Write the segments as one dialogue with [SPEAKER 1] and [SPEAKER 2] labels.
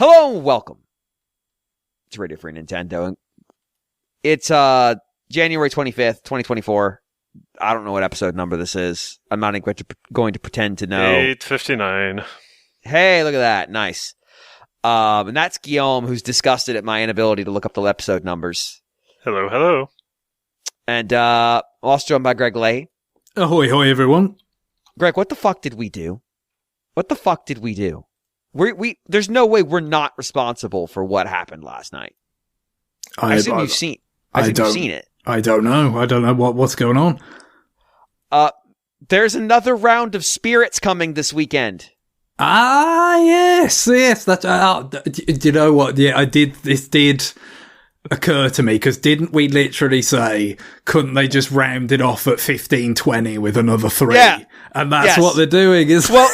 [SPEAKER 1] Hello and welcome to Radio Free Nintendo. It's January 25th, 2024. I don't know what episode number this is. I'm not going to pretend to know.
[SPEAKER 2] 859.
[SPEAKER 1] Hey, look at that. Nice. And that's Guillaume, who's disgusted at my inability to look up the episode numbers.
[SPEAKER 2] Hello, hello.
[SPEAKER 1] And also joined by Greg Lay.
[SPEAKER 3] Ahoy, hoy, everyone.
[SPEAKER 1] Greg, what the fuck did we do? What the fuck did we do? There's no way we're not responsible for what happened last night. I assume you've seen it.
[SPEAKER 3] I don't know. I don't know what's going on.
[SPEAKER 1] There's another round of spirits coming this weekend.
[SPEAKER 3] Ah, yes. That. You know what? Yeah, This did occur to me, because didn't we literally say, couldn't they just round it off at 15-20 with another 3?
[SPEAKER 1] Yeah.
[SPEAKER 3] And that's what they're doing.
[SPEAKER 1] Well,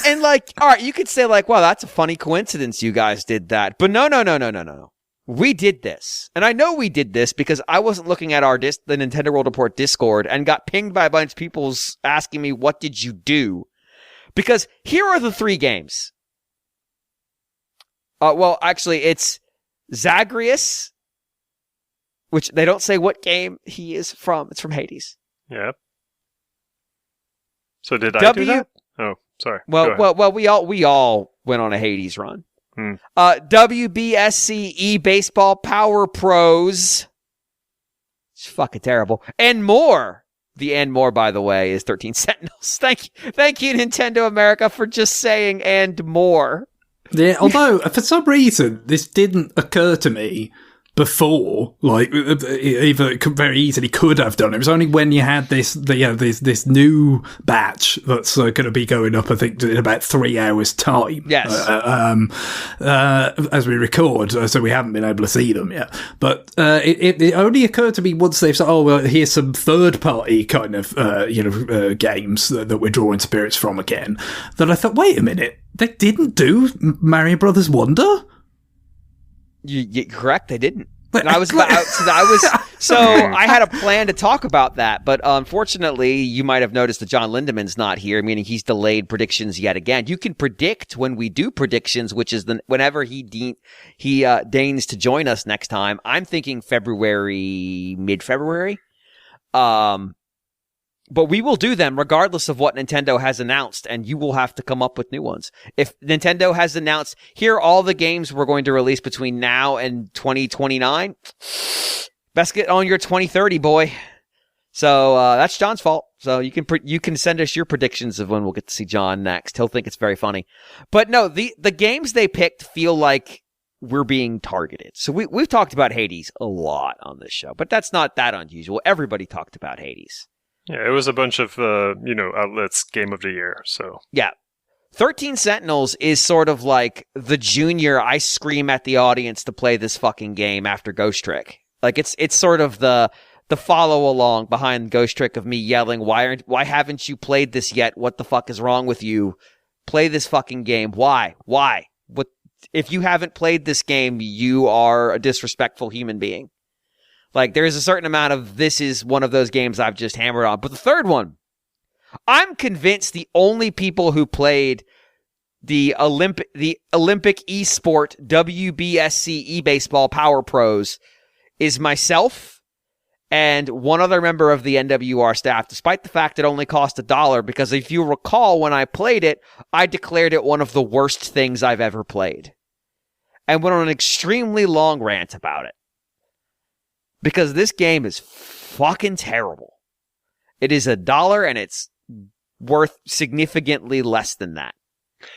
[SPEAKER 1] and like, all right, you could say like, wow, that's a funny coincidence you guys did that. But no. We did this. And I know we did this because I wasn't looking at the Nintendo World Report Discord and got pinged by a bunch of people asking me, what did you do? Because here are the 3 games. Well, actually, it's Zagreus, which they don't say what game he is from. It's from Hades.
[SPEAKER 2] Yeah. So did I do that? Oh, sorry.
[SPEAKER 1] Well, we all went on a Hades run. WBSC eBaseball Power Pros. It's fucking terrible. And more. The and more, by the way, is 13 Sentinels. Thank you, Nintendo America, for just saying and more.
[SPEAKER 3] Yeah, although for some reason this didn't occur to me before, like either it very easily could have done. It was only when you had this new batch that's going to be going up, I think, in about 3 hours' time.
[SPEAKER 1] Yes.
[SPEAKER 3] As we record, so we haven't been able to see them yet. But it only occurred to me once they've said, "Oh, well, here's some third-party kind of games that we're drawing spirits from again." That I thought, wait a minute, they didn't do Mario Brothers Wonder.
[SPEAKER 1] You're correct, they didn't. And I had a plan to talk about that, but unfortunately, you might have noticed that John Lindemann's not here, meaning he's delayed predictions yet again. You can predict when we do predictions, which is whenever he deigns to join us next time. I'm thinking February, mid-February. But we will do them regardless of what Nintendo has announced, and you will have to come up with new ones. If Nintendo has announced, here are all the games we're going to release between now and 2029, best get on your 2030, boy. So that's John's fault. So you can send us your predictions of when we'll get to see John next. He'll think it's very funny. But no, the games they picked feel like we're being targeted. So we've talked about Hades a lot on this show, but that's not that unusual. Everybody talked about Hades.
[SPEAKER 2] Yeah, it was a bunch of, outlets Game of the Year, so.
[SPEAKER 1] Yeah. 13 Sentinels is sort of like the junior I scream at the audience to play this fucking game after Ghost Trick. Like, it's sort of the follow along behind Ghost Trick of me yelling, why haven't you played this yet? What the fuck is wrong with you? Play this fucking game. Why? What? If you haven't played this game, you are a disrespectful human being. Like, there is a certain amount of, this is one of those games I've just hammered on. But the third one, I'm convinced the only people who played the Olympic esport WBSC eBaseball Power Pros is myself and one other member of the NWR staff, despite the fact it only cost $1, because if you recall, when I played it, I declared it one of the worst things I've ever played. And went on an extremely long rant about it. Because this game is fucking terrible. It is $1 and it's worth significantly less than that.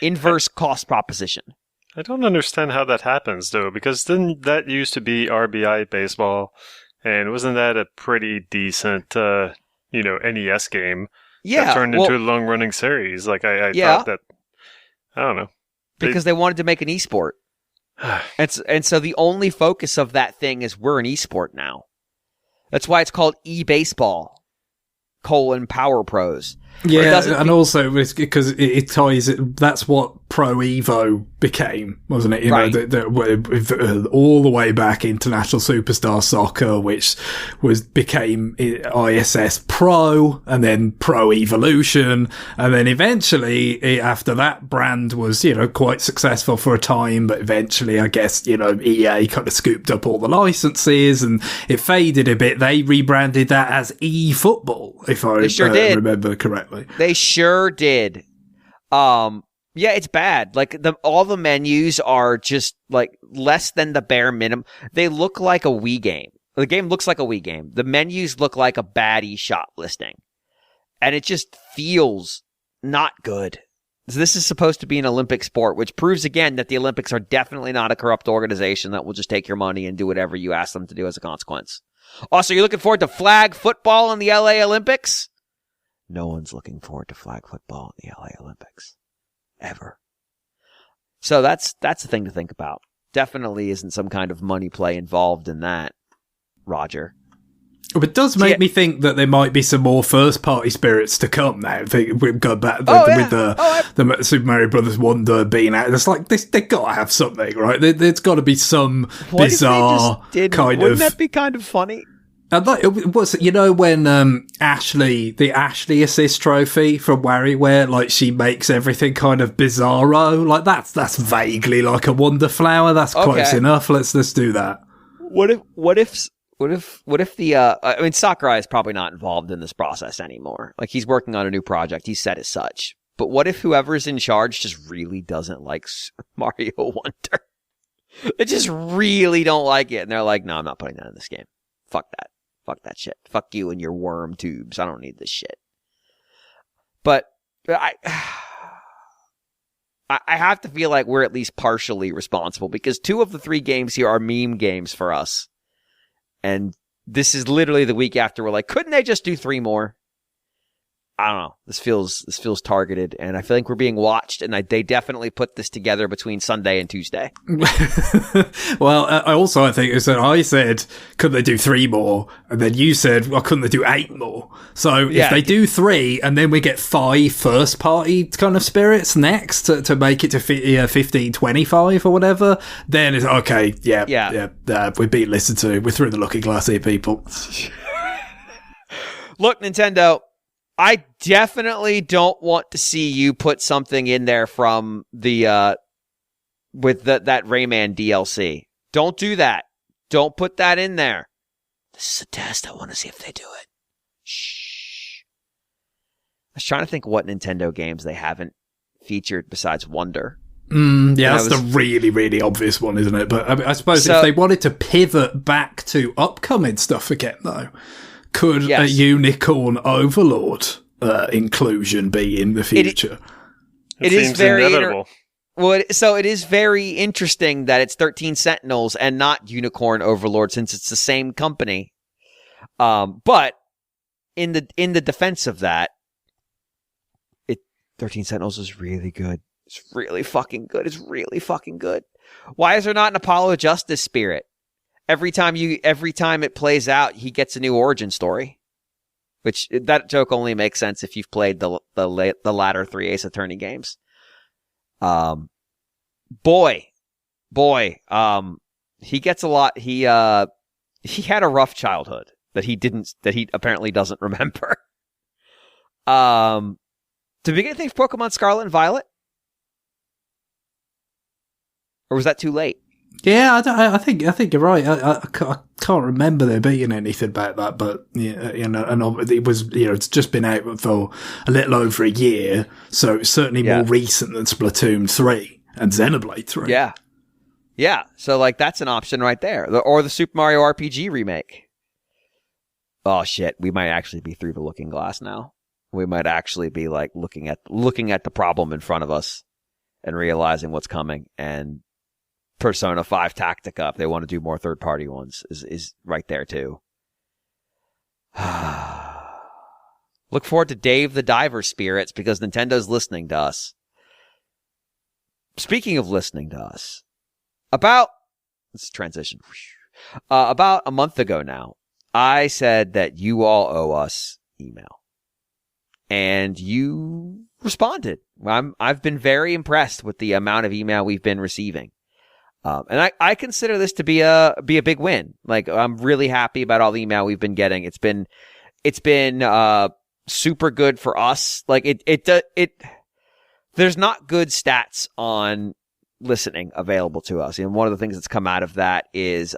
[SPEAKER 1] Inverse cost proposition.
[SPEAKER 2] I don't understand how that happens, though, because didn't that used to be RBI baseball, and wasn't that a pretty decent, NES game?
[SPEAKER 1] Yeah.
[SPEAKER 2] That turned into a long-running series. Like, I thought that, I don't know.
[SPEAKER 1] Because they wanted to make an esport. And so the only focus of that thing is we're an esport now. That's why it's called eBaseball, Power Pros.
[SPEAKER 3] Yeah, and also because it ties. That's what Pro Evo became, wasn't it? You
[SPEAKER 1] Right.
[SPEAKER 3] know, all the way back International Superstar Soccer, which became ISS Pro, and then Pro Evolution, and then eventually after that, brand was quite successful for a time, but eventually, I guess EA kind of scooped up all the licenses, and it faded a bit. They rebranded that as eFootball, if I remember correctly.
[SPEAKER 1] They sure did. Yeah, it's bad. Like all the menus are just like less than the bare minimum. They look like a Wii game. The game looks like a Wii game. The menus look like a bad eShop listing. And it just feels not good. This is supposed to be an Olympic sport, which proves again that the Olympics are definitely not a corrupt organization that will just take your money and do whatever you ask them to do as a consequence. Also, you're looking forward to flag football in the LA Olympics? No one's looking forward to flag football in the LA Olympics. Ever. So that's the thing to think about. Definitely isn't some kind of money play involved in that, Roger.
[SPEAKER 3] But it does make me think that there might be some more first-party spirits to come now. I think we've got that with the Super Mario Brothers Wonder being out. It's like they've got to have something, right? There's got to be some bizarre kind of.
[SPEAKER 1] Wouldn't that be kind of funny?
[SPEAKER 3] And like, when the Ashley assist trophy from WarioWare, like she makes everything kind of bizarro. Like that's vaguely like a Wonder Flower. That's close enough. Let's do that.
[SPEAKER 1] What if the I mean, Sakurai is probably not involved in this process anymore. Like he's working on a new project. He said as such. But what if whoever's in charge just really doesn't like Mario Wonder? They just really don't like it, and they're like, "No, I'm not putting that in this game. Fuck that. Fuck that shit. Fuck you and your worm tubes. I don't need this shit." But I have to feel like we're at least partially responsible because 2 of the 3 games here are meme games for us. And this is literally the week after we're like, couldn't they just do 3 more? I don't know. This feels targeted, and I feel like we're being watched, and they definitely put this together between Sunday and Tuesday.
[SPEAKER 3] Well, I think I said, could they do 3 more? And then you said, well, couldn't they do 8 more? So if they do 3, and then we get 5 first-party kind of spirits next to make it to 15, 25 or whatever, then it's okay. We're being listened to. We're through the looking glass here, people.
[SPEAKER 1] Look, Nintendo, I definitely don't want to see you put something in there from the with that Rayman DLC. Don't do that. Don't put that in there. This is a test. I want to see if they do it. Shh. I was trying to think what Nintendo games they haven't featured besides Wonder.
[SPEAKER 3] That's the really, really obvious one, isn't it? But I suppose if they wanted to pivot back to upcoming stuff again, though, could a Unicorn Overlord inclusion be in the future?
[SPEAKER 2] It seems
[SPEAKER 1] is very
[SPEAKER 2] inevitable.
[SPEAKER 1] So it is very interesting that it's 13 Sentinels and not Unicorn Overlord, since it's the same company. But in the defense of that, 13 Sentinels is really good. It's really fucking good. It's really fucking good. Why is there not an Apollo Justice spirit? Every time it plays out, he gets a new origin story. Which that joke only makes sense if you've played the latter 3 Ace Attorney games. Boy, he gets a lot. He had a rough childhood that he apparently doesn't remember. Did we get things Pokemon Scarlet and Violet? Or was that too late?
[SPEAKER 3] Yeah, I think you're right. I can't remember there being anything about that, but and it was it's just been out for a little over a year, so it's certainly more recent than Splatoon 3 and Xenoblade 3.
[SPEAKER 1] Yeah. So like that's an option right there, or the Super Mario RPG remake. Oh shit, we might actually be through the looking glass now. We might actually be like looking at the problem in front of us and realizing what's coming. And Persona 5 Tactica, if they want to do more third-party ones, is right there too. Look forward to Dave the Diver spirits, because Nintendo's listening to us. Speaking of listening to us, let's transition. About a month ago now, I said that you all owe us email. and you responded. I've been very impressed with the amount of email we've been receiving. And I consider this to be a big win. Like, I'm really happy about all the email we've been getting. It's been super good for us. Like, there's not good stats on listening available to us. And one of the things that's come out of that is,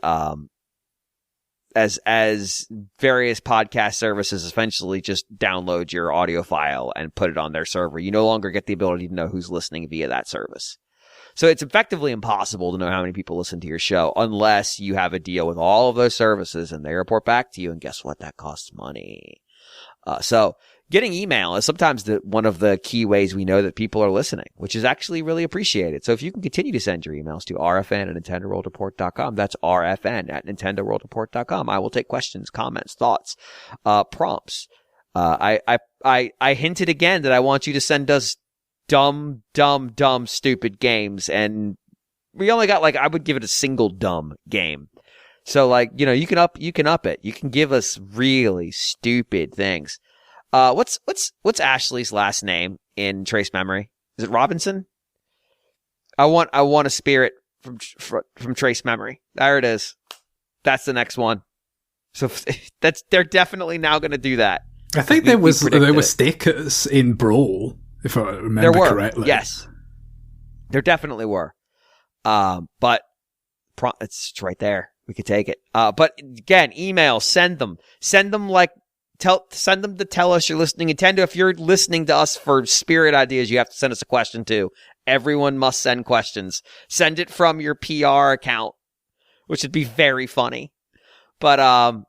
[SPEAKER 1] as various podcast services essentially just download your audio file and put it on their server, you no longer get the ability to know who's listening via that service. So it's effectively impossible to know how many people listen to your show unless you have a deal with all of those services and they report back to you. And guess what? That costs money. So getting email is sometimes one of the key ways we know that people are listening, which is actually really appreciated. So if you can continue to send your emails to rfn@nintendoworldreport.com, that's rfn@nintendoworldreport.com. I will take questions, comments, thoughts, prompts. I hinted again that I want you to send us dumb, stupid games. And we only got I would give it a single dumb game. So you can up it. You can give us really stupid things. What's Ashley's last name in Trace Memory? Is it Robinson? I want a spirit from Trace Memory. There it is. That's the next one. So they're definitely now going to do that.
[SPEAKER 3] I think there were stickers in Brawl, if I remember correctly.
[SPEAKER 1] Yes, there definitely were. But it's right there. We could take it. But again, email, send them send them to tell us you're listening. Nintendo, if you're listening to us for spirit ideas, you have to send us a question too. Everyone must send questions. Send it from your PR account, which would be very funny. But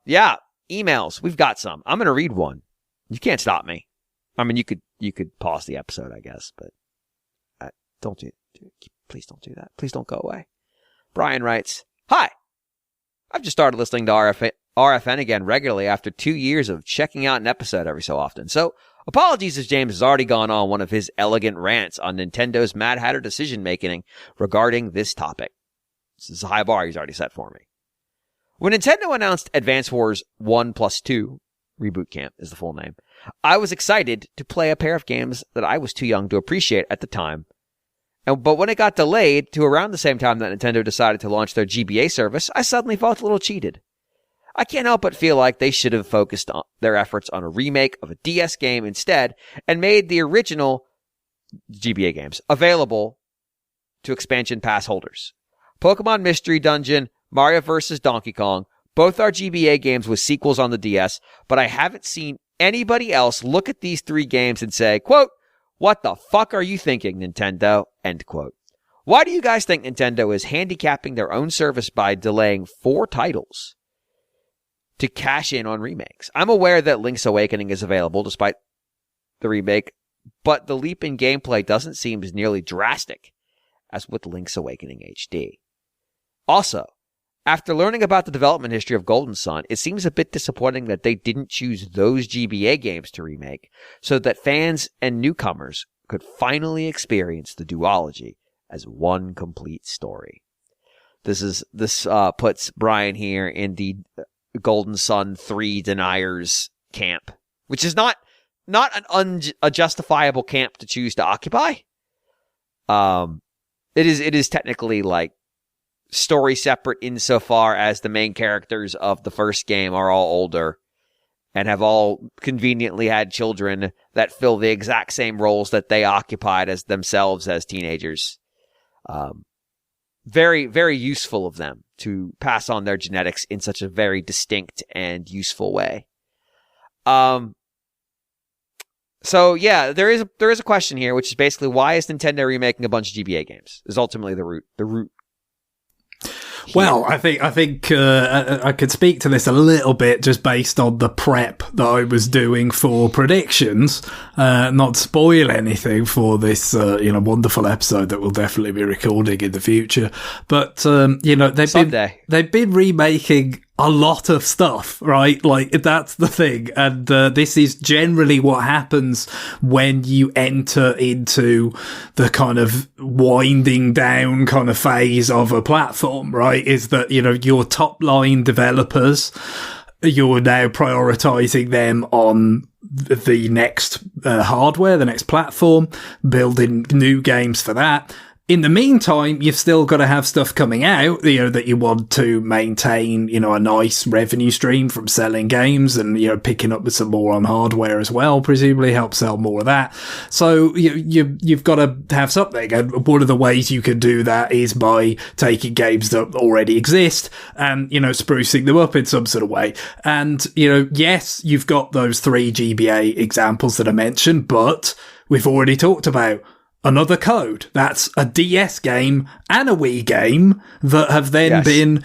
[SPEAKER 1] yeah, emails. We've got some. I'm going to read one. You can't stop me. I mean, you could pause the episode, I guess, but please don't do that. Please don't go away. Brian writes, "Hi. I've just started listening to RFN again regularly after 2 years of checking out an episode every so often. So, apologies if James has already gone on one of his elegant rants on Nintendo's Mad Hatter decision-making regarding this topic. This is a high bar he's already set for me. When Nintendo announced Advance Wars 1+2, Reboot Camp is the full name, I was excited to play a pair of games that I was too young to appreciate at the time. But when it got delayed to around the same time that Nintendo decided to launch their GBA service, I suddenly felt a little cheated. I can't help but feel like they should have focused on their efforts on a remake of a DS game instead and made the original GBA games available to expansion pass holders. Pokemon Mystery Dungeon, Mario vs. Donkey Kong, both are GBA games with sequels on the DS, but I haven't seen anybody else look at these three games and say, quote, "What the fuck are you thinking, Nintendo?" End quote. Why do you guys think Nintendo is handicapping their own service by delaying 4 titles to cash in on remakes? I'm aware that Link's Awakening is available despite the remake, but the leap in gameplay doesn't seem as nearly drastic as with Link's Awakening HD. Also, after learning about the development history of Golden Sun, it seems a bit disappointing that they didn't choose those GBA games to remake so that fans and newcomers could finally experience the duology as one complete story. This puts Brian here in the Golden Sun 3 deniers camp, which is not an unjustifiable camp to choose to occupy. It is technically story separate insofar as the main characters of the first game are all older and have all conveniently had children that fill the exact same roles that they occupied as themselves as teenagers. Very, very useful of them to pass on their genetics in such a very distinct and useful way. So yeah, there is a question here, which is basically, why is Nintendo remaking a bunch of GBA games? Is ultimately the root.
[SPEAKER 3] Well, I think I could speak to this a little bit just based on the prep that I was doing for predictions, not spoil anything for this, wonderful episode that we'll definitely be recording in the future. But, they've been remaking a lot of stuff, right? That's the thing. And this is generally what happens when you enter into the kind of winding down kind of phase of a platform, right? Is that, your top line developers, you're now prioritizing them on the next hardware, the next platform, building new games for that. In the meantime, you've still got to have stuff coming out, that you want to maintain, a nice revenue stream from selling games and, picking up with some more on hardware as well, presumably help sell more of that. So you've got to have something. And one of the ways you can do that is by taking games that already exist and, sprucing them up in some sort of way. And, yes, you've got those 3 GBA examples that I mentioned, but we've already talked about Another Code. That's a DS game and a Wii game that have then been,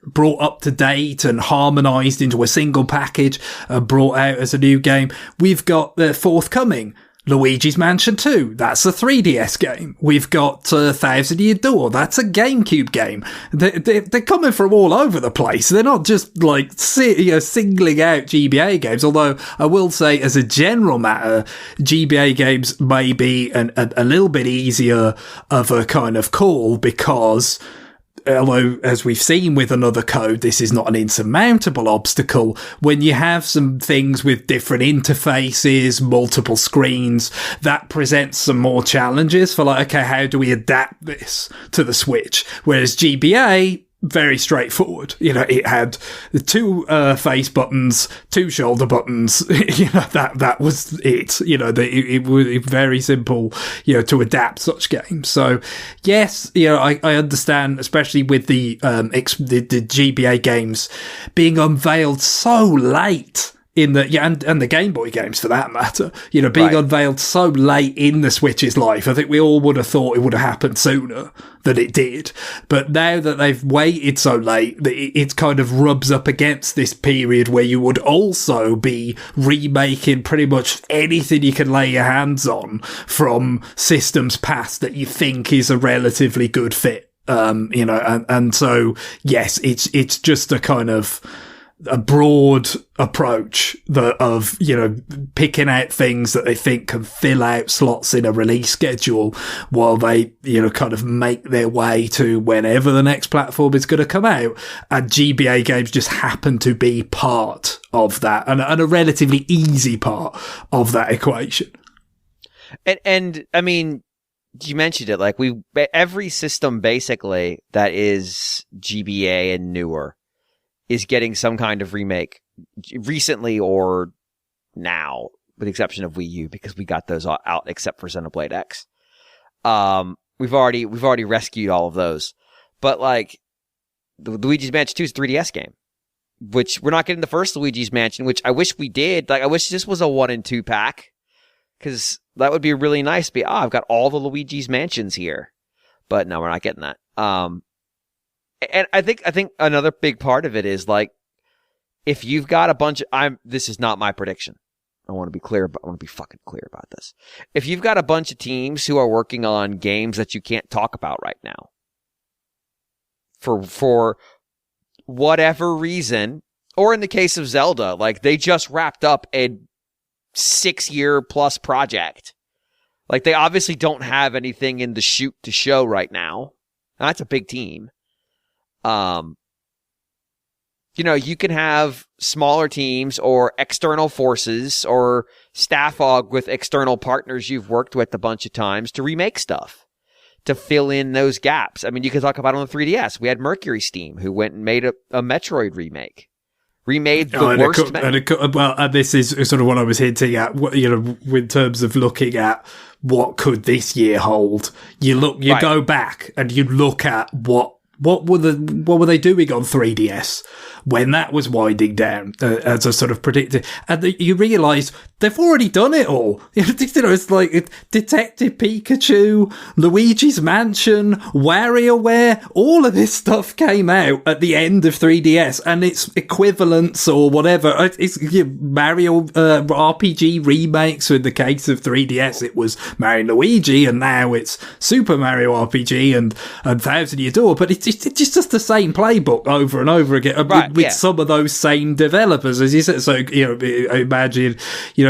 [SPEAKER 3] brought up to date and harmonized into a single package, brought out as a new game. We've got the forthcoming Luigi's Mansion 2. That's a 3DS game. We've got Thousand Year Door. That's a GameCube game. They're coming from all over the place. They're not just like singling out GBA games. Although I will say, as a general matter, GBA games may be a little bit easier of a kind of call because, although, as we've seen with Another Code, this is not an insurmountable obstacle. When you have some things with different interfaces, multiple screens, that presents some more challenges for okay, how do we adapt this to the Switch? Whereas GBA, very straightforward. It had 2 face buttons, 2 shoulder buttons. That was it. It was very simple, to adapt such games. So yes, I understand, especially with the GBA games being unveiled so late in the, and the Game Boy games for that matter, being unveiled so late in the Switch's life. I think we all would have thought it would have happened sooner than it did. But now that they've waited so late, it kind of rubs up against this period where you would also be remaking pretty much anything you can lay your hands on from systems past that you think is a relatively good fit. And so, yes, it's just a kind of a broad approach of picking out things that they think can fill out slots in a release schedule while they kind of make their way to whenever the next platform is going to come out. And GBA games just happen to be part of that, and a relatively easy part of that equation.
[SPEAKER 1] And I mean, you mentioned it, every system basically that is GBA and newer is getting some kind of remake recently or now, with the exception of Wii U, because we got those out except for Xenoblade X. We've already rescued all of those. But the Luigi's Mansion 2 is a 3DS game, which we're not getting the first Luigi's Mansion, which I wish we did. I wish this was a 1 and 2 pack, because that would be really nice. I've got all the Luigi's Mansions here. But no, we're not getting that. And I think another big part of it is if you've got a bunch of, this is not my prediction. I want to be clear, but I want to be fucking clear about this. If you've got a bunch of teams who are working on games that you can't talk about right now, for whatever reason, or in the case of Zelda, they just wrapped up a 6-year plus project. They obviously don't have anything in the chute to show right now. That's a big team. You can have smaller teams or external forces or staff aug with external partners you've worked with a bunch of times to remake stuff, to fill in those gaps. I mean, you can talk about on the 3DS. We had Mercury Steam, who went and made a Metroid remake. Remade the worst.
[SPEAKER 3] This is sort of what I was hinting at. In terms of looking at what could this year hold, you go back and you look at what were they doing on 3DS when that was winding down, as I sort of predicted, and you realise they've already done it all. It's like Detective Pikachu, Luigi's Mansion, WarioWare, all of this stuff came out at the end of 3DS, and its equivalents or whatever. It's Mario RPG remakes. So in the case of 3DS, it was Mario and Luigi, and now it's Super Mario RPG and Thousand Year Door. But it's just the same playbook over and over again with some of those same developers, as you said. So, I imagine,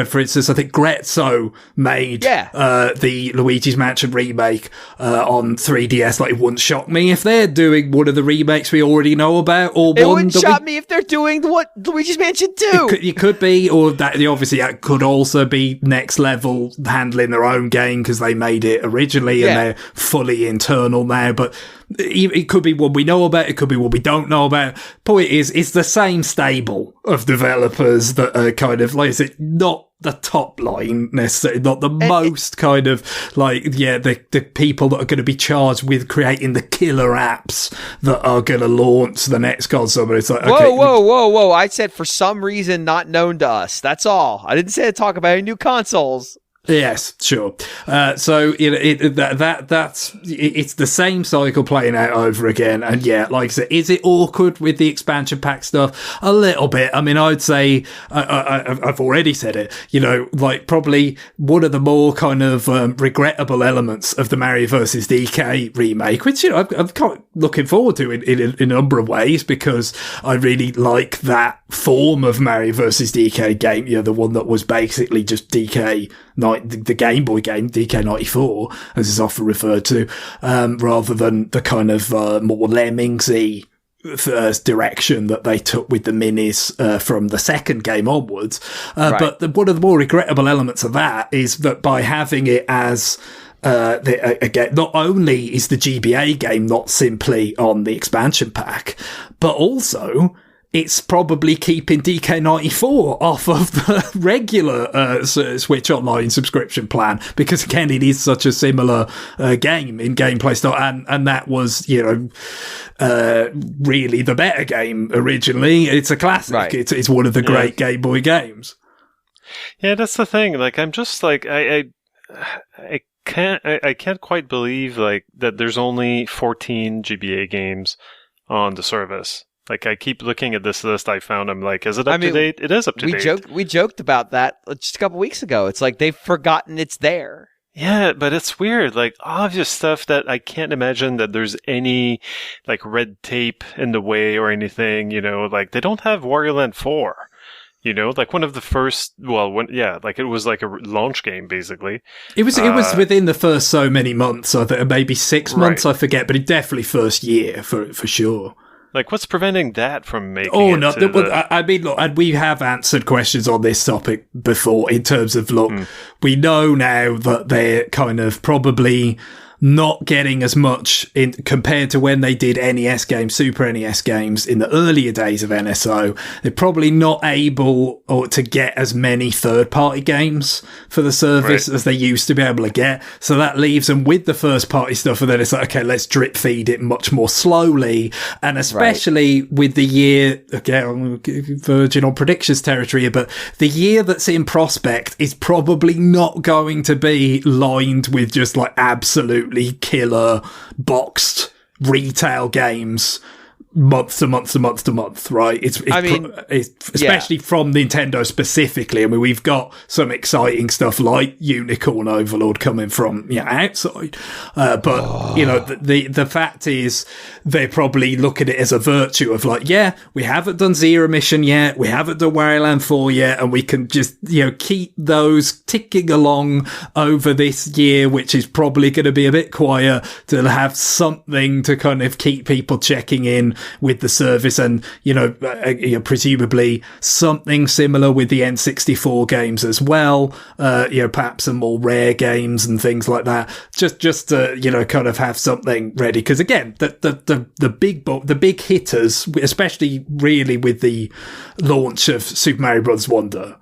[SPEAKER 3] for instance, I think Grezzo made the Luigi's Mansion remake on 3DS. Like, it wouldn't shock me if they're doing one of the remakes we already know about, or
[SPEAKER 1] it wouldn't shock me if they're doing what Luigi's Mansion 2.
[SPEAKER 3] It could be, or that obviously that could also be Next Level handling their own game because they made it originally and they're fully internal now. But it could be one we know about, it could be one we don't know about. Point is, it's the same stable of developers that are kind of, like I said, not the top line necessarily, not the most kind of the people that are going to be charged with creating the killer apps that are going to launch the next console. But it's like,
[SPEAKER 1] whoa! I said for some reason not known to us. That's all. I didn't say to talk about any new consoles.
[SPEAKER 3] Yes, sure. So it's the same cycle playing out over again. And like I said, is it awkward with the expansion pack stuff? A little bit. I mean, I'd say I've already said it. Like probably one of the more kind of regrettable elements of the Mario vs. DK remake, which I'm kind of looking forward to in a number of ways, because I really like that form of Mario vs. DK game. The one that was basically just DK. The Game Boy game, DK94, as is often referred to, rather than the kind of more Lemmingsy direction that they took with the minis from the second game onwards. But one of the more regrettable elements of that is that by having it as again, not only is the GBA game not simply on the expansion pack, but also it's probably keeping DK94 off of the regular Switch Online subscription plan, because again, it is such a similar game in gameplay style, and that was really the better game originally. It's a classic. It's one of the great Game Boy games.
[SPEAKER 2] Yeah, that's the thing. Like, I'm just like I can't quite believe like that there's only 14 GBA games on the service. Like, I keep looking at this list I found. I'm like, is it up to date? It is up to date.
[SPEAKER 1] We joked about that just a couple weeks ago. It's like they've forgotten it's there.
[SPEAKER 2] Yeah, but it's weird. Like, obvious stuff that I can't imagine that there's any, like, red tape in the way or anything, Like, they don't have Wario Land 4. Like one of the first, it was like a launch game, basically.
[SPEAKER 3] It was within the first so many months, I think, maybe 6 months, I forget, but it definitely first year for sure.
[SPEAKER 2] Like, what's preventing that from making
[SPEAKER 3] I mean, look, and we have answered questions on this topic before in terms of, look, we know now that they're kind of probably not getting as much in compared to when they did NES games, Super NES games in the earlier days of NSO. They're probably not able to get as many third-party games for the service as they used to be able to get. So that leaves them with the first-party stuff, and then it's like, okay, let's drip feed it much more slowly. And especially with the year, again, I'm verging on predictions territory here, but the year that's in prospect is probably not going to be lined with just like absolute killer boxed retail games month to month to month to month, right? It's especially from Nintendo specifically. I mean, we've got some exciting stuff like Unicorn Overlord coming from outside, but the fact is they probably look at it as a virtue of like, we haven't done Zero Mission yet, we haven't done Wario Land 4 yet, and we can just keep those ticking along over this year, which is probably going to be a bit quiet, to have something to kind of keep people checking in with the service, and presumably something similar with the N64 games as well, perhaps some more rare games and things like that, just to kind of have something ready, because again, the big hitters, especially really with the launch of Super Mario Bros. Wonder,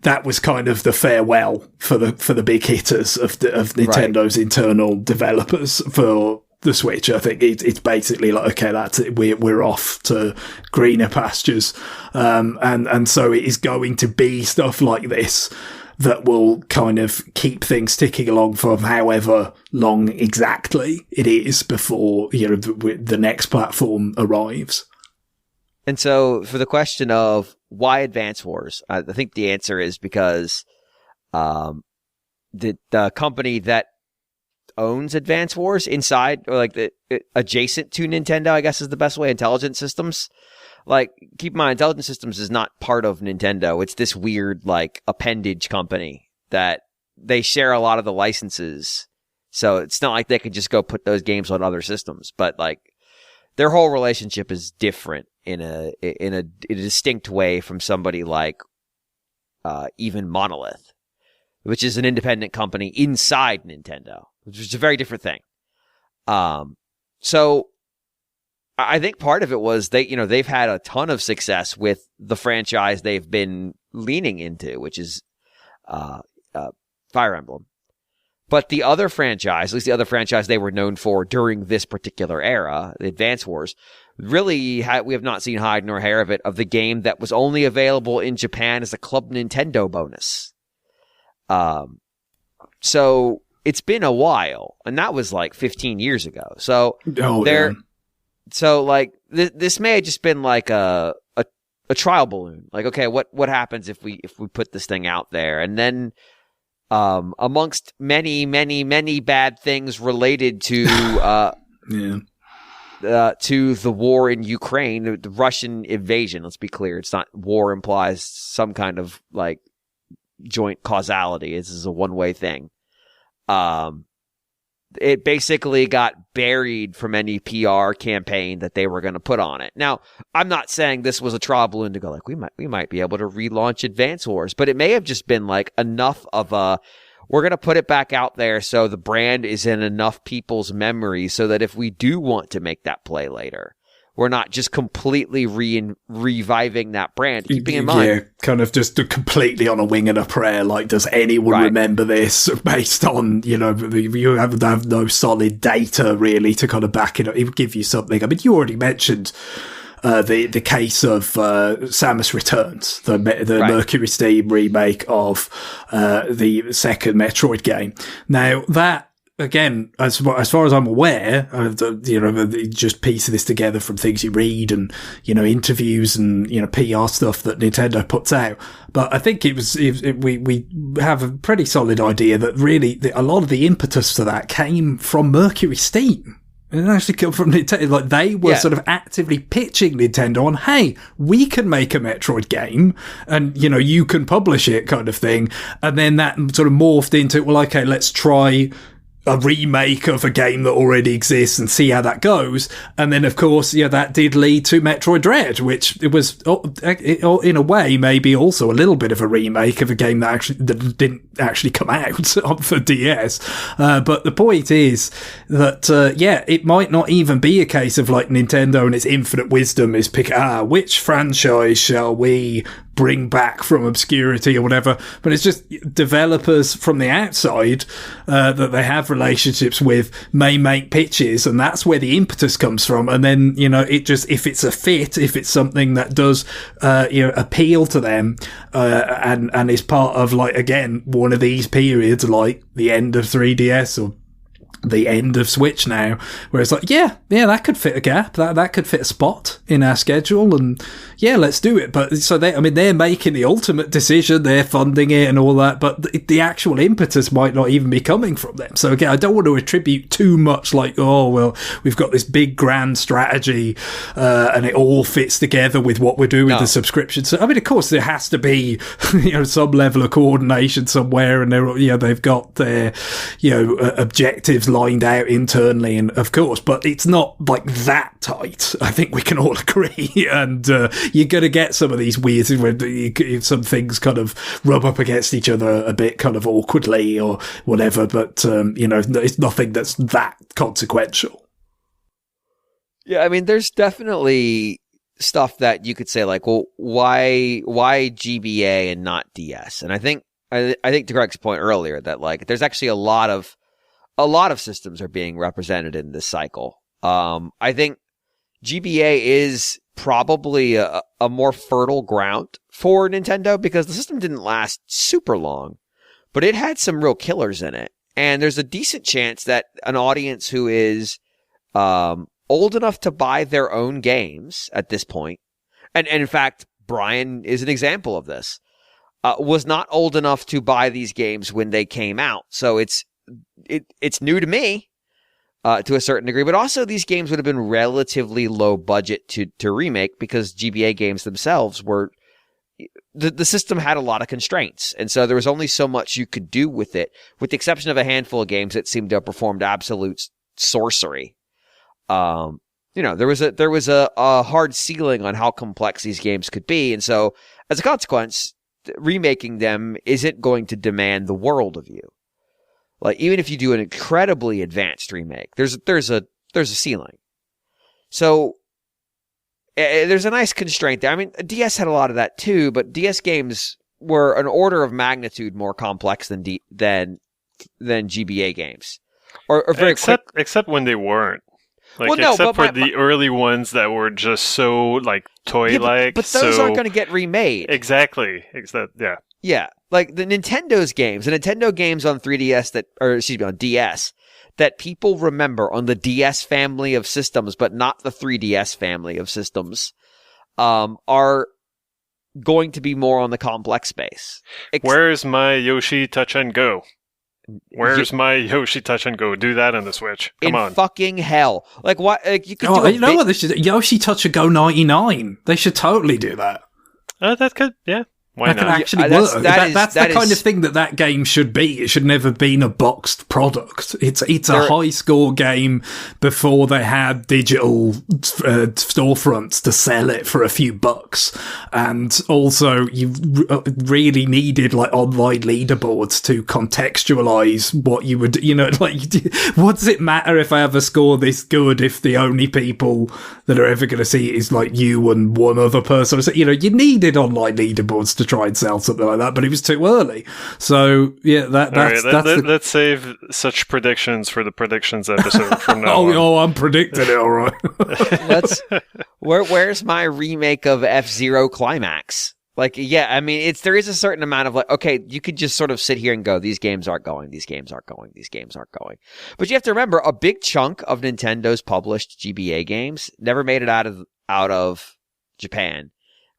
[SPEAKER 3] that was kind of the farewell for the big hitters of Nintendo's internal developers for the Switch. I think it's basically like, okay, that's it. We're off to greener pastures, and so it is going to be stuff like this that will kind of keep things ticking along for however long exactly it is before the next platform arrives.
[SPEAKER 1] And so, for the question of why Advance Wars, I think the answer is because the company that owns Advance Wars inside, or like the adjacent to Nintendo, I guess is the best way. Intelligent Systems. Like, keep in mind, Intelligent Systems is not part of Nintendo. It's this weird, like, appendage company that they share a lot of the licenses. So it's not like they could just go put those games on other systems. But, like, their whole relationship is different in a distinct way from somebody like even Monolith, which is an independent company inside Nintendo, which is a very different thing. So I think part of it was they've had a ton of success with the franchise they've been leaning into, which is Fire Emblem. But the other franchise, at least the other franchise they were known for during this particular era, the Advance Wars, really we have not seen hide nor hair of it, of the game that was only available in Japan as a Club Nintendo bonus. So it's been a while, and that was like 15 years ago. So so like this may have just been like a trial balloon. Like, okay, what happens if we put this thing out there? And then amongst many bad things related to to the war in Ukraine, the Russian invasion. Let's be clear, it's not war implies some kind of like joint causality. This is a one-way thing. It basically got buried from any PR campaign that they were going to put on it. Now, I'm not saying this was a trial balloon to go like, we might be able to relaunch Advance Wars, but it may have just been like enough of we're going to put it back out there so the brand is in enough people's memories so that if we do want to make that play later, we're not just completely reviving that brand. Keeping in mind,
[SPEAKER 3] yeah, kind of just completely on a wing and a prayer. Like, does anyone remember this? Based on you have no solid data really to kind of back it up. It would give you something. I mean, you already mentioned the case of Samus Returns, the Mercury Steam remake of the second Metroid game. Now that. Again, as far as I'm aware, just piecing this together from things you read and, interviews and, PR stuff that Nintendo puts out. But I think we have a pretty solid idea that really a lot of the impetus to that came from Mercury Steam. It actually came from Nintendo. Like, they were sort of actively pitching Nintendo on, hey, we can make a Metroid game and, you can publish it kind of thing. And then that sort of morphed into, well, okay, let's try a remake of a game that already exists and see how that goes. And then, of course, that did lead to Metroid Dread, which it was, in a way, maybe also a little bit of a remake of a game that didn't actually come out for DS. But the point is that, it might not even be a case of like Nintendo and its infinite wisdom is which franchise shall we bring back from obscurity or whatever, but it's just developers from the outside that they have relationships with may make pitches, and that's where the impetus comes from. And then it just, if it's a fit, if it's something that does appeal to them and is part of, like, again, one of these periods like the end of 3DS or the end of Switch now, where it's like, that could fit a gap, that could fit a spot in our schedule, and let's do it. But so they're making the ultimate decision, they're funding it and all that, but the actual impetus might not even be coming from them. So again, I don't want to attribute too much like, oh well, we've got this big grand strategy and it all fits together with what we're doing with the subscription. So I mean, of course there has to be some level of coordination somewhere, and they've got their objectives lined out internally, and of course, but it's not like that tight. I think we can all agree. And you're going to get some of these weird things where some things kind of rub up against each other a bit kind of awkwardly or whatever, but it's nothing that's that consequential.
[SPEAKER 1] Yeah, I mean, there's definitely stuff that you could say like, well, why GBA and not DS? And I think to Greg's point earlier that like there's actually a lot of systems are being represented in this cycle. I think GBA is probably a more fertile ground for Nintendo because the system didn't last super long, but it had some real killers in it. And there's a decent chance that an audience who is old enough to buy their own games at this point, and in fact, Brian is an example of this, was not old enough to buy these games when they came out. So it's it's new to me to a certain degree, but also these games would have been relatively low budget to remake because GBA games themselves were the system had a lot of constraints, and so there was only so much you could do with it, with the exception of a handful of games that seemed to have performed absolute sorcery. There was a hard ceiling on how complex these games could be, and so as a consequence, remaking them isn't going to demand the world of you. Like, even if you do an incredibly advanced remake, there's a ceiling. So there's a nice constraint there. I mean, DS had a lot of that too, but DS games were an order of magnitude more complex than GBA games, or very
[SPEAKER 2] except when they weren't. Like,
[SPEAKER 1] well, no,
[SPEAKER 2] except for the early ones that were just so like toy-like.
[SPEAKER 1] But those aren't going to get remade.
[SPEAKER 2] Exactly.
[SPEAKER 1] Yeah, like the Nintendo games on 3DS on DS that people remember on the DS family of systems, but not the 3DS family of systems, are going to be more on the complex space.
[SPEAKER 2] Where's my Yoshi Touch and Go? Where's my Yoshi Touch and Go? Do that on the Switch. Come on.
[SPEAKER 1] Fucking hell. Like, what? Like, you could
[SPEAKER 3] do you know what they should do? Yoshi Touch and Go 99. They should totally do that.
[SPEAKER 2] That could, yeah. Why
[SPEAKER 3] that
[SPEAKER 2] not?
[SPEAKER 3] can actually work. That's the kind of thing that game should be. It should never have been a boxed product. It's a high score game before they had digital storefronts to sell it for a few bucks. And also you really needed like online leaderboards to contextualize what you would, like, what does it matter if I have a score this good if the only people that are ever going to see it is like you and one other person? So, you needed online leaderboards to try and sell something like that, but it was too early. So yeah,
[SPEAKER 2] let's save such predictions for the predictions episode from now on.
[SPEAKER 3] Oh, I'm predicting it, all right.
[SPEAKER 1] Where's my remake of F-Zero Climax? Like, yeah, I mean, there is a certain amount of like, okay, you could just sort of sit here and go, these games aren't going, these games aren't going, these games aren't going. But you have to remember, a big chunk of Nintendo's published GBA games never made it out of Japan,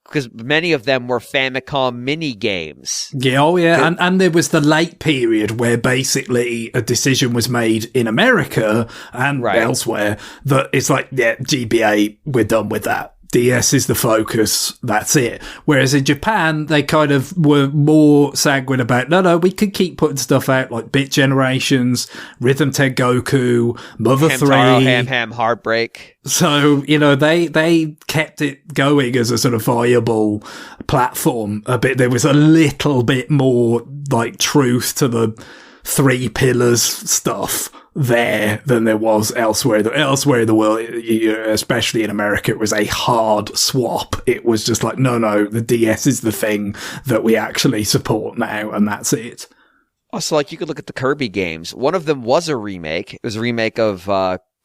[SPEAKER 1] because many of them were Famicom mini games.
[SPEAKER 3] Yeah, and there was the late period where basically a decision was made in America and elsewhere that it's like, yeah, GBA, we're done with that. DS is the focus, that's it. Whereas in Japan, they kind of were more sanguine about, no, we could keep putting stuff out like Bit Generations, Rhythm Tengoku, Mother 3.
[SPEAKER 1] Ham Heartbreak.
[SPEAKER 3] So, they kept it going as a sort of viable platform a bit. There was a little bit more like truth to the three pillars stuff there than there was elsewhere. Elsewhere in the world, especially in America, it was a hard swap. It was just like, no, the DS is the thing that we actually support now, and that's it.
[SPEAKER 1] Also, like, you could look at the Kirby games. One of them was a remake. It was a remake of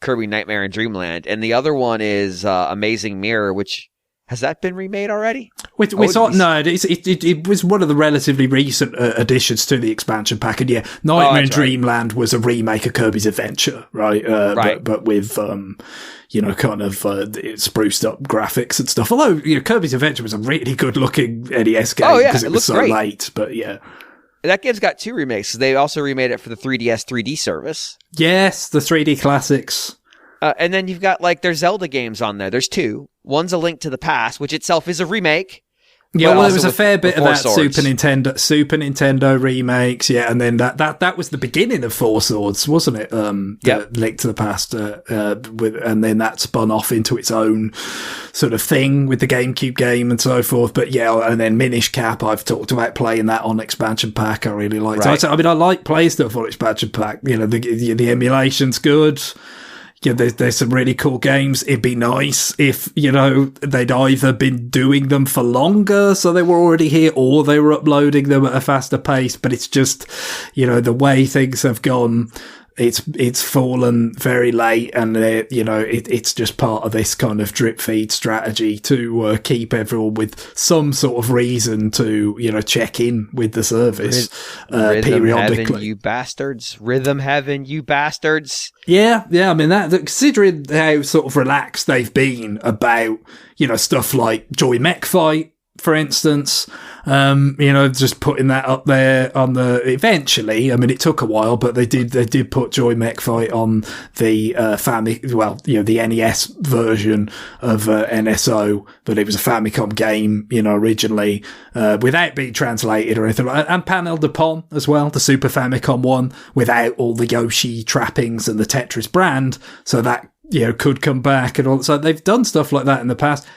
[SPEAKER 1] Kirby Nightmare in Dreamland, and the other one is Amazing Mirror, which... Has that been remade already?
[SPEAKER 3] It was one of the relatively recent additions to the expansion pack. And yeah, Nightmare in Dreamland was a remake of Kirby's Adventure, right? But with, kind of spruced up graphics and stuff. Although, Kirby's Adventure was a really good looking NES game because it was so late. But yeah.
[SPEAKER 1] That game's got two remakes. They also remade it for the 3DS 3D service.
[SPEAKER 3] Yes, the 3D classics.
[SPEAKER 1] And then you've got, like, there's Zelda games on there. There's two. One's A Link to the Past, which itself is a remake.
[SPEAKER 3] Yeah, well, there was a fair bit of that Super Nintendo remakes, yeah, and then that was the beginning of Four Swords, wasn't it? Link to the Past, and then that spun off into its own sort of thing with the GameCube game and so forth. But yeah, and then Minish Cap, I've talked about playing that on expansion pack. I really liked it. I mean, I like playing stuff on expansion pack. The emulation's good. Yeah, there's some really cool games. It'd be nice if, they'd either been doing them for longer, so they were already here, or they were uploading them at a faster pace. But it's just, the way things have gone, it's fallen very late, and it's just part of this kind of drip feed strategy to keep everyone with some sort of reason to check in with the service periodically.
[SPEAKER 1] Heaven, you bastards! Rhythm Heaven, you bastards!
[SPEAKER 3] Yeah. I mean, that considering how sort of relaxed they've been about stuff like Joy Mech Fight. for instance, just putting that up there on the eventually. I mean, it took a while, but they did put Joy Mech Fight on the the NES version of NSO, but it was a Famicom game, originally, without being translated or anything like that. And Panel de Pon as well, the Super Famicom one, without all the Yoshi trappings and the Tetris brand, so that could come back and all. So they've done stuff like that in the past.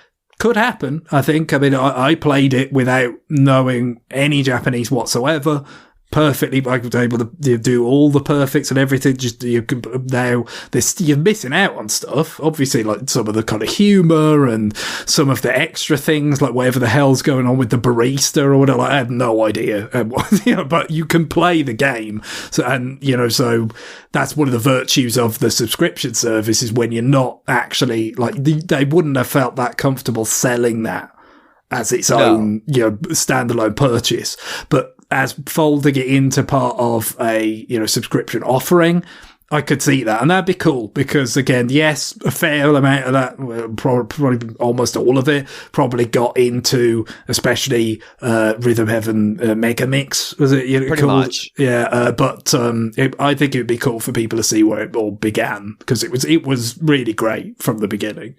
[SPEAKER 3] Could happen, I think. I mean, I played it without knowing any Japanese whatsoever. Perfectly, I was able to do all the perfects and everything. Just you're missing out on stuff. Obviously, like some of the kind of humor and some of the extra things, like whatever the hell's going on with the barista or whatever. Like, I had no idea, but you can play the game. So that's one of the virtues of the subscription service is when you're not actually like they wouldn't have felt that comfortable selling that as its own standalone purchase, but as folding it into part of a subscription offering, I could see that, and that'd be cool because again, yes, a fair amount of that, probably almost all of it, probably got into especially Rhythm Heaven Mega Mix, was it?
[SPEAKER 1] Pretty much,
[SPEAKER 3] yeah. But I think it would be cool for people to see where it all began because it was really great from the beginning.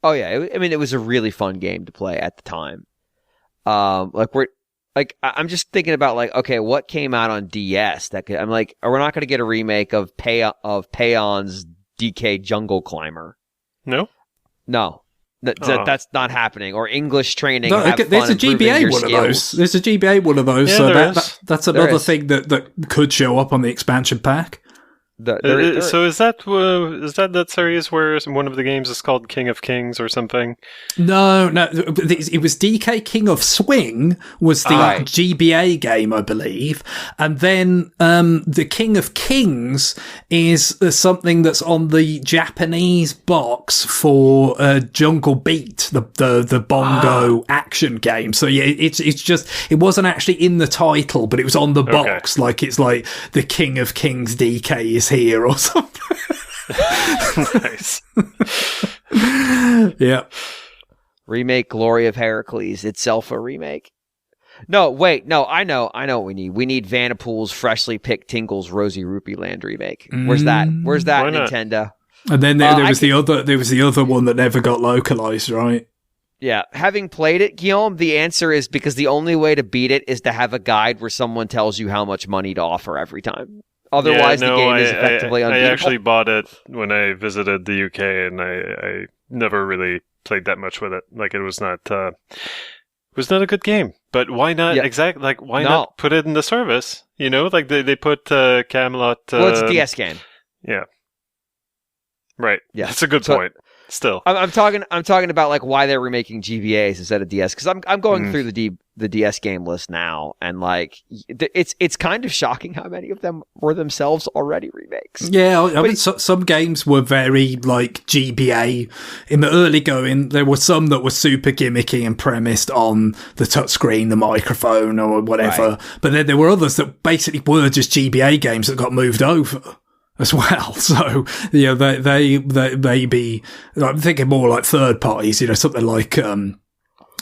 [SPEAKER 1] Oh yeah, it was a really fun game to play at the time. I'm just thinking about okay, what came out on DS that we're not going to get a remake of Payon's DK Jungle Climber.
[SPEAKER 2] No.
[SPEAKER 1] That's not happening. Or English training.
[SPEAKER 3] No, there's a GBA one of those. There's a GBA one of those.
[SPEAKER 2] Yeah,
[SPEAKER 3] so that's another thing that could show up on the expansion pack.
[SPEAKER 2] So is that series where one of the games is called King of Kings or something?
[SPEAKER 3] No, it was DK King of Swing was the GBA game, I believe, and then the King of Kings is something that's on the Japanese box for Jungle Beat, the bongo action game. So yeah, it's just it wasn't actually in the title, but it was on the box. Like it's like the King of Kings DK is here or something.
[SPEAKER 2] Nice.
[SPEAKER 3] Yeah.
[SPEAKER 1] Remake Glory of Heracles, itself a remake. No, wait, no, I know what we need. We need Vanderpool's Freshly Picked Tingles Rosy Rupee Land remake. Where's that, Nintendo?
[SPEAKER 3] And then there was the other one that never got localized, right?
[SPEAKER 1] Yeah, having played it, Guillaume, the answer is because the only way to beat it is to have a guide where someone tells you how much money to offer every time. Otherwise, the game is effectively unbeatable.
[SPEAKER 2] I actually bought it when I visited the UK, and I never really played that much with it. Like it was not a good game. But why not? Yeah. Exactly. Like why not put it in the service? Like they put Camelot.
[SPEAKER 1] Well, it's a DS game.
[SPEAKER 2] Yeah. Right.
[SPEAKER 1] Yeah,
[SPEAKER 2] that's a good point. Still,
[SPEAKER 1] I'm talking about why they're remaking GBAs instead of DS because I'm going through the DS game list now and it's kind of shocking how many of them were themselves already remakes.
[SPEAKER 3] Yeah, I mean some games were very GBA in the early going. There were some that were super gimmicky and premised on the touchscreen, the microphone, or whatever. Right. But then there were others that basically were just GBA games that got moved over as well. So, they may be, I'm thinking more like third parties, something like, Dawn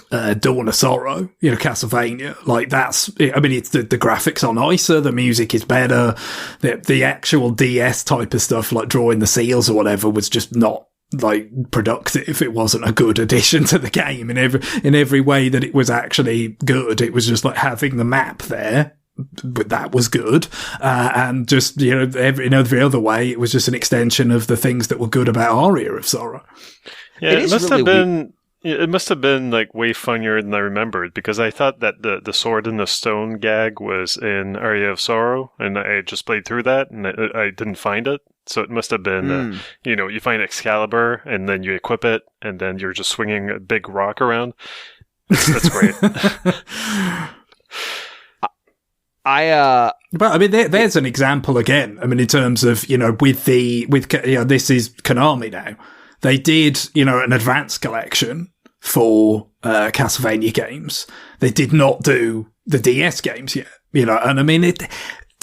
[SPEAKER 3] of Sorrow, Castlevania. Like that's, I mean, it's the graphics are nicer, the music is better, the actual DS type of stuff, like drawing the seals or whatever, was just not productive. It wasn't a good addition to the game in every way that it was actually good. It was just having the map there. But that was good, and just every other way, it was just an extension of the things that were good about Aria of Sorrow.
[SPEAKER 2] Yeah, it must have been. It must have been way funnier than I remembered because I thought that the sword and the stone gag was in Aria of Sorrow, and I just played through that and I didn't find it. So it must have been, you find Excalibur and then you equip it, and then you're just swinging a big rock around. That's great.
[SPEAKER 3] But I mean, there's an example again. I mean, in terms of with this is Konami now. They did an advanced collection for Castlevania games. They did not do the DS games yet. And I mean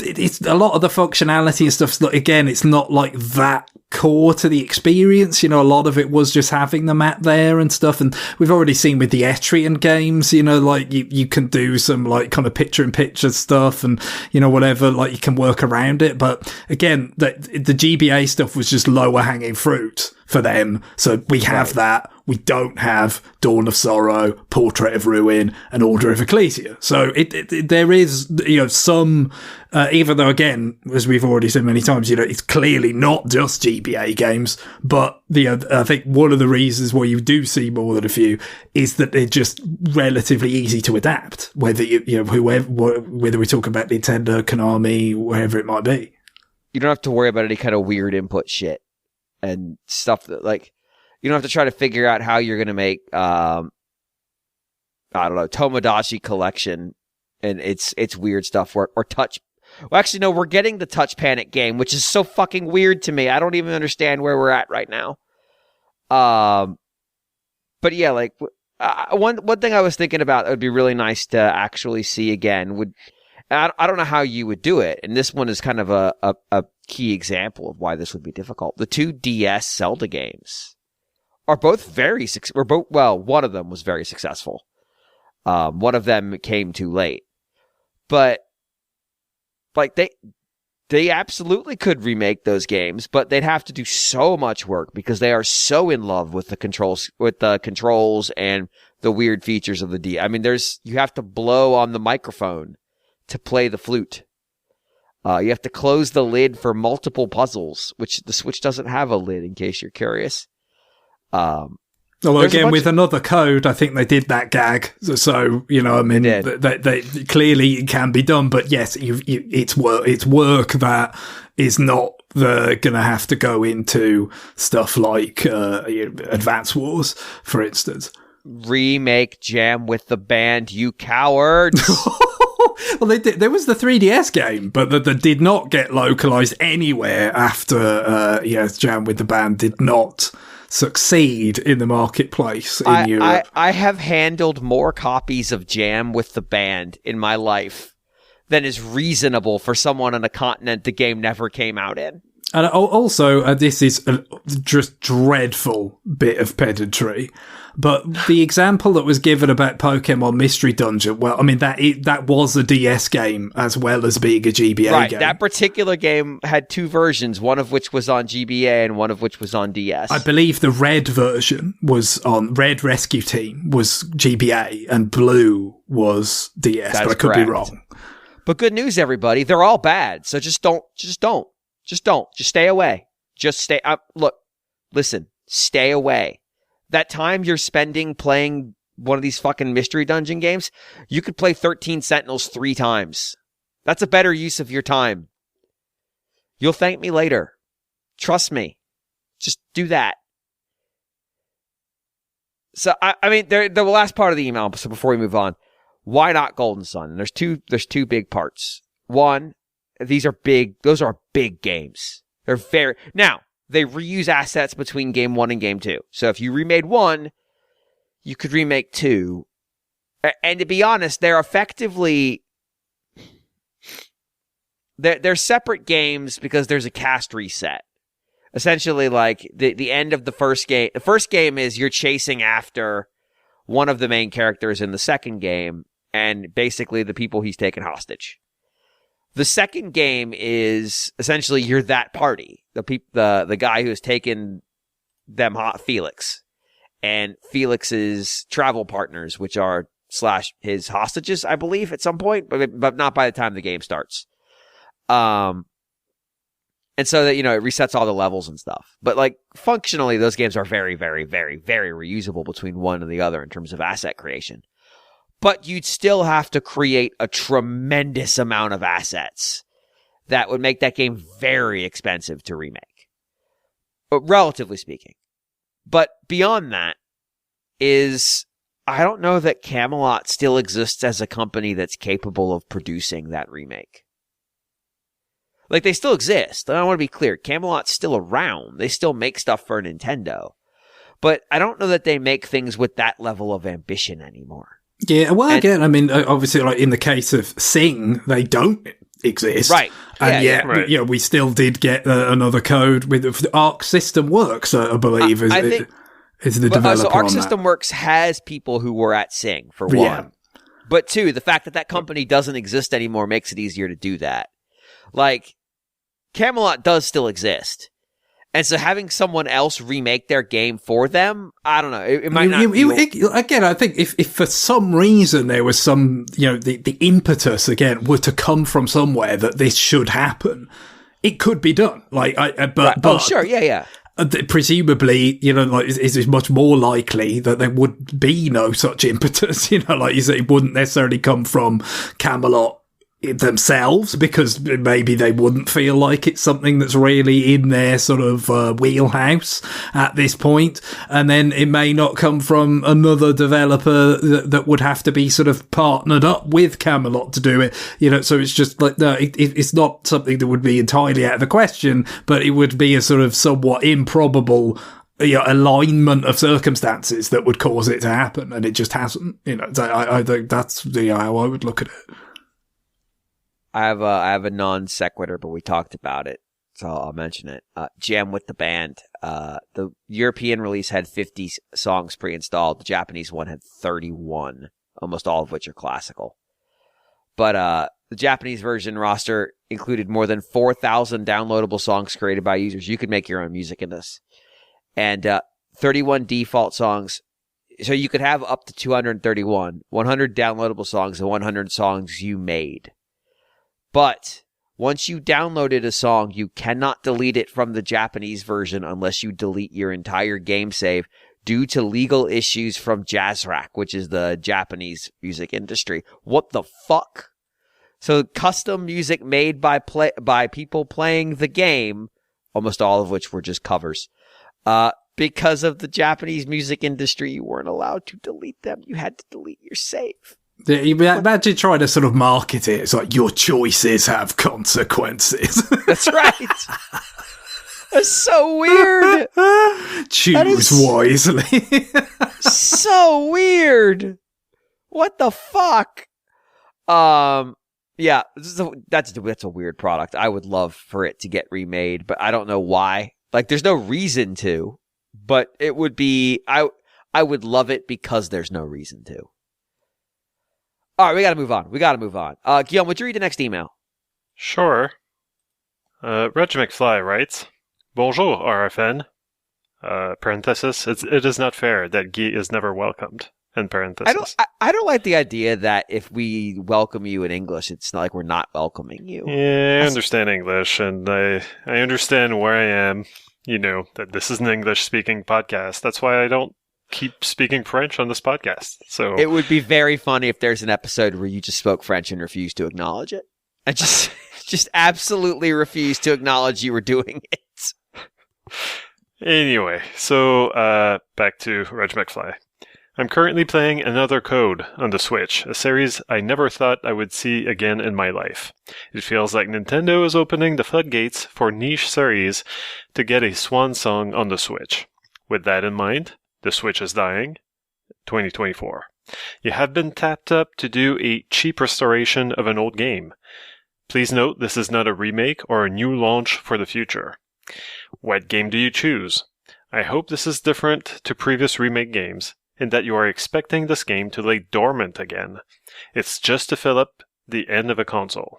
[SPEAKER 3] it's a lot of the functionality and stuff. Again, it's not like that core to the experience. A lot of it was just having the map there and stuff. And we've already seen with the Etrian games, like you can do some like kind of picture in picture stuff and, whatever, like you can work around it. But again, the GBA stuff was just lower hanging fruit for them. So we have that. We don't have Dawn of Sorrow, Portrait of Ruin, and Order of Ecclesia. So there is, some, even though again, as we've already said many times, it's clearly not just GBA games, but I think one of the reasons why you do see more than a few is that they're just relatively easy to adapt, whether whether we talk about Nintendo, Konami, wherever it might be.
[SPEAKER 1] You don't have to worry about any kind of weird input shit and stuff that like, you don't have to try to figure out how you're going to make, I don't know, Tomodachi Collection and it's weird stuff or touch. Well, actually, no, we're getting the Touch Panic game, which is so fucking weird to me. I don't even understand where we're at right now. But yeah, like one thing I was thinking about that would be really nice to actually see again I don't know how you would do it, and this one is kind of a key example of why this would be difficult. The 2 DS Zelda games are both one of them was very successful. One of them came too late. But like they absolutely could remake those games, but they'd have to do so much work because they are so in love with the controls and the weird features of the D. I mean, you have to blow on the microphone to play the flute. You have to close the lid for multiple puzzles, which the Switch doesn't have a lid, in case you're curious.
[SPEAKER 3] Although again, with another code, I think they did that gag. So I mean, they clearly it can be done. But yes, it's work that is not going to have to go into stuff like Advance Wars, for instance.
[SPEAKER 1] Remake Jam with the Band, you cowards!
[SPEAKER 3] Well, they did. There was the 3DS game, but that did not get localized anywhere after. Jam with the Band did not succeed in the marketplace in Europe.
[SPEAKER 1] I have handled more copies of Jam with the Band in my life than is reasonable for someone on a continent the game never came out in.
[SPEAKER 3] And also, this is a just dreadful bit of pedantry, but the example that was given about Pokemon Mystery Dungeon, well, I mean, that was a DS game as well as being a GBA game.
[SPEAKER 1] Right, that particular game had 2 versions, one of which was on GBA and one of which was on DS.
[SPEAKER 3] I believe the red version was on Red Rescue Team was GBA and blue was DS, but I could be wrong.
[SPEAKER 1] But good news, everybody, they're all bad, so just don't. Just stay away. Just stay. Look, listen, stay away. That time you're spending playing one of these fucking Mystery Dungeon games, you could play 13 Sentinels 3 times. That's a better use of your time. You'll thank me later. Trust me. Just do that. So, I mean, the last part of the email, so before we move on, why not Golden Sun? And there's two big parts. One, those are big games. Now, they reuse assets between game 1 and game 2. So if you remade 1, you could remake 2. And to be honest, they're effectively, they're separate games because there's a cast reset. Essentially, like, the end of the first game. The first game is you're chasing after one of the main characters in the second game, and basically the people he's taken hostage. The second game is essentially you're that party, the guy who has taken them, Felix, and Felix's travel partners, which are / his hostages, I believe, at some point, but not by the time the game starts. And so that, it resets all the levels and stuff. But like functionally, those games are very, very, very, very reusable between one and the other in terms of asset creation. But you'd still have to create a tremendous amount of assets that would make that game very expensive to remake, relatively speaking. But beyond that is, I don't know that Camelot still exists as a company that's capable of producing that remake. Like, they still exist. I want to be clear. Camelot's still around. They still make stuff for Nintendo. But I don't know that they make things with that level of ambition anymore.
[SPEAKER 3] Yeah, well, again, I mean, obviously, like in the case of Sing, they don't exist.
[SPEAKER 1] Right.
[SPEAKER 3] And yet,
[SPEAKER 2] right.
[SPEAKER 3] we still did get another code with Arc System Works, I believe, is the developer
[SPEAKER 1] so Arc
[SPEAKER 3] on
[SPEAKER 1] System
[SPEAKER 3] that.
[SPEAKER 1] Works has people who were at Sing, for one.
[SPEAKER 3] Yeah.
[SPEAKER 1] But two, the fact that company doesn't exist anymore makes it easier to do that. Like, Camelot does still exist. And so having someone else remake their game for them, I don't know. It might not
[SPEAKER 3] again, I think if for some reason there was some, the impetus, again, were to come from somewhere that this should happen, it could be done. Like,
[SPEAKER 1] oh, sure. Yeah.
[SPEAKER 3] Presumably, it's much more likely that there would be no such impetus. Like you say, it wouldn't necessarily come from Camelot themselves, because maybe they wouldn't feel like it's something that's really in their sort of wheelhouse at this point. And then it may not come from another developer that would have to be sort of partnered up with Camelot to do it. So it's just like, no, it's not something that would be entirely out of the question, but it would be a sort of somewhat improbable alignment of circumstances that would cause it to happen, and it just hasn't. So I think that's how I would look at it.
[SPEAKER 1] I have a non sequitur, but we talked about it, so I'll mention it. Jam with the Band. The European release had 50 songs pre-installed. The Japanese one had 31, almost all of which are classical. But the Japanese version roster included more than 4,000 downloadable songs created by users. You could make your own music in this. And 31 default songs. So you could have up to 231, 100 downloadable songs, and 100 songs you made. But once you downloaded a song, you cannot delete it from the Japanese version unless you delete your entire game save due to legal issues from Jazzrack, which is the Japanese music industry. What the fuck? So custom music made by people playing the game, almost all of which were just covers. Because of the Japanese music industry, you weren't allowed to delete them. You had to delete your save.
[SPEAKER 3] Yeah, imagine trying to sort of market it. It's like, your choices have consequences.
[SPEAKER 1] That's right. That's so weird.
[SPEAKER 3] Choose wisely.
[SPEAKER 1] So weird. What the fuck? Yeah, that's a weird product. I would love for it to get remade, but I don't know why. Like, there's no reason to, but it would be, I would love it because there's no reason to. All right, we gotta move on. Guillaume, would you read the next email?
[SPEAKER 2] Sure. Reg McFly writes, Bonjour, RFN. Parenthesis, it is not fair that Guy is never welcomed. In parenthesis.
[SPEAKER 1] I don't like the idea that if we welcome you in English, it's not like we're not welcoming you.
[SPEAKER 2] Yeah, I understand English, and I understand where I am, that this is an English-speaking podcast. That's why I don't keep speaking French on this podcast. So
[SPEAKER 1] it would be very funny if there's an episode where you just spoke French and refused to acknowledge it. I just absolutely refused to acknowledge you were doing it.
[SPEAKER 2] Anyway, so back to Reg McFly. I'm currently playing Another Code on the Switch, a series I never thought I would see again in my life. It feels like Nintendo is opening the floodgates for niche series to get a swan song on the Switch. With that in mind, the Switch is dying. 2024. You have been tapped up to do a cheap restoration of an old game. Please note this is not a remake or a new launch for the future. What game do you choose? I hope this is different to previous remake games, in that you are expecting this game to lay dormant again. It's just to fill up the end of a console.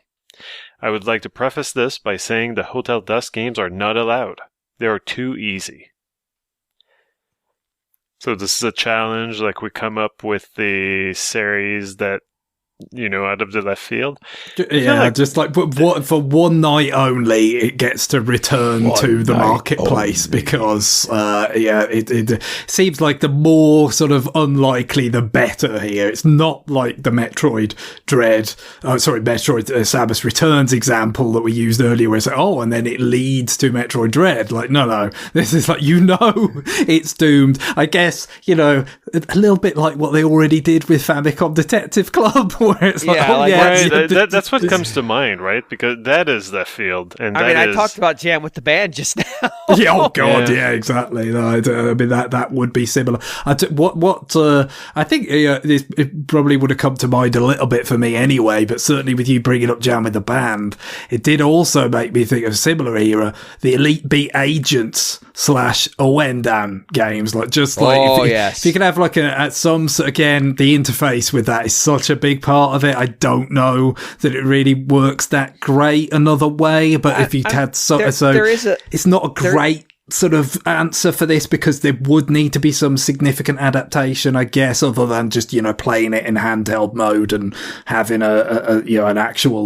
[SPEAKER 2] I would like to preface this by saying the Hotel Dusk games are not allowed. They are too easy. So this is a challenge, like we come up with the series that, out of the left field.
[SPEAKER 3] Yeah, just like for one night only, it gets to return to the marketplace because, it seems like the more sort of unlikely, the better here. It's not like the Metroid Samus Returns example that we used earlier, where it's like, and then it leads to Metroid Dread. Like, no, this is like, it's doomed. I guess, a little bit like what they already did with Famicom Detective Club, where it's like,
[SPEAKER 1] Yeah,
[SPEAKER 3] oh,
[SPEAKER 1] like,
[SPEAKER 3] yeah,
[SPEAKER 2] Right, that's what comes to mind, right? Because that is the field, and
[SPEAKER 1] I mean,
[SPEAKER 2] that
[SPEAKER 1] I
[SPEAKER 2] is
[SPEAKER 1] talked about Jam with the Band just now.
[SPEAKER 3] yeah, oh god,
[SPEAKER 2] Yeah.
[SPEAKER 3] yeah, exactly. No, I mean that would be similar. I think it probably would have come to mind a little bit for me anyway, but certainly with you bringing up Jam with the Band, it did also make me think of a similar era, the Elite Beat Agents / Owendan games, like just like if you could have like again, the interface with that is such a big part of it. I don't know that it really works that great another way, but if you had it's not a great sort of answer for this, because there would need to be some significant adaptation, I guess, other than just, playing it in handheld mode and having an actual,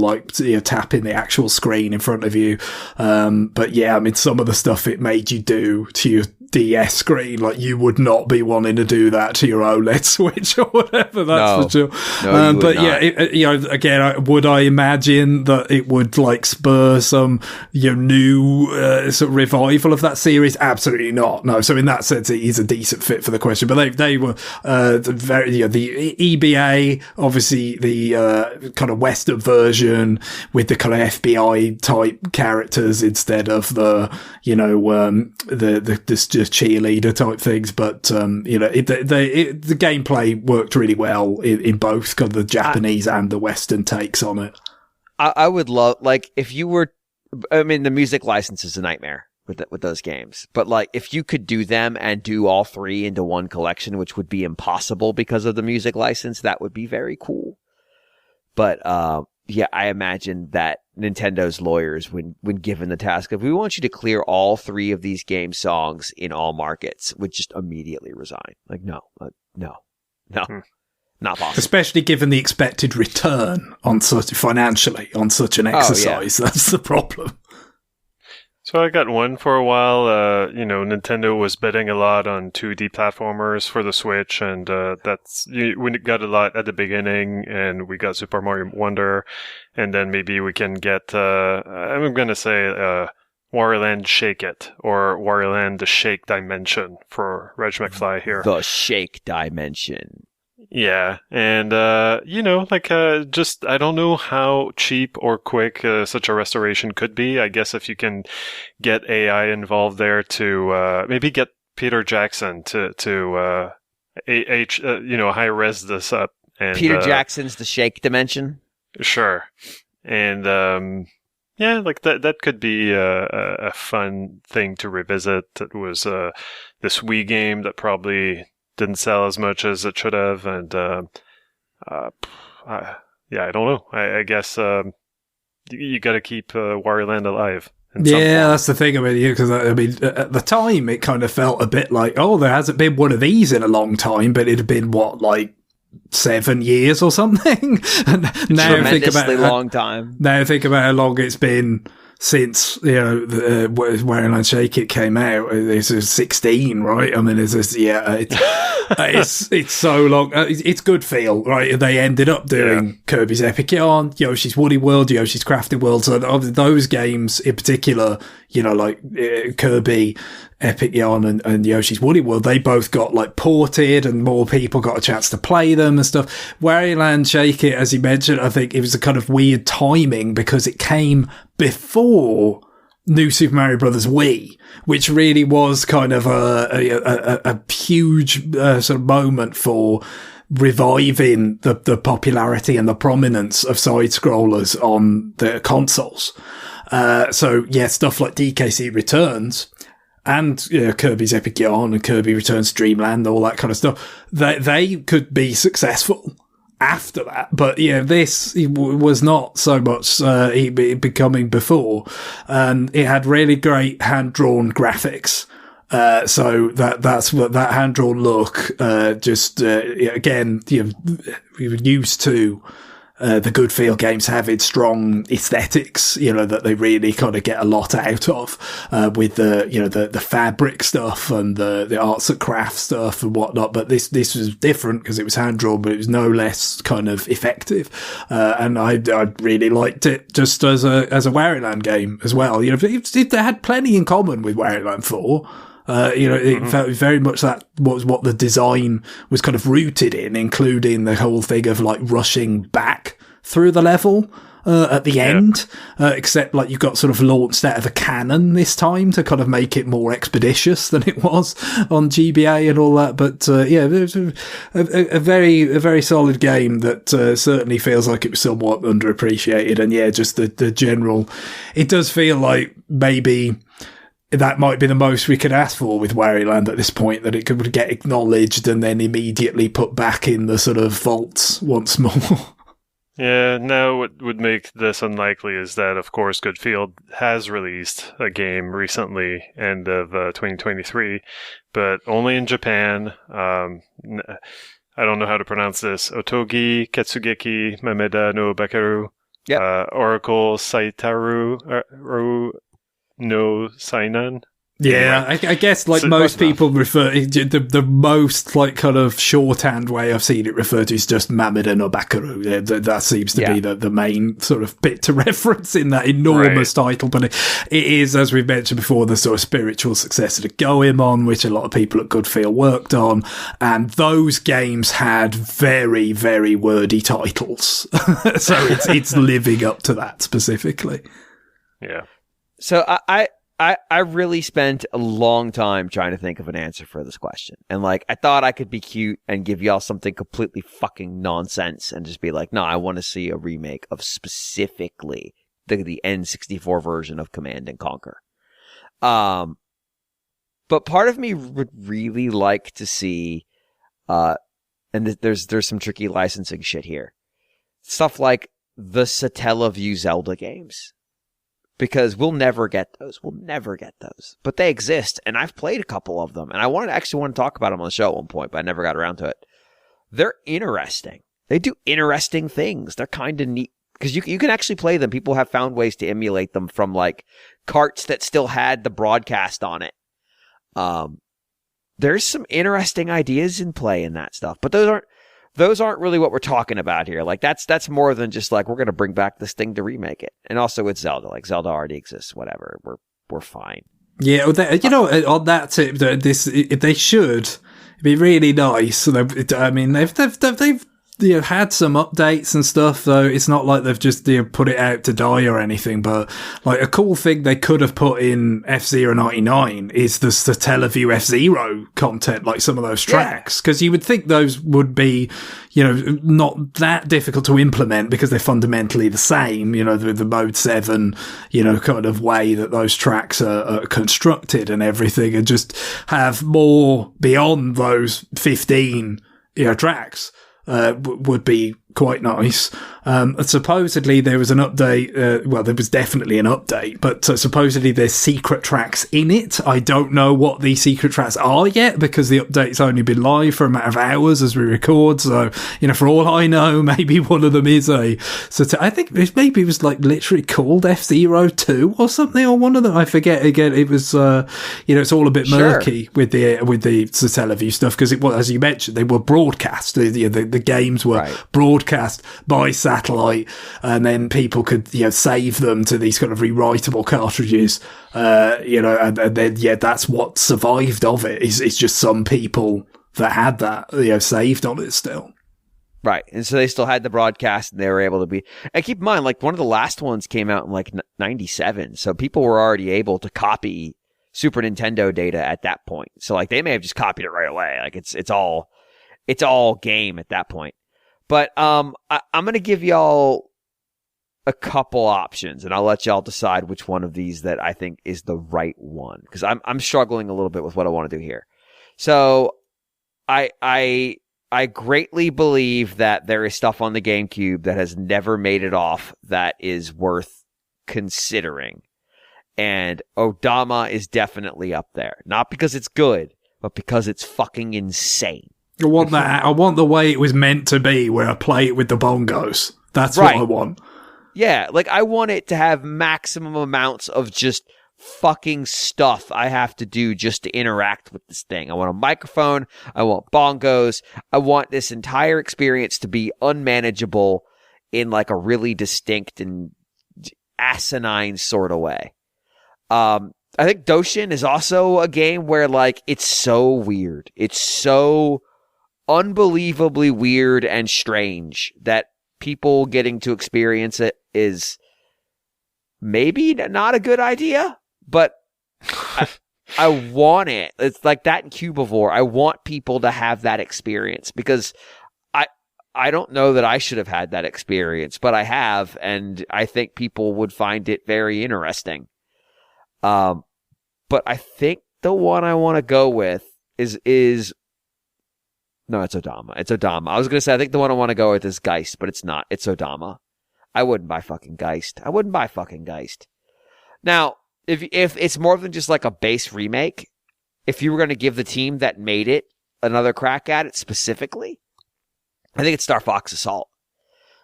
[SPEAKER 3] tapping the actual screen in front of you. But yeah, I mean, some of the stuff it made you do to your DS screen, like you would not be wanting to do that to your OLED Switch or whatever. That's for sure.
[SPEAKER 1] No,
[SPEAKER 3] but yeah, again, would I imagine that it would spur some new sort of revival of that series? Absolutely not. No. So in that sense, it is a decent fit for the question. But they were the EBA, obviously the kind of Western version with the kind of FBI type characters instead of the just cheerleader type things, but the gameplay worked really well in both kind of the Japanese and the Western takes on it.
[SPEAKER 1] I would love, if you were, I mean, the music license is a nightmare with those games, but if you could do them and do all three into one collection, which would be impossible because of the music license, that would be very cool. But yeah, I imagine that Nintendo's lawyers, when given the task of, we want you to clear all three of these game songs in all markets, would just immediately resign. No, not possible.
[SPEAKER 3] Especially given the expected return financially on such an exercise. That's the problem.
[SPEAKER 2] So I got one for a while. Nintendo was betting a lot on 2D platformers for the Switch, and we got a lot at the beginning, and we got Super Mario Wonder, and then maybe we can get, I'm going to say, Wario Land Shake It, or Wario Land The Shake Dimension for Reg McFly here.
[SPEAKER 1] The Shake Dimension.
[SPEAKER 2] Yeah, and just I don't know how cheap or quick such a restoration could be. I guess if you can get AI involved there to maybe get Peter Jackson to high res this up. And,
[SPEAKER 1] Peter Jackson's The Shake Dimension.
[SPEAKER 2] Sure, and that could be a fun thing to revisit. It was this Wii game that probably didn't sell as much as it should have, and I don't know. I guess you got to keep Wario Land alive.
[SPEAKER 3] Yeah, that's the thing about it, because I mean, at the time it kind of felt a bit like, there hasn't been one of these in a long time, but it had been 7 years or something. And now think about
[SPEAKER 1] long time.
[SPEAKER 3] Now think about how long it's been since Wario Land Shake It came out. It's 16, right? I mean, it's so long. It's good feel, right? They ended up doing Kirby's Epic Yarn, Yoshi's Woolly World, Yoshi's Crafted World. So of those games in particular, Kirby, Epic Yarn and Yoshi's Woolly World, they both got ported and more people got a chance to play them and stuff. Wario Land Shake It, as you mentioned, I think it was a kind of weird timing because it came before New Super Mario Bros. Wii, which really was kind of a huge sort of moment for reviving the popularity and the prominence of side scrollers on the consoles. Stuff like DKC Returns and Kirby's Epic Yarn and Kirby Returns Dreamland, all that kind of stuff, they could be successful after that. But this was not so much becoming before, and it had really great hand-drawn graphics. So that's what that hand-drawn look, again, we were used to the Good Feel games having strong aesthetics, that they really kind of get a lot out of, with the fabric stuff and the arts and crafts stuff and whatnot. But this was different because it was hand drawn, but it was no less kind of effective. And I really liked it just as a Wario Land game as well. It had plenty in common with Wario Land 4. It felt very much that was what the design was kind of rooted in, including the whole thing of like rushing back through the level at the end, except like you got sort of launched out of a cannon this time to kind of make it more expeditious than it was on GBA and all that. But it was a very solid game that certainly feels like it was somewhat underappreciated. And just the general, it does feel like maybe that might be the most we could ask for with Wario-Land at this point, that it could get acknowledged and then immediately put back in the sort of vaults once more.
[SPEAKER 2] Yeah, now what would make this unlikely is that, of course, Goodfield has released a game recently, end of 2023, but only in Japan. I don't know how to pronounce this. Otogi Ketsugeki Mameda no Bakaru. Oracle Saitaru no Sainan.
[SPEAKER 3] Yeah, I guess like most people refer the most like kind of shorthand way I've seen it referred to is just Mameda no Bakaru. That seems to be the main sort of bit to reference in that enormous title. But it is, as we've mentioned before, the sort of spiritual successor to Goemon, which a lot of people at Goodfield worked on. And those games had very, very wordy titles. So it's living up to that specifically.
[SPEAKER 2] Yeah.
[SPEAKER 1] So I really spent a long time trying to think of an answer for this question. And like, I thought I could be cute and give y'all something completely fucking nonsense and just be like, no, I want to see a remake of specifically the N64 version of Command and Conquer. But part of me would really like to see, and there's some tricky licensing shit here. Stuff like the Satellaview Zelda games. Because we'll never get those. But they exist, and I've played a couple of them, and I actually want to talk about them on the show at one point, but I never got around to it. They're interesting. They do interesting things. They're kind of neat. Because you can actually play them. People have found ways to emulate them from, like, carts that still had the broadcast on it. There's some interesting ideas in play in that stuff, but those aren't really what we're talking about here. Like, that's more than just like, we're going to bring back this thing to remake it. And also with Zelda, like Zelda already exists, whatever. We're fine.
[SPEAKER 3] Yeah. On that tip, they should. It'd be really nice. I mean, they've had some updates and stuff, though. It's not like they've just put it out to die or anything, but like a cool thing they could have put in F-Zero 99 is the Satellaview F-Zero content, like some of those tracks, because you would think those would be, not that difficult to implement because they're fundamentally the same, the Mode 7, kind of way that those tracks are constructed and everything, and just have more beyond those 15, tracks. Would be quite nice. Supposedly there was an update. There was definitely an update, but supposedly there's secret tracks in it. I don't know what these secret tracks are yet because the update's only been live for a matter of hours as we record. So, for all I know, maybe one of them is I think maybe it was like literally called F-Zero 2 or something, or one of them. I forget again. It was, it's all a bit murky with the Satellaview stuff because it was, as you mentioned, they were broadcast. The games were broadcast by satellite, and then people could save them to these kind of rewritable cartridges, and then that's what survived of it. It's just some people that had that saved on it still.
[SPEAKER 1] Right, and so they still had the broadcast, and they were able to be. And keep in mind, like one of the last ones came out in like '97, so people were already able to copy Super Nintendo data at that point. So like they may have just copied it right away. Like it's all game at that point. But I'm going to give y'all a couple options, and I'll let y'all decide which one of these that I think is the right one, because I'm struggling a little bit with what I want to do here. So I greatly believe that there is stuff on the GameCube that has never made it off that is worth considering. And Odama is definitely up there. Not because it's good, but because it's fucking insane.
[SPEAKER 3] I want that. I want the way it was meant to be, where I play it with the bongos. That's right. What I want.
[SPEAKER 1] Yeah, like I want it to have maximum amounts of just fucking stuff I have to do just to interact with this thing. I want a microphone. I want bongos. I want this entire experience to be unmanageable in like a really distinct and asinine sort of way. I think Doshin is also a game where, like, it's so weird. It's so unbelievably weird and strange that people getting to experience it is maybe not a good idea, but I want it. It's like that in Cubivore. I want people to have that experience because I don't know that I should have had that experience, but I have, and I think people would find it very interesting. But I think the one I want to go with is no, it's Odama. It's Odama. I was going to say I think the one I want to go with is Geist, but it's not. It's Odama. I wouldn't buy fucking Geist. Now, if it's more than just like a base remake, if you were going to give the team that made it another crack at it specifically, I think it's Star Fox Assault.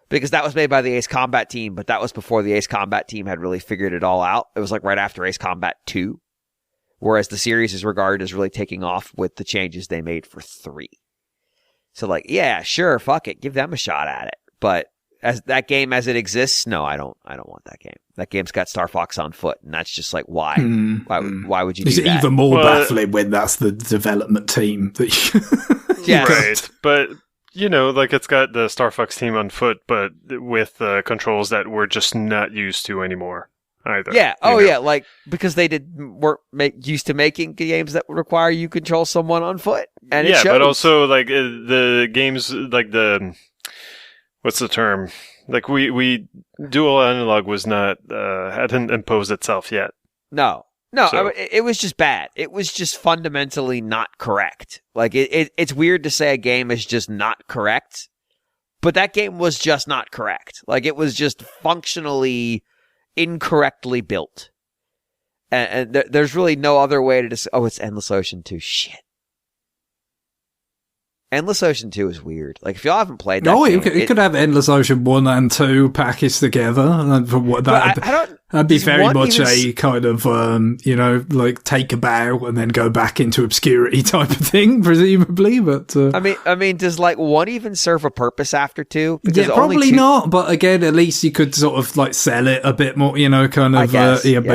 [SPEAKER 1] Because that was made by the Ace Combat team, but that was before the Ace Combat team had really figured it all out. It was like right after Ace Combat 2. Whereas the series is regarded as really taking off with the changes they made for 3. So like, yeah, sure, fuck it. Give them a shot at it. But as that game as it exists, no, I don't want that game. That game's got Star Fox on foot, and that's just like, why? Why would you do that?
[SPEAKER 3] It's even more baffling when that's the development team that
[SPEAKER 1] Yes.
[SPEAKER 2] Right, but you know, like it's got the Star Fox team on foot, but with controls that we're just not used to anymore either.
[SPEAKER 1] Yeah. Oh, yeah. Like because they weren't used to making games that would require you control someone on foot, and it shows.
[SPEAKER 2] But also like the games, like the what's the term? Like we dual analog was not hadn't imposed itself yet.
[SPEAKER 1] No. So. It was just bad. It was just fundamentally not correct. Like, it's weird to say a game is just not correct, but that game was just not correct. Like, it was just functionally incorrectly built. And there's really no other way to just... Oh, it's Endless Ocean 2. Shit. Endless Ocean 2 is weird. Like, if y'all haven't played that game...
[SPEAKER 3] it could have Endless Ocean 1 and 2 packaged together. That'd be very much a kind of, like take a bow and then go back into obscurity type of thing, presumably. But
[SPEAKER 1] I mean, does like 1 even serve a purpose after 2?
[SPEAKER 3] Because probably not. But again, at least you could sort of like sell it a bit more, kind of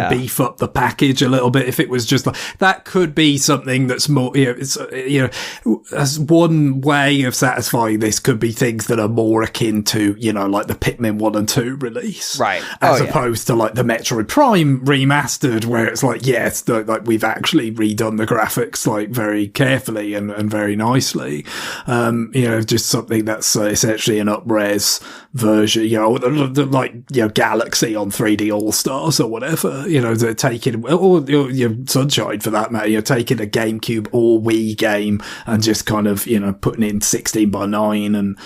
[SPEAKER 3] beef up the package a little bit. If it was just like that, could be something that's more, it's as one way of satisfying this could be things that are more akin to, like the Pikmin 1 and 2 release,
[SPEAKER 1] right?
[SPEAKER 3] As opposed to like the Metroid Prime remastered, where it's like, yes, like we've actually redone the graphics like very carefully and very nicely. Just something that's essentially an up-res version, like Galaxy on 3D All Stars or whatever. They're taking or Sunshine for that matter. Taking a GameCube or Wii game and just kind of putting in 16:9 and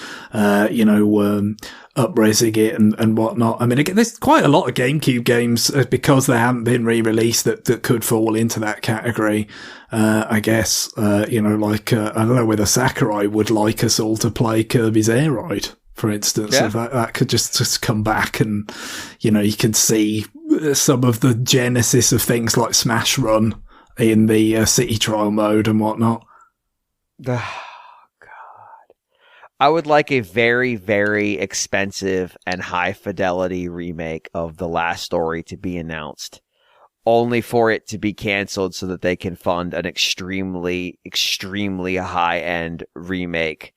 [SPEAKER 3] up-resing it and whatnot. I mean, again, there's quite a lot of GameCube games because they haven't been re-released that could fall into that category. I guess, I don't know whether Sakurai would like us all to play Kirby's Air Ride, for instance.
[SPEAKER 1] Yeah.
[SPEAKER 3] If that could just come back and, you can see some of the genesis of things like Smash Run in the City Trial mode and whatnot.
[SPEAKER 1] I would like a very, very expensive and high-fidelity remake of The Last Story to be announced, only for it to be canceled so that they can fund an extremely, extremely high-end remake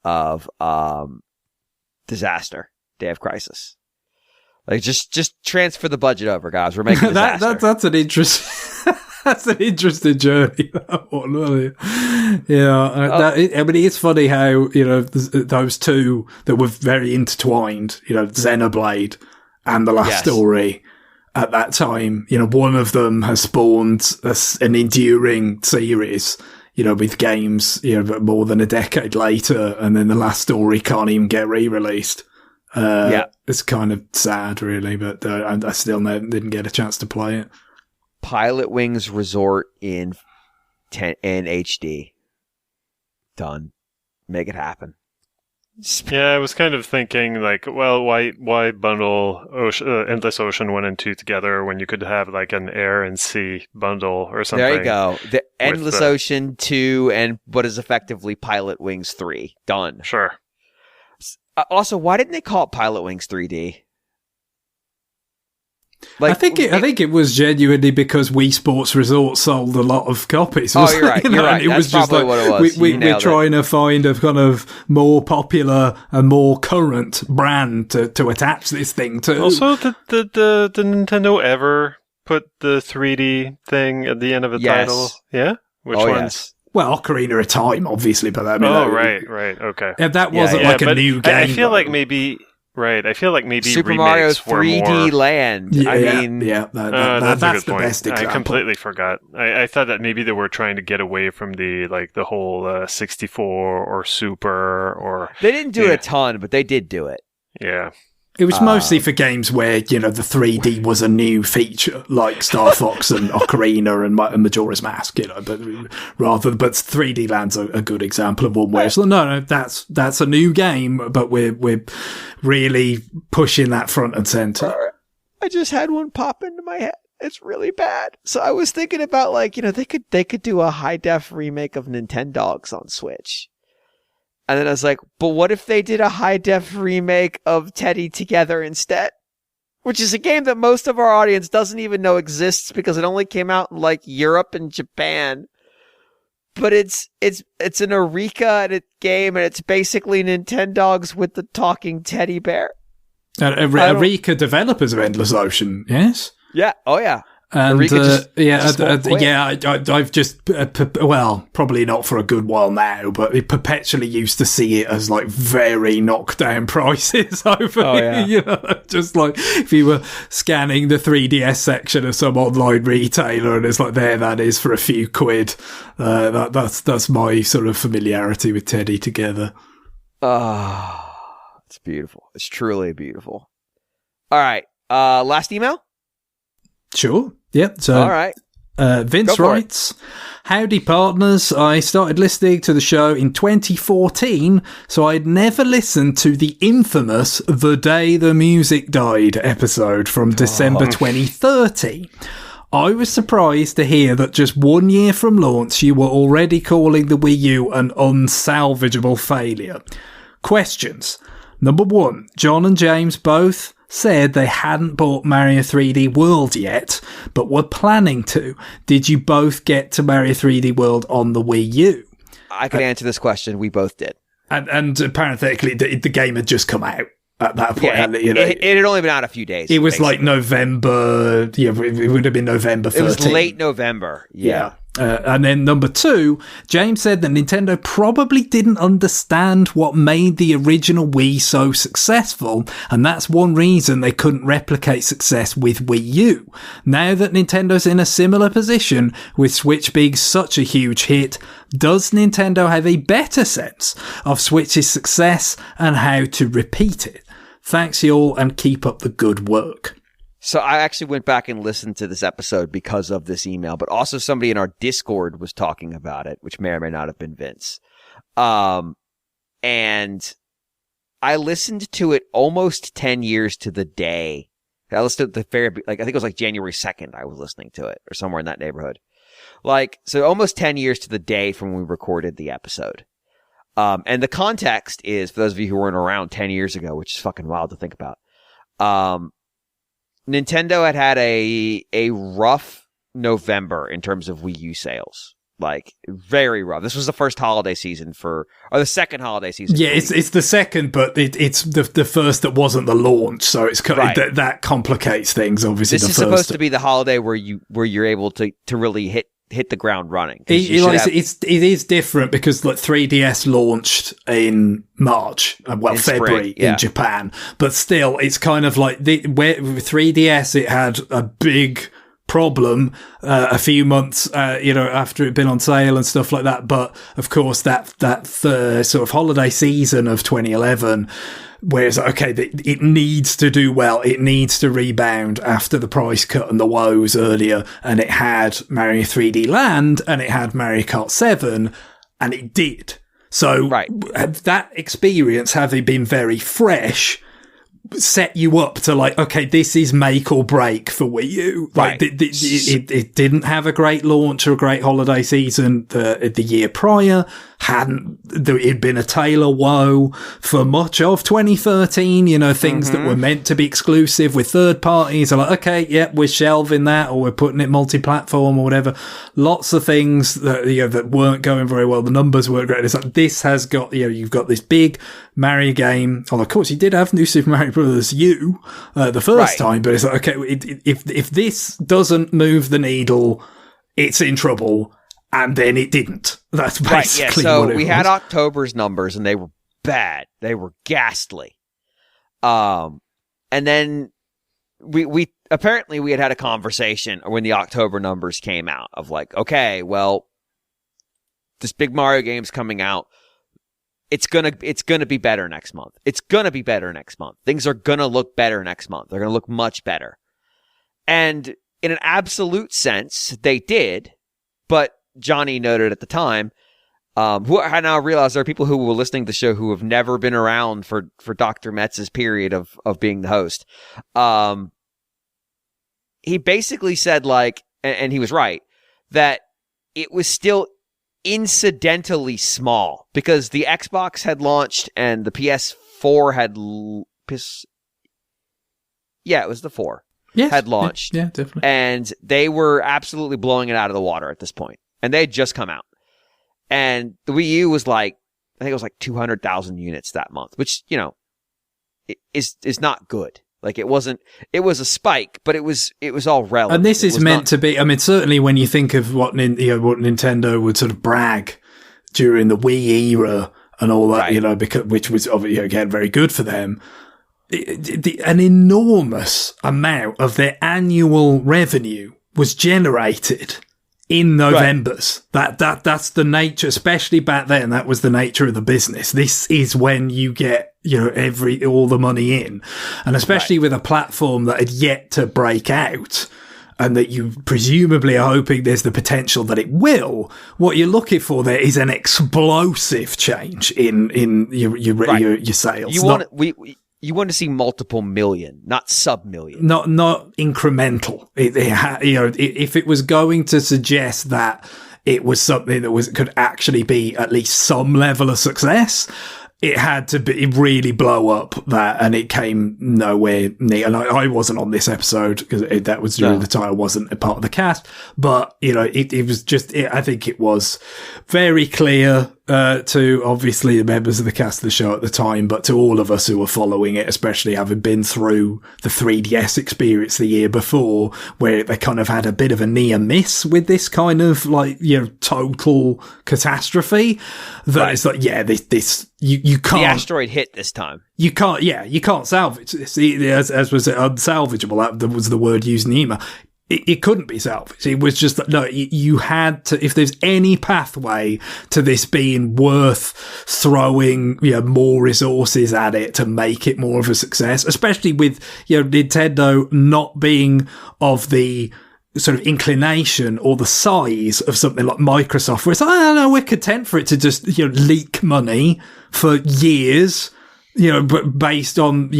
[SPEAKER 1] of Disaster, Day of Crisis. Like, just transfer the budget over, guys. We're making Disaster.
[SPEAKER 3] That's an interesting... That's an interesting journey, that one, really. It's funny how, those two that were very intertwined, Xenoblade and The Last Story at that time, one of them has spawned an enduring series, with games, more than a decade later, and then The Last Story can't even get re-released. It's kind of sad, really, but I still didn't get a chance to play it.
[SPEAKER 1] Pilot Wings Resort in HD. Done. Make it happen.
[SPEAKER 2] Yeah, I was kind of thinking, like, well, why bundle Endless Ocean 1 and 2 together when you could have, like, an Air and Sea bundle or something?
[SPEAKER 1] There you go. The Endless Ocean 2 and what is effectively Pilot Wings 3. Done.
[SPEAKER 2] Sure.
[SPEAKER 1] Also, why didn't they call it Pilot Wings 3D? Like,
[SPEAKER 3] I think it was genuinely because Wii Sports Resort sold a lot of copies.
[SPEAKER 1] Oh, you're right. You're right.
[SPEAKER 3] It was just like,
[SPEAKER 1] what it was.
[SPEAKER 3] We're trying to find a kind of more popular and more current brand to attach this thing to.
[SPEAKER 2] Also, did the Nintendo ever put the 3D thing at the end of a title? Yeah? Which ones?
[SPEAKER 1] Yes.
[SPEAKER 3] Well, Ocarina of Time, obviously, but I mean...
[SPEAKER 2] right, okay.
[SPEAKER 3] That wasn't like a new game.
[SPEAKER 2] I feel like maybe... Right, I feel like maybe
[SPEAKER 1] Super Mario
[SPEAKER 2] remakes
[SPEAKER 1] 3D
[SPEAKER 2] were more...
[SPEAKER 1] Land.
[SPEAKER 3] Yeah,
[SPEAKER 1] I mean...
[SPEAKER 3] Yeah, that's the best example.
[SPEAKER 2] I completely forgot. I thought that maybe they were trying to get away from the whole 64 or Super or...
[SPEAKER 1] They didn't do it a ton, but they did do it.
[SPEAKER 2] Yeah.
[SPEAKER 3] It was mostly for games where, the 3D was a new feature, like Star Fox and Ocarina and Majora's Mask, but 3D Land's a good example of one where it's like, no, that's a new game, but we're really pushing that front and center.
[SPEAKER 1] I just had one pop into my head. It's really bad. So I was thinking about they could do a high def remake of Nintendogs on Switch. And then I was like, but what if they did a high-def remake of Teddy Together instead? Which is a game that most of our audience doesn't even know exists because it only came out in, Europe and Japan. But it's an Eureka game, and it's basically Nintendogs with the talking teddy bear.
[SPEAKER 3] Eureka developers of Endless Ocean, yes?
[SPEAKER 1] Yeah, oh yeah.
[SPEAKER 3] And I've just probably not for a good while now, but it perpetually used to see it as very knockdown prices over just like if you were scanning the 3DS section of some online retailer and it's like there that is for a few quid. That's my sort of familiarity with Teddy Together.
[SPEAKER 1] It's beautiful. It's truly beautiful. All right, last email.
[SPEAKER 3] Sure. Yeah. So,
[SPEAKER 1] all right.
[SPEAKER 3] Vince writes, "Howdy, partners. I started listening to the show in 2014, so I'd never listened to the infamous The Day the Music Died episode from December 2013. I was surprised to hear that just 1 year from launch, you were already calling the Wii U an unsalvageable failure. Questions. Number 1, John and James both said they hadn't bought Mario 3D World yet, but were planning to. Did you both get to Mario 3D World on the Wii U?"
[SPEAKER 1] I can answer this question. We both did.
[SPEAKER 3] And parenthetically, the game had just come out at that point.
[SPEAKER 1] Yeah, it had only been out a few days.
[SPEAKER 3] It was basically November. Yeah, it would have been November 13th.
[SPEAKER 1] It was late November. Yeah.
[SPEAKER 3] And then number 2, James said that Nintendo probably didn't understand what made the original Wii so successful, and that's one reason they couldn't replicate success with Wii U. Now that Nintendo's in a similar position, with Switch being such a huge hit, does Nintendo have a better sense of Switch's success and how to repeat it? Thanks y'all and keep up the good work.
[SPEAKER 1] So I actually went back and listened to this episode because of this email, but also somebody in our Discord was talking about it, which may or may not have been Vince. And I listened to it almost 10 years to the day. I listened to the I think it was January 2nd I was listening to it, or somewhere in that neighborhood. So almost 10 years to the day from when we recorded the episode. And the context is, for those of you who weren't around 10 years ago, which is fucking wild to think about, Nintendo had a rough November in terms of Wii U sales. Very rough. This was the first holiday season or the second holiday season.
[SPEAKER 3] Yeah, it's the second, but it's the first that wasn't the launch, so it's kind of, that complicates things. Obviously,
[SPEAKER 1] this is supposed to be the holiday where you're able to really hit the ground running.
[SPEAKER 3] It is different because 3DS launched in March, February in Japan, but still it's kind of where with 3DS it had a big problem a few months after it'd been on sale and stuff like that. But of course that sort of holiday season of 2011, whereas it needs to do well, it needs to rebound after the price cut and the woes earlier, and it had Mario 3D Land and it had Mario Kart 7, and it did. So that experience, having been very fresh, set you up to this is make or break for Wii U. It didn't have a great launch or a great holiday season the year prior. it'd been a tale of woe for much of 2013, things that were meant to be exclusive with third parties are like, okay, yep, we're shelving that, or we're putting it multi-platform or whatever. Lots of things that, that weren't going very well. The numbers weren't great. It's like, this has got, you've got this big Mario game. Although, of course, you did have New Super Mario Bros. U, the first time, but it's like, okay, if this doesn't move the needle, it's in trouble. And then it didn't. That's basically what it was.
[SPEAKER 1] So we had October's numbers, and they were bad. They were ghastly. And then we apparently we had a conversation when the October numbers came out of like, okay, well, this big Mario game's coming out. It's gonna be better next month. It's gonna be better next month. Things are gonna look better next month. They're gonna look much better. And in an absolute sense, they did, but Johnny noted at the time, who I now realize there are people who were listening to the show who have never been around for Dr. Metz's period of being the host. He basically said, like, and he was right, that it was still incidentally small because the Xbox had launched and the PS4 had it was the 4 had launched.
[SPEAKER 3] Yeah, definitely.
[SPEAKER 1] And they were absolutely blowing it out of the water at this point. And they had just come out. And the Wii U was like, I think it was like 200,000 units that month, which, is not good. Like it was a spike, but it was all relative.
[SPEAKER 3] And this is meant to be, I mean, certainly when you think of what Nintendo would sort of brag during the Wii era and all that, because, which was obviously, again, very good for them. An enormous amount of their annual revenue was generated in Novembers. Right. That's the nature, especially back then, that was the nature of the business. This is when you get, all the money in. And especially with a platform that had yet to break out and that you presumably are hoping there's the potential that it will, what you're looking for there is an explosive change in your sales.
[SPEAKER 1] You want to see multiple million, not sub-million.
[SPEAKER 3] Not incremental. If it was going to suggest that it was something that could actually be at least some level of success, it had to be really blow up that, and it came nowhere near. And I wasn't on this episode because that was during the time I wasn't a part of the cast. But it was just. I think it was very clear to obviously the members of the cast of the show at the time, but to all of us who were following it, especially having been through the 3DS experience the year before, where they kind of had a bit of a near miss with this kind of total catastrophe. That it's like, this. You can't.
[SPEAKER 1] The asteroid hit this time.
[SPEAKER 3] You can't salvage this. As was unsalvageable. That was the word used in the email. It couldn't be salvaged. It was just, no, you had to, if there's any pathway to this being worth throwing, more resources at it to make it more of a success, especially with, Nintendo not being of the sort of inclination or the size of something like Microsoft, where it's like, I don't know, we're content for it to just, leak money for years, but based on,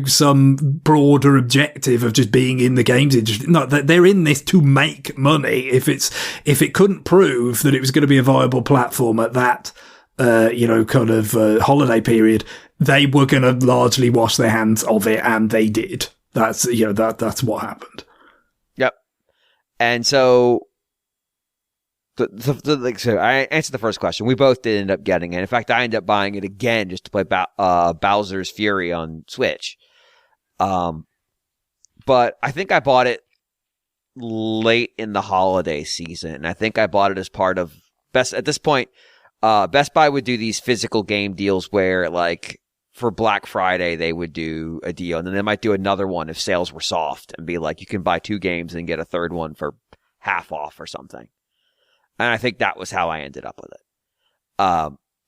[SPEAKER 3] some broader objective of just being in the games industry. No, they're in this to make money. If it couldn't prove that it was going to be a viable platform at that, holiday period, they were going to largely wash their hands of it, and they did. That's, that's what happened.
[SPEAKER 1] Yep. And so, so I answered the first question. We both did end up getting it. In fact, I ended up buying it again just to play Bowser's Fury on Switch. But I think I bought it late in the holiday season. And I think I bought it as part of at this point, Best Buy would do these physical game deals where, like, for Black Friday, they would do a deal. And then they might do another one if sales were soft and be like, you can buy 2 games and get a third one for half off or something. And I think that was how I ended up with it.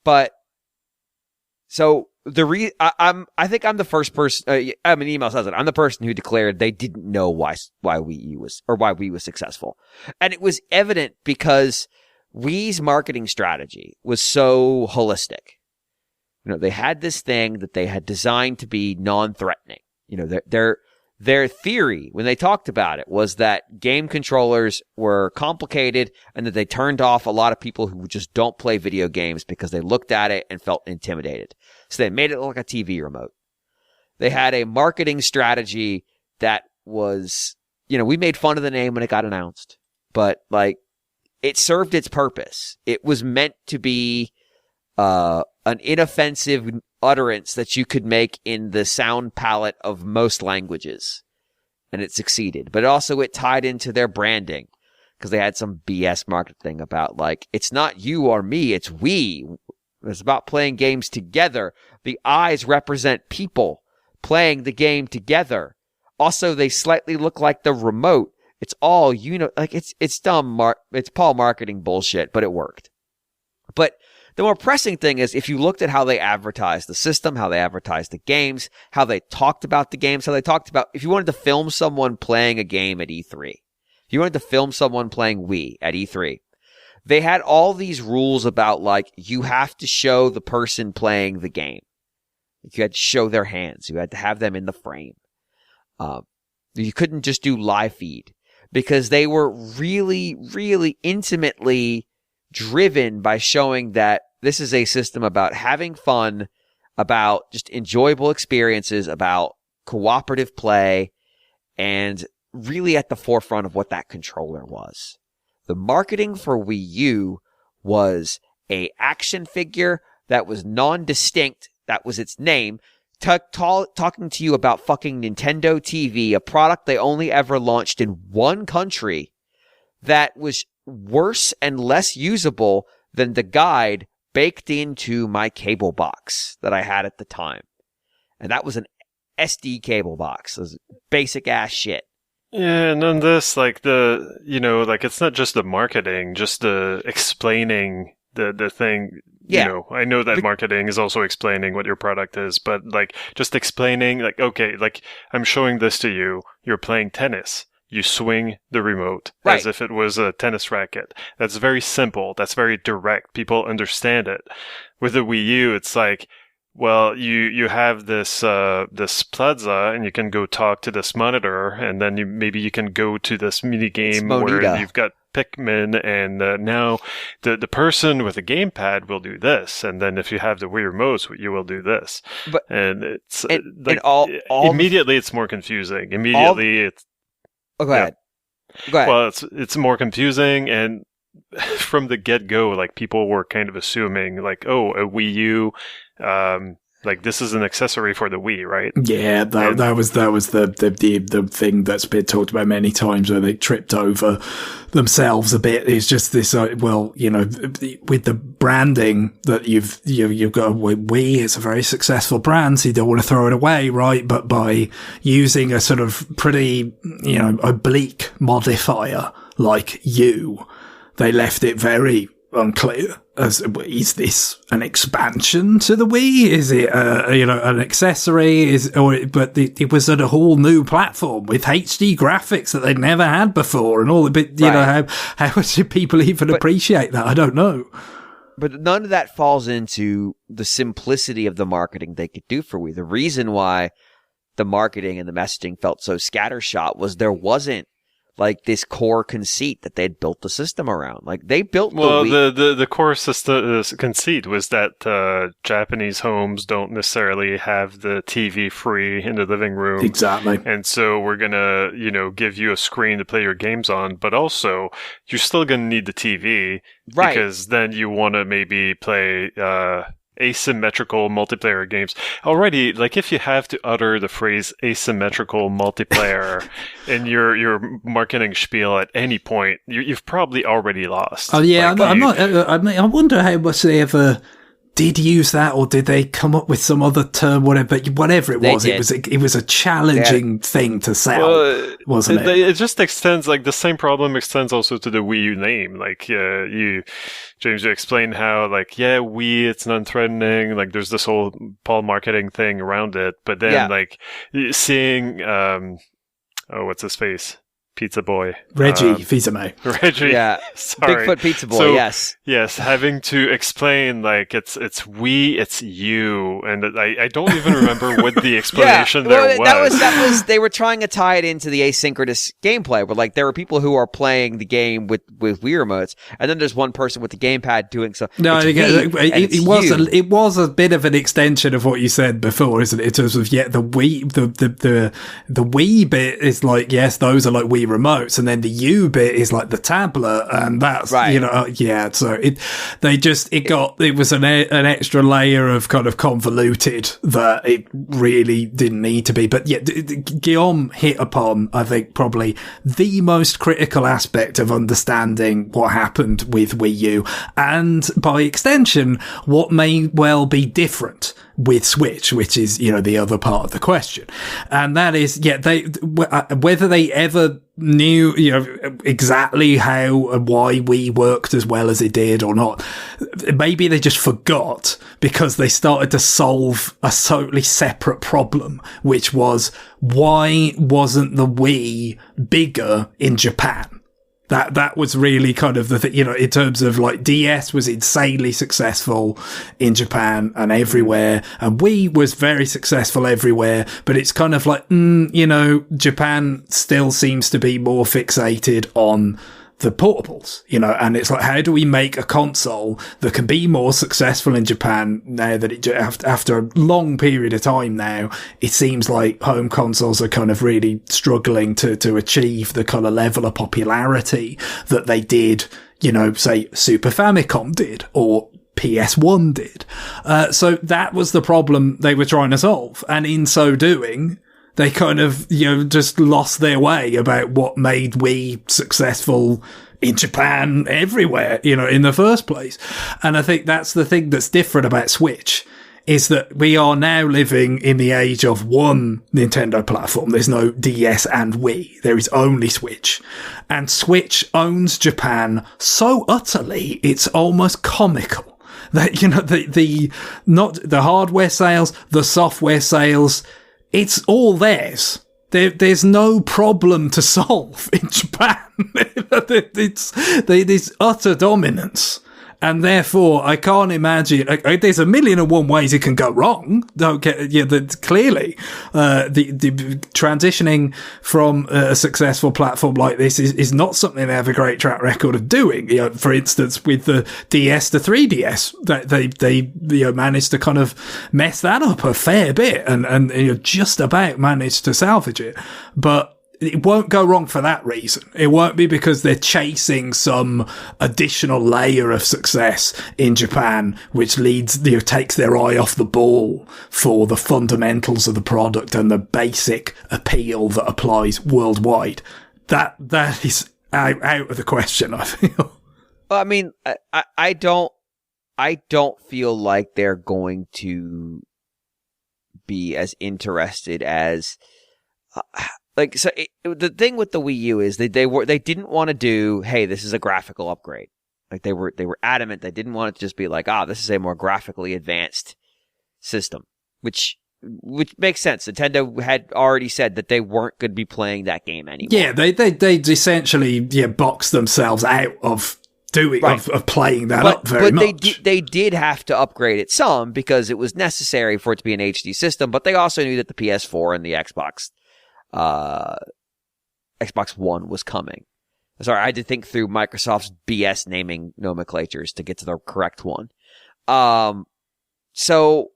[SPEAKER 1] But so I think I'm the first person. The email says it. I'm the person who declared they didn't know why Wii was successful, and it was evident because Wii's marketing strategy was so holistic. They had this thing that they had designed to be non-threatening. Their theory, when they talked about it, was that game controllers were complicated and that they turned off a lot of people who just don't play video games because they looked at it and felt intimidated. So they made it look like a TV remote. They had a marketing strategy that was, we made fun of the name when it got announced, but like it served its purpose. It was meant to be an inoffensive utterance that you could make in the sound palette of most languages, and it succeeded. But also it tied into their branding because they had some BS marketing about like, it's not you or me, it's we. It's about playing games together. The eyes represent people playing the game together. Also, they slightly look like the remote. It's all, like it's dumb. It's Paul marketing bullshit, but it worked. But the more pressing thing is if you looked at how they advertised the system, how they advertised the games, how they talked about the games, how they talked about if you wanted to film someone playing a game at E3, if you wanted to film someone playing Wii at E3, they had all these rules about like you have to show the person playing the game. You had to show their hands. You had to have them in the frame. You couldn't just do live feed because they were really, really intimately driven by showing that this is a system about having fun, about just enjoyable experiences, about cooperative play, and really at the forefront of what that controller was. The marketing for Wii U was a action figure that was non-distinct, that was its name, talking to you about fucking Nintendo TV, a product they only ever launched in one country that was worse and less usable than the guide baked into my cable box that I had at the time. And that was an SD cable box. It was basic ass shit.
[SPEAKER 2] Yeah, and on this, like it's not just the marketing, just the explaining the thing.
[SPEAKER 1] Yeah.
[SPEAKER 2] I know that marketing is also explaining what your product is, but like just explaining, like, okay, like I'm showing this to you, you're playing tennis. You swing the remote as if it was a tennis racket. That's very simple. That's very direct. People understand it. With the Wii U, it's like, well, you have this plaza, and you can go talk to this monitor, and then maybe you can go to this mini game where you've got Pikmin, and now the person with the gamepad will do this, and then if you have the Wii remotes, you will do this. And it's immediately it's more confusing. It's
[SPEAKER 1] go ahead. Go ahead.
[SPEAKER 2] Well, it's more confusing, and from the get-go, like people were kind of assuming, like, oh, a Wii U, like this is an accessory for the Wii, right?
[SPEAKER 3] Yeah, that was the thing that's been talked about many times where they tripped over themselves a bit. It's just this, with the branding that you've got Wii, it's a very successful brand, so you don't want to throw it away, right? But by using a sort of pretty, oblique modifier like U, they left it very unclear. Is this an expansion to the Wii? Is it an accessory? But it was at a whole new platform with HD graphics that they'd never had before, and all. But how should people even appreciate that? I don't know.
[SPEAKER 1] But none of that falls into the simplicity of the marketing they could do for Wii. The reason why the marketing and the messaging felt so scattershot was there wasn't like this core conceit that they'd built the system around. Like they built
[SPEAKER 2] the core system conceit was that Japanese homes don't necessarily have the TV free in the living room.
[SPEAKER 3] Exactly.
[SPEAKER 2] And so we're gonna, give you a screen to play your games on, but also you're still gonna need the TV,
[SPEAKER 1] right?
[SPEAKER 2] Because then you want to maybe play asymmetrical multiplayer games. Already, like if you have to utter the phrase asymmetrical multiplayer in your marketing spiel at any point, you've probably already lost.
[SPEAKER 3] Oh yeah, I wonder how much they ever did use that, or did they come up with some other term, whatever it was. It was a challenging thing to sell, wasn't it?
[SPEAKER 2] It just extends, like the same problem extends also to the Wii U name. Like James, you explained how, like, Wii, it's non-threatening. Like, there's this whole Paul marketing thing around it. But then, like, seeing, what's his face? Pizza Boy.
[SPEAKER 3] Reggie Fils-Aimé.
[SPEAKER 2] Reggie.
[SPEAKER 1] Yeah.
[SPEAKER 2] Sorry.
[SPEAKER 1] Bigfoot Pizza Boy,
[SPEAKER 2] So,
[SPEAKER 1] yes.
[SPEAKER 2] Yes, having to explain, like, it's we, it's you. And I don't even remember what the explanation there was.
[SPEAKER 1] That was, they were trying to tie it into the asynchronous gameplay, where, like, there were people who are playing the game with Wii remotes, and then there's one person with the gamepad doing so.
[SPEAKER 3] No, it was a bit of an extension of what you said before, isn't it? In terms of, the Wii, the Wii bit is like, yes, those are like Wii remotes, and then the U bit is like the tablet, and that's
[SPEAKER 1] right.
[SPEAKER 3] So it was an extra layer of kind of convoluted that it really didn't need to be. But yeah, Guillaume hit upon, I think, probably the most critical aspect of understanding what happened with Wii U, and by extension, what may well be different with Switch, which is, the other part of the question. And that is, whether they ever knew, exactly how and why we worked as well as it did or not. Maybe they just forgot because they started to solve a totally separate problem, which was, why wasn't the Wii bigger in Japan? That was really kind of the thing, in terms of like DS was insanely successful in Japan and everywhere, and Wii was very successful everywhere, but it's kind of like, Japan still seems to be more fixated on the portables, and it's like, how do we make a console that can be more successful in Japan now that after a long period of time now, it seems like home consoles are kind of really struggling to achieve the kind of level of popularity that they did, say Super Famicom did, or PS1 did. So that was the problem they were trying to solve. And in so doing, they kind of, just lost their way about what made Wii successful in Japan everywhere, in the first place. And I think that's the thing that's different about Switch, is that we are now living in the age of one Nintendo platform. There's no DS and Wii. There is only Switch. And Switch owns Japan so utterly, it's almost comical. That, not the hardware sales, the software sales, it's all theirs. There's no problem to solve in Japan. It's utter dominance. And therefore, I can't imagine. There's a million and one ways it can go wrong. Clearly, the transitioning from a successful platform like this is not something they have a great track record of doing. For instance, with the DS to 3DS, that they managed to kind of mess that up a fair bit, and just about managed to salvage it, but it won't go wrong for that reason. It won't be because they're chasing some additional layer of success in Japan, which takes their eye off the ball for the fundamentals of the product and the basic appeal that applies worldwide. That is out of the question, I feel.
[SPEAKER 1] Well, I mean, I don't feel like they're going to be as interested as. The thing with the Wii U is they didn't want to do, hey, this is a graphical upgrade. Like they were adamant they didn't want it to just be like, this is a more graphically advanced system, which makes sense. Nintendo had already said that they weren't going to be playing that game anymore.
[SPEAKER 3] Yeah, they essentially boxed themselves out of doing of playing that up very much.
[SPEAKER 1] They did have to upgrade it some because it was necessary for it to be an HD system, but they also knew that the PS4 and the Xbox One was coming. Sorry, I had to think through Microsoft's BS naming nomenclatures to get to the correct one. So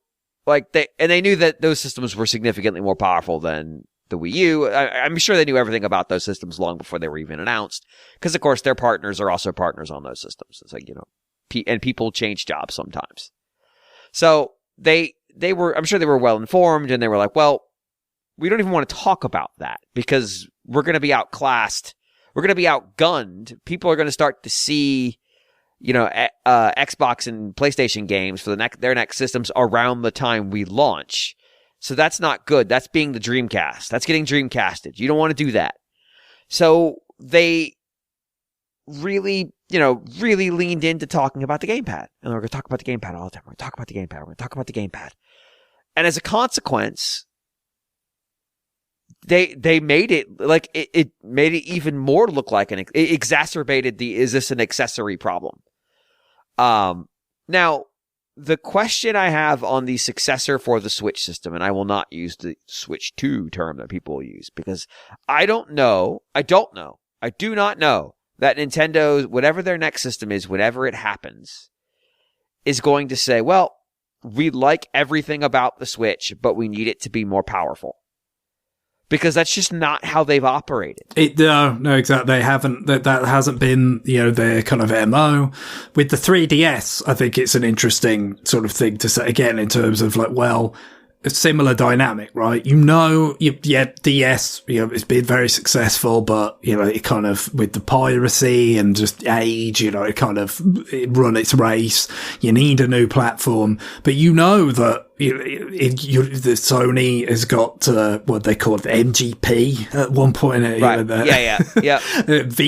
[SPEAKER 1] they knew that those systems were significantly more powerful than the Wii U. I'm sure they knew everything about those systems long before they were even announced, because of course their partners are also partners on those systems. It's like, and people change jobs sometimes. So they were, I'm sure they were well informed, and they were like, well, we don't even want to talk about that because we're going to be outclassed. We're going to be outgunned. People are going to start to see, Xbox and PlayStation games for their next systems around the time we launch. So that's not good. That's being the Dreamcast. That's getting Dreamcasted. You don't want to do that. So they really, really leaned into talking about the gamepad. And we're going to talk about the gamepad all the time. We're going to talk about the gamepad. We're going to talk about the gamepad. And as a consequence, they made it like it made it even more look like it exacerbated the is this an accessory problem. Now the question I have on the successor for the Switch system, and I will not use the Switch 2 term that people use because I do not know that Nintendo's, whatever their next system is, whenever it happens, is going to say, well, we like everything about the Switch, but we need it to be more powerful. Because that's just not how they've operated.
[SPEAKER 3] No, exactly. They haven't. That hasn't been, their kind of MO. With the 3DS, I think it's an interesting sort of thing to say again in terms of like, well, a similar dynamic, right? DS, it's been very successful, but, it kind of, with the piracy and just age, it run its race. You need a new platform, but that, the Sony has got, what they call it, MGP at one point.
[SPEAKER 1] Right. Yeah.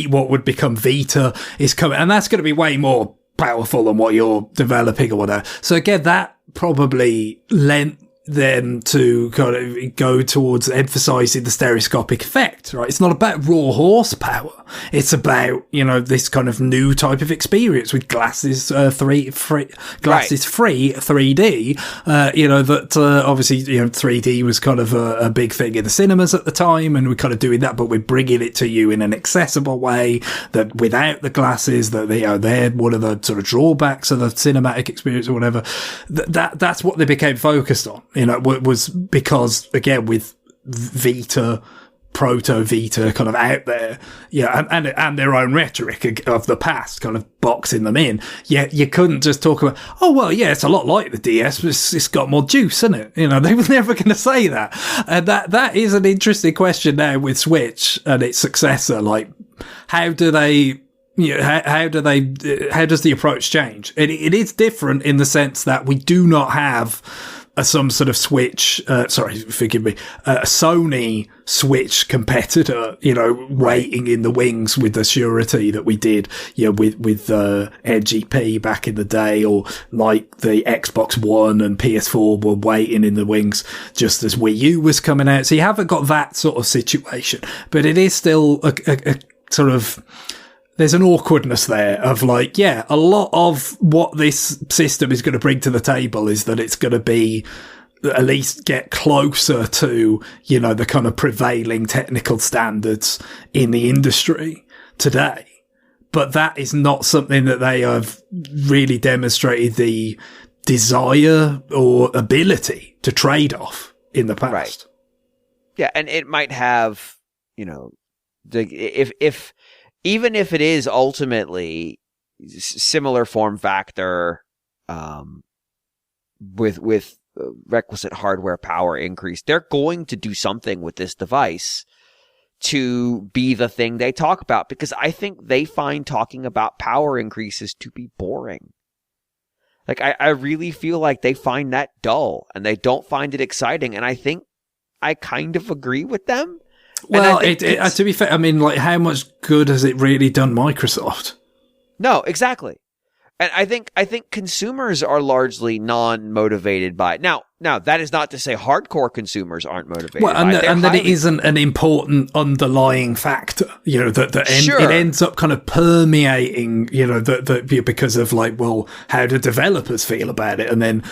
[SPEAKER 3] What would become Vita is coming, and that's going to be way more powerful than what you're developing or whatever. So again, that probably lent them to kind of go towards emphasizing the stereoscopic effect, right? It's not about raw horsepower. It's about, this kind of new type of experience with glasses, free 3D, obviously, 3D was kind of a big thing in the cinemas at the time, and we're kind of doing that, but we're bringing it to you in an accessible way that without the glasses, that they're one of the sort of drawbacks of the cinematic experience or whatever. That's what they became focused on. Was because, again, with Vita, Proto Vita kind of out there, and their own rhetoric of the past kind of boxing them in. Yeah, you couldn't just talk about, it's a lot like the DS, but it's got more juice, isn't it? They were never going to say that. And that is an interesting question now with Switch and its successor. Like, how do they, how does the approach change? It is different in the sense that we do not have some sort of Switch, a Sony Switch competitor, waiting in the wings with the surety that we did, with NGP back in the day, or like the Xbox One and PS4 were waiting in the wings just as Wii U was coming out. So you haven't got that sort of situation, but it is still a sort of, there's an awkwardness there of like, a lot of what this system is going to bring to the table is that it's going to be at least get closer to, the kind of prevailing technical standards in the industry today. But that is not something that they have really demonstrated the desire or ability to trade off in the past.
[SPEAKER 1] Right. Yeah. And it might have, even if it is ultimately similar form factor, with requisite hardware power increase, they're going to do something with this device to be the thing they talk about, because I think they find talking about power increases to be boring. Like, I really feel like they find that dull and they don't find it exciting. And I think I kind of agree with them.
[SPEAKER 3] Well, to be fair, I mean, like, how much good has it really done Microsoft?
[SPEAKER 1] No, exactly. And I think consumers are largely non-motivated by it. Now that is not to say hardcore consumers aren't motivated by it.
[SPEAKER 3] And that it isn't an important underlying factor, it ends up kind of permeating, because of like, well, how do developers feel about it? And then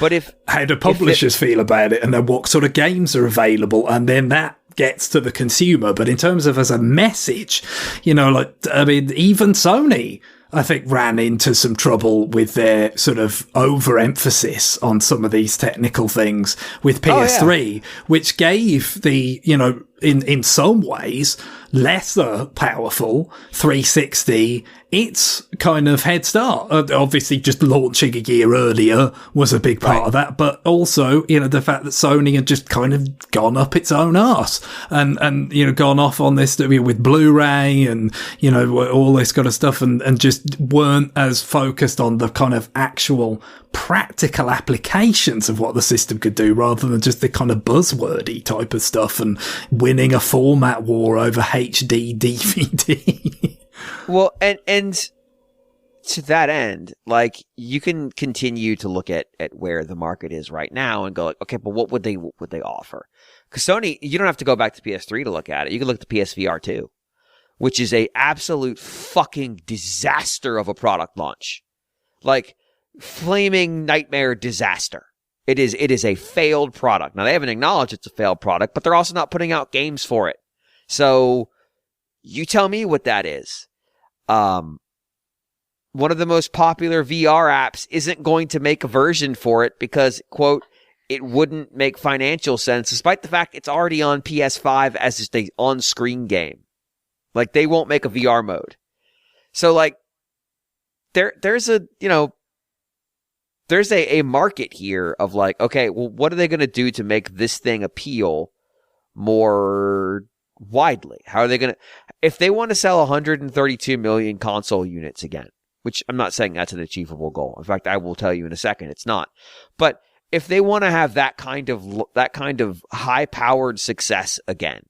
[SPEAKER 3] how do publishers feel about it? And then what sort of games are available? And then that gets to the consumer. But in terms of as a message, even Sony, I think, ran into some trouble with their sort of overemphasis on some of these technical things with PS3, which gave the, in some ways, lesser powerful 360 its kind of head start. Obviously, just launching a year earlier was a big part of that, but also, the fact that Sony had just kind of gone up its own arse and gone off on this with Blu-ray and, all this kind of stuff and just weren't as focused on the kind of actual practical applications of what the system could do rather than just the kind of buzzwordy type of stuff and winning a format war over HD DVD.
[SPEAKER 1] Well, and to that end, like, you can continue to look at where the market is right now and go like, okay, but what would they offer? Because Sony, you don't have to go back to PS3 to look at it. You can look at the PSVR 2, which is a absolute fucking disaster of a product launch. Like, flaming nightmare disaster. It is a failed product. Now, they haven't acknowledged it's a failed product, but they're also not putting out games for it. So, you tell me what that is. One of the most popular VR apps isn't going to make a version for it because, quote, it wouldn't make financial sense, despite the fact it's already on PS5 as just a on-screen game. Like, they won't make a VR mode. So, like, there's a, you know, there's a market here of like, okay, well, what are they going to do to make this thing appeal more widely? How are they going to, if they want to sell 132 million console units again, which I'm not saying that's an achievable goal. In fact, I will tell you in a second, it's not. But if they want to have that kind of high-powered success again,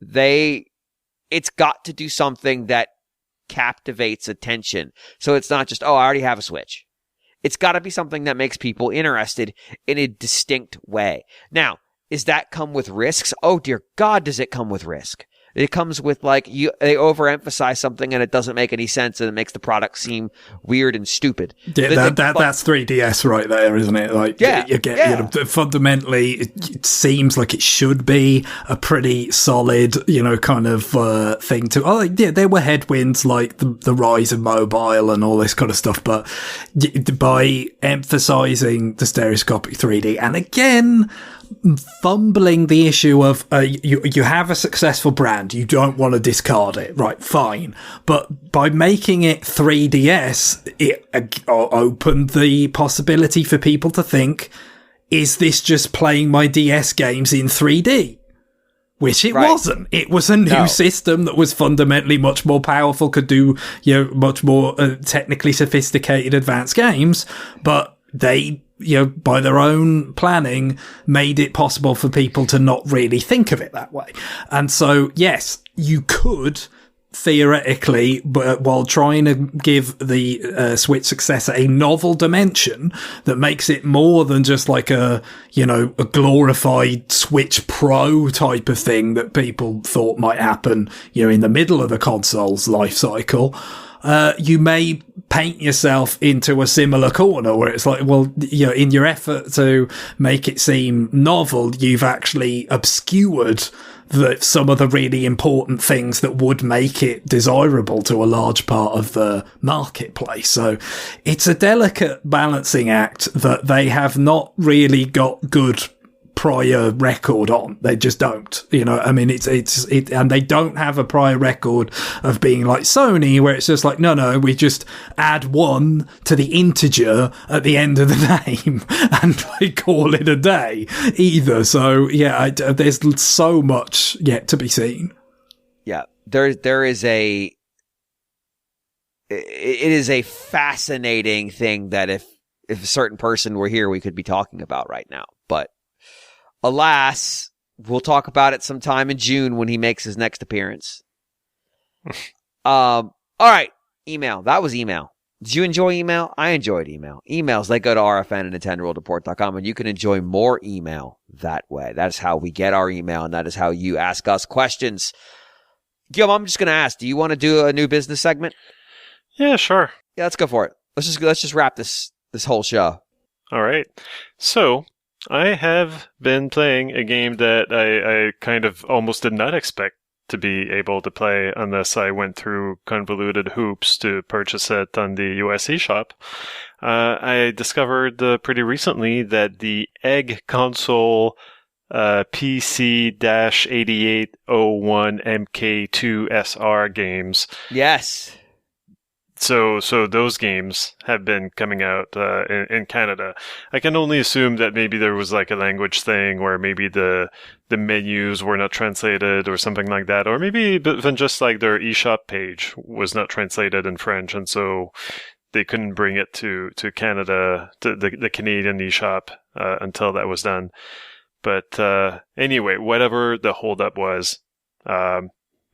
[SPEAKER 1] it's got to do something that captivates attention. So it's not just, oh, I already have a Switch. It's got to be something that makes people interested in a distinct way. Now, does that come with risks? Oh, dear God, does it come with risk? It comes with, like, they overemphasize something and it doesn't make any sense and it makes the product seem weird and stupid.
[SPEAKER 3] Yeah, that's 3DS right there, isn't it? Like,
[SPEAKER 1] yeah,
[SPEAKER 3] you know, fundamentally, it seems like it should be a pretty solid, you know, kind of thing to. Oh, yeah, there were headwinds like the rise of mobile and all this kind of stuff, but by emphasizing the stereoscopic 3D, and again, fumbling the issue of you have a successful brand, you don't want to discard it, right? Fine, but by making it 3DS, it opened the possibility for people to think, is this just playing my DS games in 3D? Which it wasn't. It was a new system that was fundamentally much more powerful, could do, you know, much more technically sophisticated advanced games, but they, you know, by their own planning, made it possible for people to not really think of it that way. And so, yes, you could theoretically, but while trying to give the Switch successor a novel dimension that makes it more than just like a, you know, a glorified Switch Pro type of thing that people thought might happen, you know, in the middle of the console's life cycle. You may paint yourself into a similar corner where it's like, well, you know, in your effort to make it seem novel, you've actually obscured some of the really important things that would make it desirable to a large part of the marketplace. So it's a delicate balancing act that they have not really got good prior record on. They just don't, you know. I mean, it's and they don't have a prior record of being like Sony, where it's just like, no, we just add 1 to the integer at the end of the name and like call it a day either. So yeah, there's so much yet to be seen.
[SPEAKER 1] Yeah, there is it is a fascinating thing that if a certain person were here, we could be talking about right now, but alas, we'll talk about it sometime in June when he makes his next appearance. All right, email. That was email. Did you enjoy email? I enjoyed email. Emails, they go to rfn at nintendoworldreport.com, and you can enjoy more email that way. That is how we get our email, and that is how you ask us questions. Gil, I'm just going to ask, do you want to do a new business segment?
[SPEAKER 2] Yeah, sure.
[SPEAKER 1] Yeah, let's go for it. Let's just wrap this whole show.
[SPEAKER 2] All right. So, I have been playing a game that I kind of almost did not expect to be able to play unless I went through convoluted hoops to purchase it on the US eShop. I discovered pretty recently that the EGGCONSOLE PC-8801 MK2SR games.
[SPEAKER 1] Yes.
[SPEAKER 2] So those games have been coming out in Canada. I can only assume that maybe there was like a language thing, or maybe the menus were not translated or something like that, or maybe even just like their eShop page was not translated in French, and so they couldn't bring it to Canada, to the Canadian eShop until that was done. But anyway, whatever the holdup was,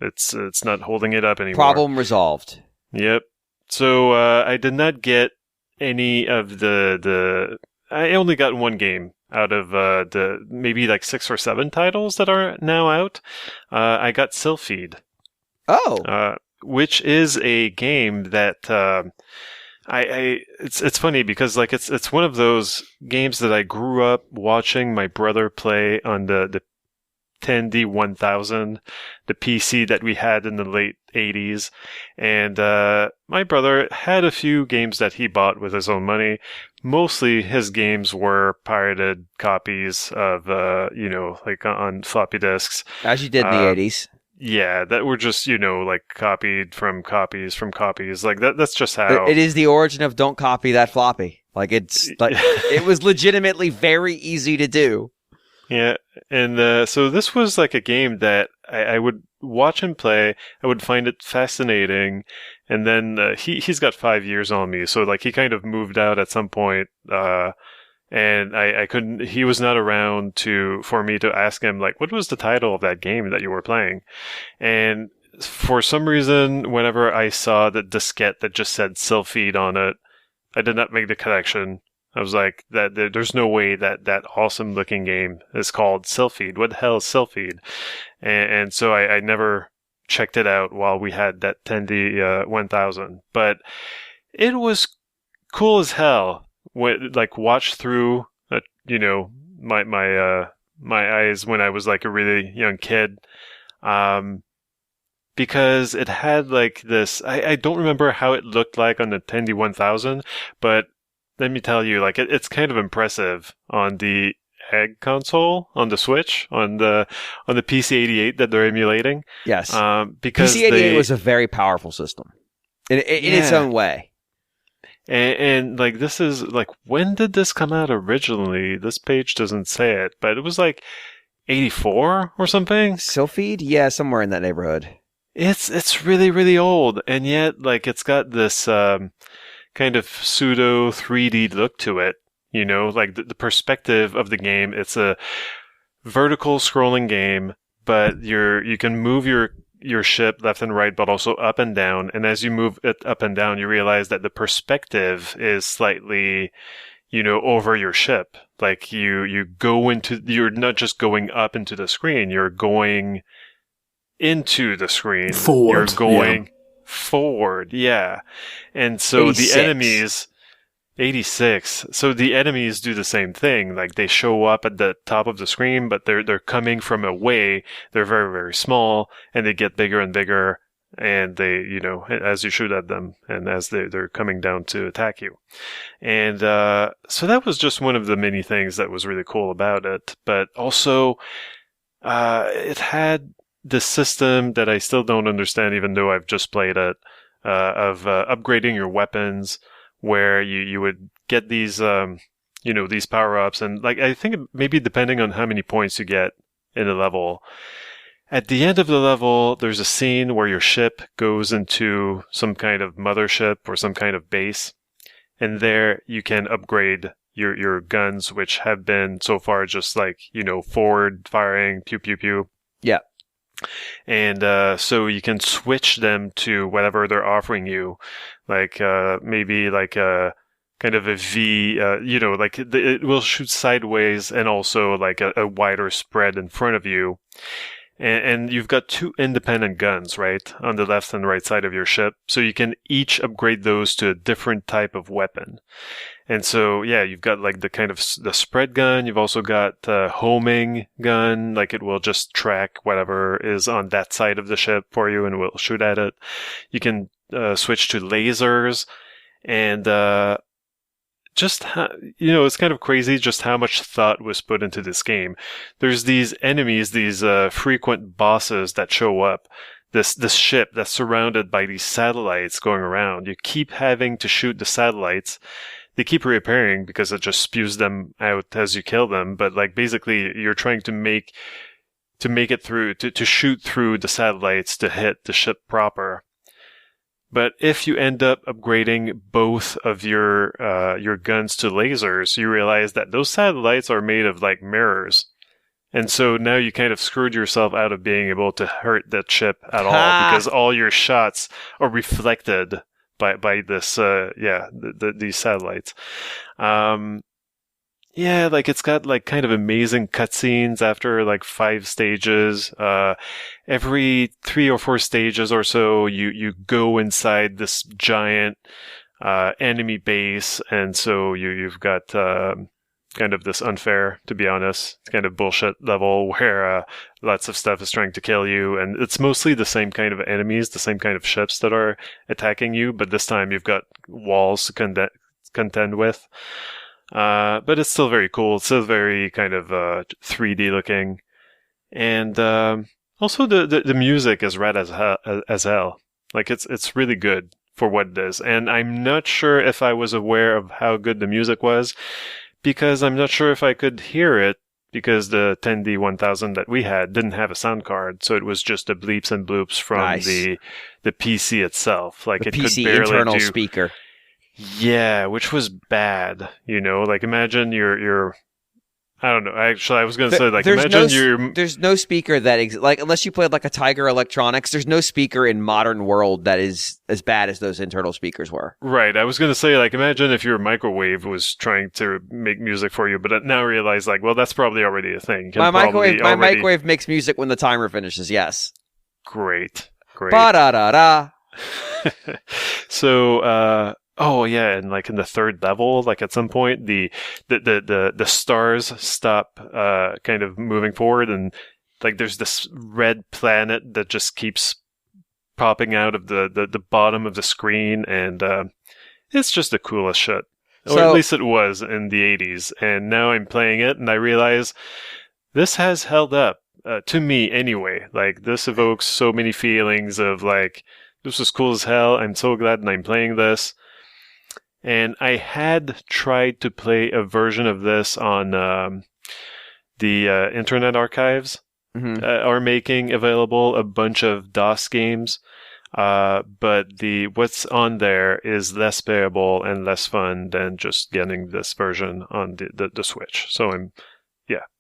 [SPEAKER 2] it's not holding it up anymore.
[SPEAKER 1] Problem resolved.
[SPEAKER 2] Yep. So I did not get any of the. I only got one game out of the maybe like 6 or 7 titles that are now out. I got SILPHEED. Which is a game that it's funny because like it's one of those games that I grew up watching my brother play on the 10D1000, the PC that we had in the late 80s. And my brother had a few games that he bought with his own money. Mostly his games were pirated copies of, like on floppy disks.
[SPEAKER 1] As you did in the 80s.
[SPEAKER 2] Yeah, that were just, like copied from copies from copies. Like that's just how.
[SPEAKER 1] It is the origin of don't copy that floppy. Like it's like it was legitimately very easy to do.
[SPEAKER 2] Yeah, and so this was like a game that I would watch him play. I would find it fascinating, and then he's got 5 years on me, so like he kind of moved out at some point, and I couldn't. He was not around for me to ask him like, what was the title of that game that you were playing, and for some reason, whenever I saw the diskette that just said SILPHEED on it, I did not make the connection. I was like, there's no way that awesome looking game is called SILPHEED. What the hell is SILPHEED? And so I never checked it out while we had that 10D1000. But it was cool as hell. Like watch through, my eyes when I was like a really young kid. Because it had like this, I don't remember how it looked like on the 10D1000, but let me tell you, like it's kind of impressive on the EGGCONSOLE on the Switch, on the PC-88 that they're emulating.
[SPEAKER 1] Yes,
[SPEAKER 2] because
[SPEAKER 1] PC-88 was a very powerful system in its own way.
[SPEAKER 2] And like this is like, when did this come out originally? This page doesn't say it, but it was like 84 or something.
[SPEAKER 1] SILPHEED, yeah, somewhere in that neighborhood.
[SPEAKER 2] It's really, really old, and yet like it's got this kind of pseudo 3D look to it, like the perspective of the game. It's a vertical scrolling game, but you can move your ship left and right, but also up and down. And as you move it up and down, you realize that the perspective is slightly, over your ship. Like you're not just going up into the screen, you're going into the screen.
[SPEAKER 3] Forward.
[SPEAKER 2] You're going forward, yeah. And so
[SPEAKER 1] 86.
[SPEAKER 2] the enemies, 86. So the enemies do the same thing. Like they show up at the top of the screen, but they're coming from away. They're very, very small, and they get bigger and bigger. And they, as you shoot at them, and as they're coming down to attack you. And so that was just one of the many things that was really cool about it. But also, it had the system that I still don't understand, even though I've just played it, of upgrading your weapons, where you would get these, these power-ups. And like, I think maybe depending on how many points you get in a level, at the end of the level, there's a scene where your ship goes into some kind of mothership or some kind of base. And there you can upgrade your guns, which have been so far just like, forward firing, pew, pew, pew.
[SPEAKER 1] Yeah.
[SPEAKER 2] And so you can switch them to whatever they're offering you, like maybe like a kind of a V, like it will shoot sideways and also like a wider spread in front of you. And you've got 2 independent guns, right, on the left and right side of your ship. So you can each upgrade those to a different type of weapon. And so, yeah, you've got like the kind of the spread gun. You've also got homing gun, like it will just track whatever is on that side of the ship for you and will shoot at it. You can switch to lasers, and it's kind of crazy just how much thought was put into this game. There's these enemies, these frequent bosses that show up. This ship that's surrounded by these satellites going around. You keep having to shoot the satellites. They keep reappearing because it just spews them out as you kill them. But like basically, you're trying to make it through, to shoot through the satellites to hit the ship proper. But if you end up upgrading both of your guns to lasers, you realize that those satellites are made of like mirrors. And so now you kind of screwed yourself out of being able to hurt that ship at all, because all your shots are reflected by this these satellites. Yeah, like it's got like kind of amazing cutscenes after like 5 stages. Every 3 or 4 stages or so, you go inside this giant enemy base, and so you've got kind of this unfair, to be honest, kind of bullshit level where lots of stuff is trying to kill you, and it's mostly the same kind of enemies, the same kind of ships that are attacking you, but this time you've got walls to contend with. But it's still very cool. It's still very kind of 3D looking, and also the music is rad as hell. Like it's really good for what it is. And I'm not sure if I was aware of how good the music was, because I'm not sure if I could hear it, because the 10D1000 that we had didn't have a sound card, so it was just the bleeps and bloops from the PC itself. Like
[SPEAKER 1] the
[SPEAKER 2] it
[SPEAKER 1] PC
[SPEAKER 2] could barely
[SPEAKER 1] internal
[SPEAKER 2] do
[SPEAKER 1] speaker.
[SPEAKER 2] Yeah, which was bad, you know, like imagine you're I don't know, actually I was going to say, like, imagine
[SPEAKER 1] there's no speaker that, like, unless you played like a Tiger Electronics, there's no speaker in modern world that is as bad as those internal speakers were.
[SPEAKER 2] Right, I was going to say, like, imagine if your microwave was trying to make music for you, but I now realize, like, well, that's probably already a thing.
[SPEAKER 1] My microwave makes music when the timer finishes, yes.
[SPEAKER 2] Great.
[SPEAKER 1] Ba-da-da-da.
[SPEAKER 2] So, oh yeah, and like in the 3rd level, like at some point the stars stop kind of moving forward, and like there's this red planet that just keeps popping out of the bottom of the screen, and it's just the coolest shit. Or at least it was in the 80s, and now I'm playing it and I realize this has held up to me anyway. Like this evokes so many feelings of like, this was cool as hell, I'm so glad that I'm playing this. And I had tried to play a version of this on the Internet Archives, are making available a bunch of DOS games, but what's on there is less playable and less fun than just getting this version on the Switch. So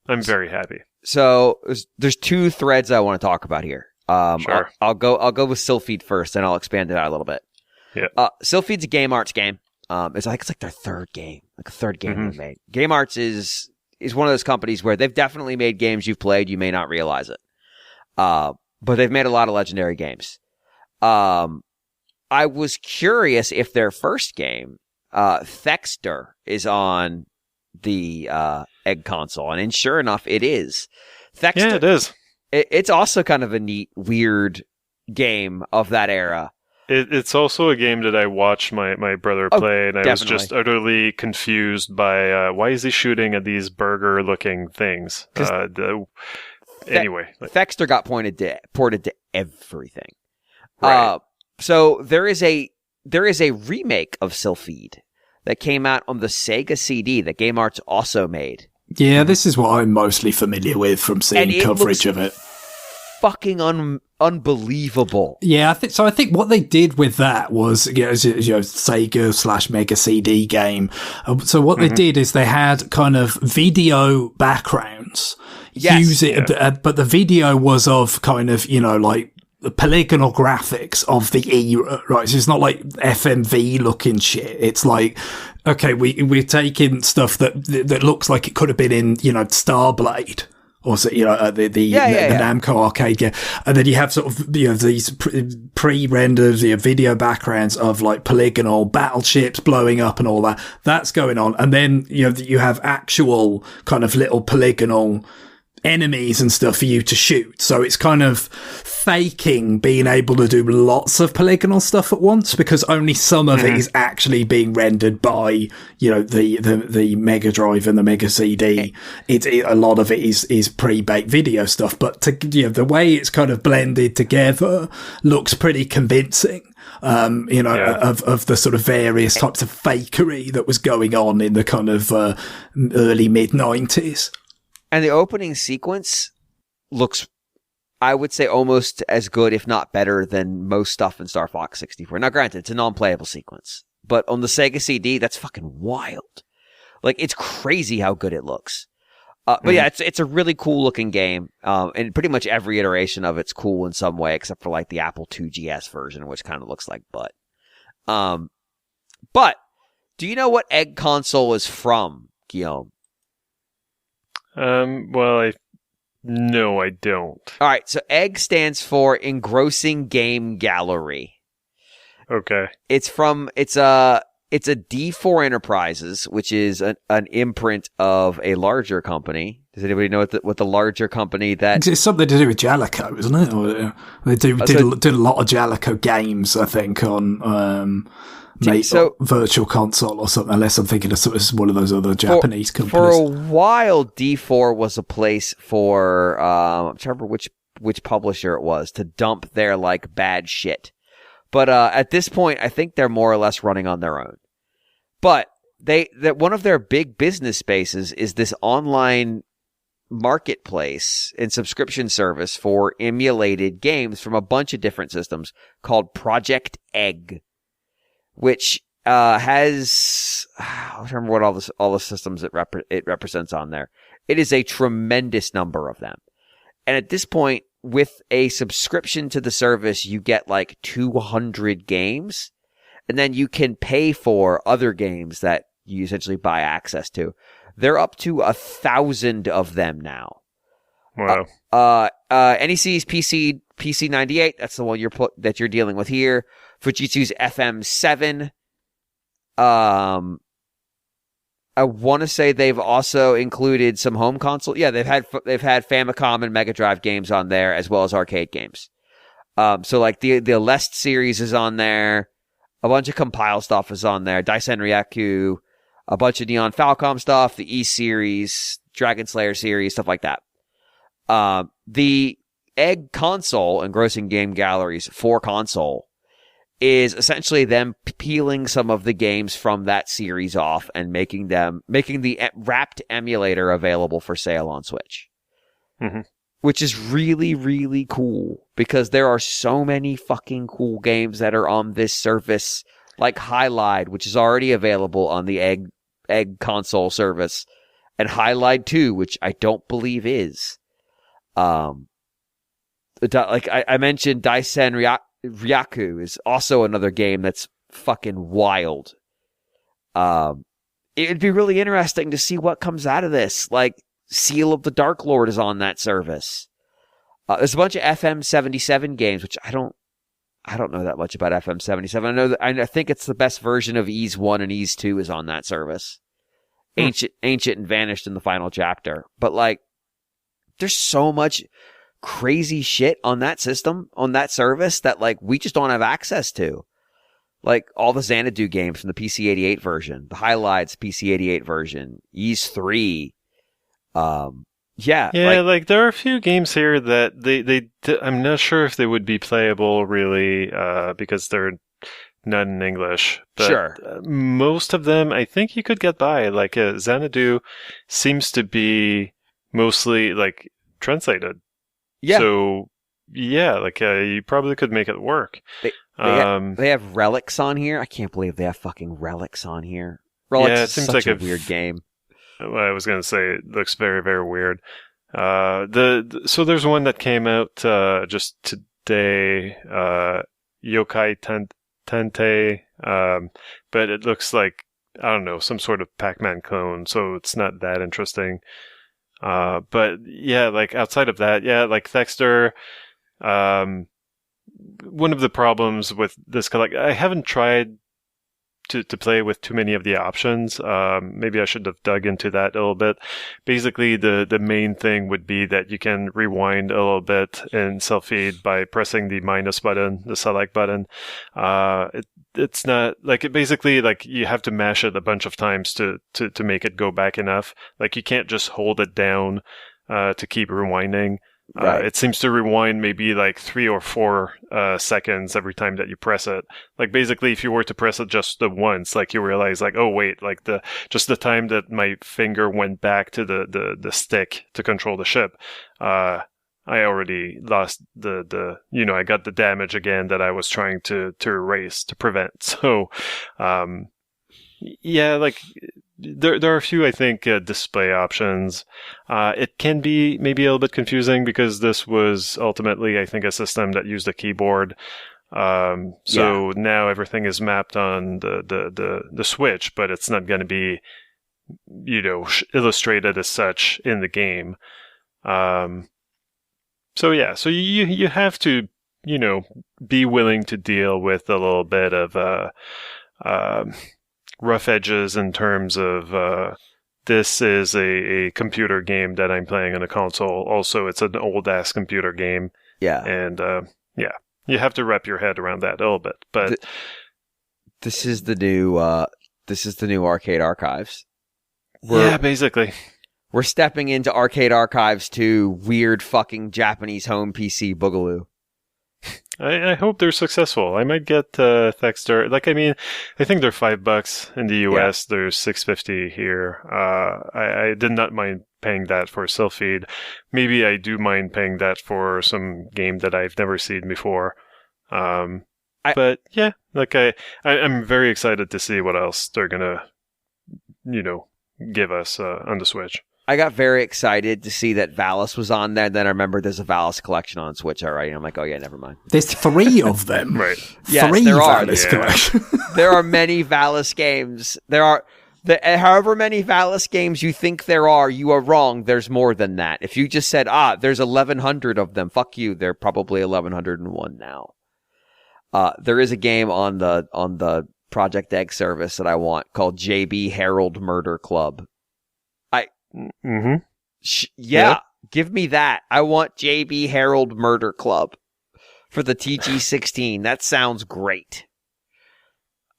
[SPEAKER 2] I'm very happy.
[SPEAKER 1] So there's 2 threads I want to talk about here.
[SPEAKER 2] Sure.
[SPEAKER 1] I'll go with SILPHEED first, and I'll expand it out a little bit.
[SPEAKER 2] Yeah.
[SPEAKER 1] SILPHEED's a Game Arts game. It's like their 3rd game, they made. Game Arts is one of those companies where they've definitely made games you've played, you may not realize it. But they've made a lot of legendary games. I was curious if their first game, Thexter, is on the EGGCONSOLE, and sure enough, it is. Thexter,
[SPEAKER 2] yeah, it is.
[SPEAKER 1] It's also kind of a neat, weird game of that era.
[SPEAKER 2] It's also a game that I watched my brother play, and I
[SPEAKER 1] definitely.
[SPEAKER 2] was just utterly confused by why is he shooting at these burger-looking things? Anyway,
[SPEAKER 1] Thexter got ported to everything. Right. So there is a remake of SILPHEED that came out on the Sega CD that Game Arts also made.
[SPEAKER 3] Yeah, this is what I'm mostly familiar with from seeing coverage of it.
[SPEAKER 1] Fucking unbelievable.
[SPEAKER 3] Yeah, I think what they did with that was, Sega / Mega CD game. So what they did is they had kind of video backgrounds.
[SPEAKER 1] Yes.
[SPEAKER 3] But the video was of kind of, like the polygonal graphics of the era, right? So it's not like FMV looking shit. It's like, okay, we're taking stuff that looks like it could have been in, Starblade. Or so, the Namco arcade game, and then you have sort of these pre-rendered video backgrounds of like polygonal battleships blowing up and all that. That's going on, and then you have actual kind of little polygonal enemies and stuff for you to shoot. So it's kind of faking being able to do lots of polygonal stuff at once, because only some of it is actually being rendered by, the Mega Drive and the Mega CD. A lot of it is pre-baked video stuff, but the way it's kind of blended together looks pretty convincing. Of the sort of various types of fakery that was going on in the kind of early mid-90s.
[SPEAKER 1] And the opening sequence looks, I would say, almost as good, if not better, than most stuff in Star Fox 64. Now, granted, it's a non-playable sequence, but on the Sega CD, that's fucking wild. Like, it's crazy how good it looks. But yeah, it's a really cool looking game. And pretty much every iteration of it's cool in some way, except for like the Apple II GS version, which kind of looks like butt. But do you know what EGGCONSOLE is from, Guillaume?
[SPEAKER 2] Well, no, I don't.
[SPEAKER 1] All right, so EGG stands for Engrossing Game Gallery.
[SPEAKER 2] Okay.
[SPEAKER 1] It's a D4 Enterprises, which is an imprint of a larger company. Does anybody know what the larger company that...
[SPEAKER 3] It's something to do with Jellicoe, isn't it? Or, they did a lot of Jellicoe games, I think, on Virtual Console or something, unless I'm thinking of one of those other Japanese companies.
[SPEAKER 1] For a while, D4 was a place for, I'm trying to remember which publisher it was, to dump their, like, bad shit. But at this point, I think they're more or less running on their own. But one of their big business spaces is this online marketplace and subscription service for emulated games from a bunch of different systems called Project Egg, which has I don't remember what all the systems it represents on there. It is a tremendous number of them, and at this point, with a subscription to the service, you get like 200 games, and then you can pay for other games that you essentially buy access to. They're up to 1,000 of them now.
[SPEAKER 2] Wow.
[SPEAKER 1] NEC's PC 98. That's the one that you're dealing with here. Fujitsu's FM7. I want to say they've also included some home console. Yeah, they've had Famicom and Mega Drive games on there as well as arcade games. So like the Lest series is on there. A bunch of Compile stuff is on there. Daisen Ryaku. A bunch of Neon Falcom stuff, the E-Series, Dragon Slayer series, stuff like that. The EGGCONSOLE, Engrossing Game Galleries for console, is essentially them peeling some of the games from that series off and making the wrapped emulator available for sale on Switch.
[SPEAKER 2] Mm-hmm.
[SPEAKER 1] Which is really, really cool, because there are so many fucking cool games that are on this service, like Highlight, which is already available on the EGGCONSOLE service, and Highlight 2, which I don't believe is. Like I mentioned, Daisen Ryaku is also another game that's fucking wild. It'd be really interesting to see what comes out of this. Like, Seal of the Dark Lord is on that service. There's a bunch of FM77 games, which I don't know that much about FM77. I think it's the best version of Ease 1 and Ease 2 is on that service. Ancient and Vanished in the final chapter. But like, there's so much crazy shit on that system, on that service, that like we just don't have access to. Like all the Xanadu games from the PC-88 version, the Highlights PC-88 version, Ease 3. Yeah,
[SPEAKER 2] like there are a few games here that I'm not sure if they would be playable really, because they're not in English. But
[SPEAKER 1] sure.
[SPEAKER 2] Most of them, I think you could get by. Like Xanadu seems to be mostly like translated.
[SPEAKER 1] Yeah.
[SPEAKER 2] So yeah, like you probably could make it work.
[SPEAKER 1] They have Relics on here. I can't believe they have fucking Relics on here. Relics is seems such like a weird game.
[SPEAKER 2] I was going to say it looks very, very weird. So there's one that came out just today, Yokai Tente, but it looks like, I don't know, some sort of Pac-Man clone, so it's not that interesting. But yeah, like outside of that, yeah, like Thexter, one of the problems with this, I haven't tried to play with too many of the options. Maybe I should have dug into that a little bit. Basically, the main thing would be that you can rewind a little bit in SILPHEED by pressing the minus button, the select button. It's not like it basically like you have to mash it a bunch of times to make it go back enough. Like you can't just hold it down to keep rewinding.
[SPEAKER 1] Right.
[SPEAKER 2] It seems to rewind maybe like 3 or 4 seconds every time that you press it. Like basically, if you were to press it just the once, like you realize like, oh wait, like the time that my finger went back to the stick to control the ship, I already lost I got the damage again that I was trying to erase, to prevent. So, yeah, like there are a few, I think, display options. It can be maybe a little bit confusing because this was ultimately, I think, a system that used a keyboard. So now everything is mapped on the Switch, but it's not going to be, illustrated as such in the game. So you have to, be willing to deal with a little bit of rough edges in terms of this is a computer game that I'm playing on a console. Also, it's an old-ass computer game.
[SPEAKER 1] Yeah.
[SPEAKER 2] And, you have to wrap your head around that a little bit. But
[SPEAKER 1] this is the new Arcade Archives.
[SPEAKER 2] Basically.
[SPEAKER 1] We're stepping into Arcade Archives to weird fucking Japanese home PC boogaloo.
[SPEAKER 2] I hope they're successful. I might get Thexter. I think they're $5 in the US. Yeah. They're $6.50 here. I did not mind paying that for SILPHEED. Maybe I do mind paying that for some game that I've never seen before. But yeah, I'm very excited to see what else they're gonna, give us on the Switch.
[SPEAKER 1] I got very excited to see that Valis was on there. Then I remembered there's a Valis collection on Switch already. I'm like, oh yeah, never mind.
[SPEAKER 3] There's 3 of them.
[SPEAKER 2] Right.
[SPEAKER 1] Yes,
[SPEAKER 3] 3
[SPEAKER 1] there are.
[SPEAKER 3] Valis collection.
[SPEAKER 1] There are many Valis games. There are, however many Valis games you think there are, you are wrong. There's more than that. If you just said, there's 1,100 of them, fuck you. They're probably 1,101 now. There is a game on the Project Egg service that I want called JB Herald Murder Club.
[SPEAKER 2] Mm-hmm.
[SPEAKER 1] Give me that. I want JB Herald Murder Club for the TG16. That sounds great.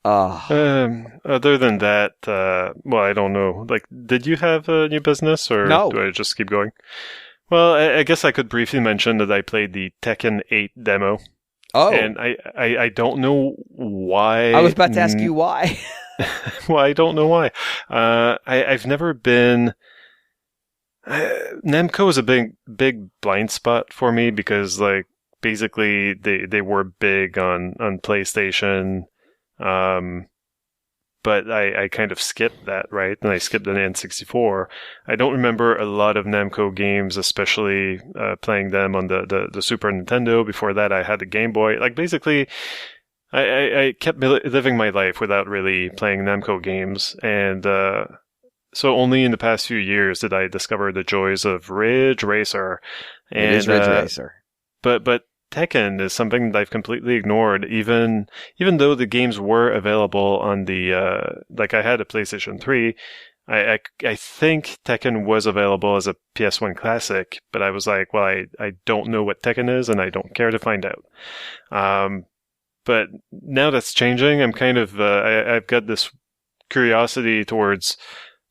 [SPEAKER 2] Other than that, I don't know. Did you have a new business, or
[SPEAKER 1] no?
[SPEAKER 2] Do I just keep going? Well, I guess I could briefly mention that I played the Tekken 8 demo.
[SPEAKER 1] Oh,
[SPEAKER 2] and I don't know why.
[SPEAKER 1] I was about to ask you why.
[SPEAKER 2] Well, I don't know why. I've never been. Namco is a big blind spot for me because, basically they were big on PlayStation, but I kind of skipped that, right? And I skipped the N64. I don't remember a lot of Namco games, especially playing them on the Super Nintendo. Before that, I had the Game Boy. Basically, I kept living my life without really playing Namco games, and so only in the past few years did I discover the joys of Ridge Racer.
[SPEAKER 1] It is Ridge Racer.
[SPEAKER 2] But Tekken is something that I've completely ignored, even though the games were available on the I had a PlayStation 3. I think Tekken was available as a PS1 classic, but I was like, well, I don't know what Tekken is, and I don't care to find out. But now that's changing. I'm kind of I've got this curiosity towards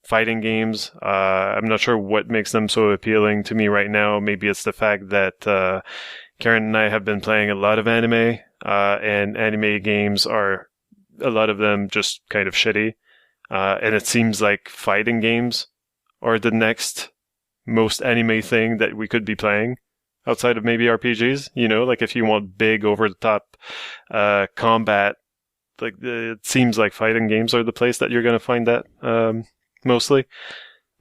[SPEAKER 2] fighting games. I'm not sure what makes them so appealing to me right now. Maybe it's the fact that Karen and I have been playing a lot of anime, and anime games are, a lot of them, just kind of shitty. And it seems like fighting games are the next most anime thing that we could be playing outside of maybe RPGs. If you want big, over-the-top combat, it seems like fighting games are the place that you're going to find that. Mostly.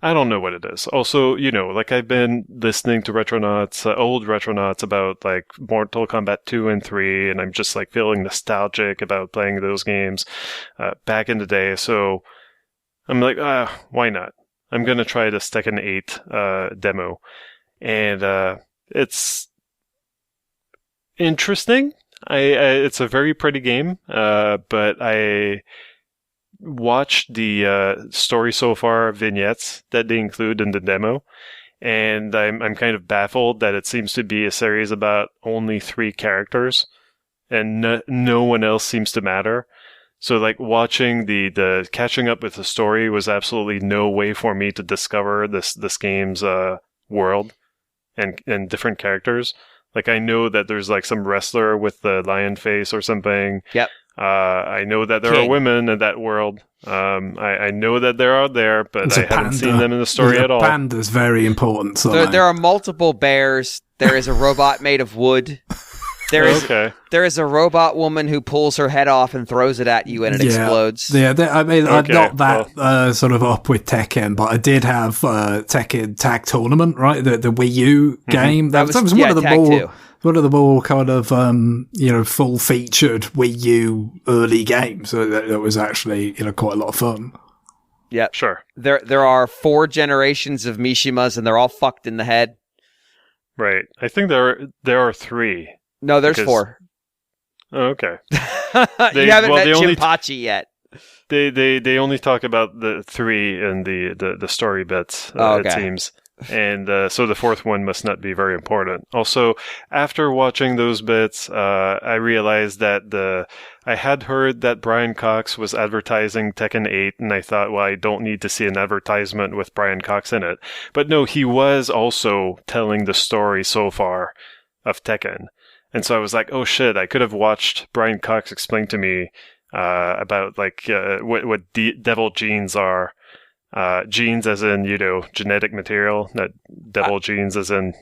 [SPEAKER 2] I don't know what it is. Also, I've been listening to old Retronauts about Mortal Kombat 2 and 3, and I'm just feeling nostalgic about playing those games back in the day. So I'm like, why not? I'm going to try this Tekken 8 demo. And it's interesting. It's a very pretty game, but I watched the story so far vignettes that they include in the demo, and I'm kind of baffled that it seems to be a series about only 3 characters, and no one else seems to matter. So watching the catching up with the story was absolutely no way for me to discover this game's world and different characters. I know that there's some wrestler with the lion face or something.
[SPEAKER 1] Yep.
[SPEAKER 2] I know that there are women in that world. I know that they're out there, but I haven't seen them in the story at all.
[SPEAKER 3] Panda's very important.
[SPEAKER 1] There are multiple bears. There is a robot made of wood. There is a robot woman who pulls her head off and throws it at you, and it explodes.
[SPEAKER 3] Yeah, I'm not that sort of up with Tekken, but I did have Tekken Tag Tournament, right? The Wii U game. That was one of the more. one of the more kind of, full featured Wii U early games. So that was actually, quite a lot of fun.
[SPEAKER 1] Yeah,
[SPEAKER 2] Sure.
[SPEAKER 1] There are 4 generations of Mishimas, and they're all fucked in the head.
[SPEAKER 2] Right. I think there are 3.
[SPEAKER 1] No, there's 4.
[SPEAKER 2] Oh, okay.
[SPEAKER 1] You haven't met
[SPEAKER 2] only
[SPEAKER 1] Jinpachi yet.
[SPEAKER 2] They only talk about the 3 in the story bits,
[SPEAKER 1] okay.
[SPEAKER 2] it seems. And so the 4th one must not be very important. Also, after watching those bits, I realized that I had heard that Brian Cox was advertising Tekken 8, and I thought, well, I don't need to see an advertisement with Brian Cox in it. But no, he was also telling the story so far of Tekken. And so I was like, oh shit, I could have watched Brian Cox explain to me about what devil genes are. Genes as in, genetic material, not devil genes as in,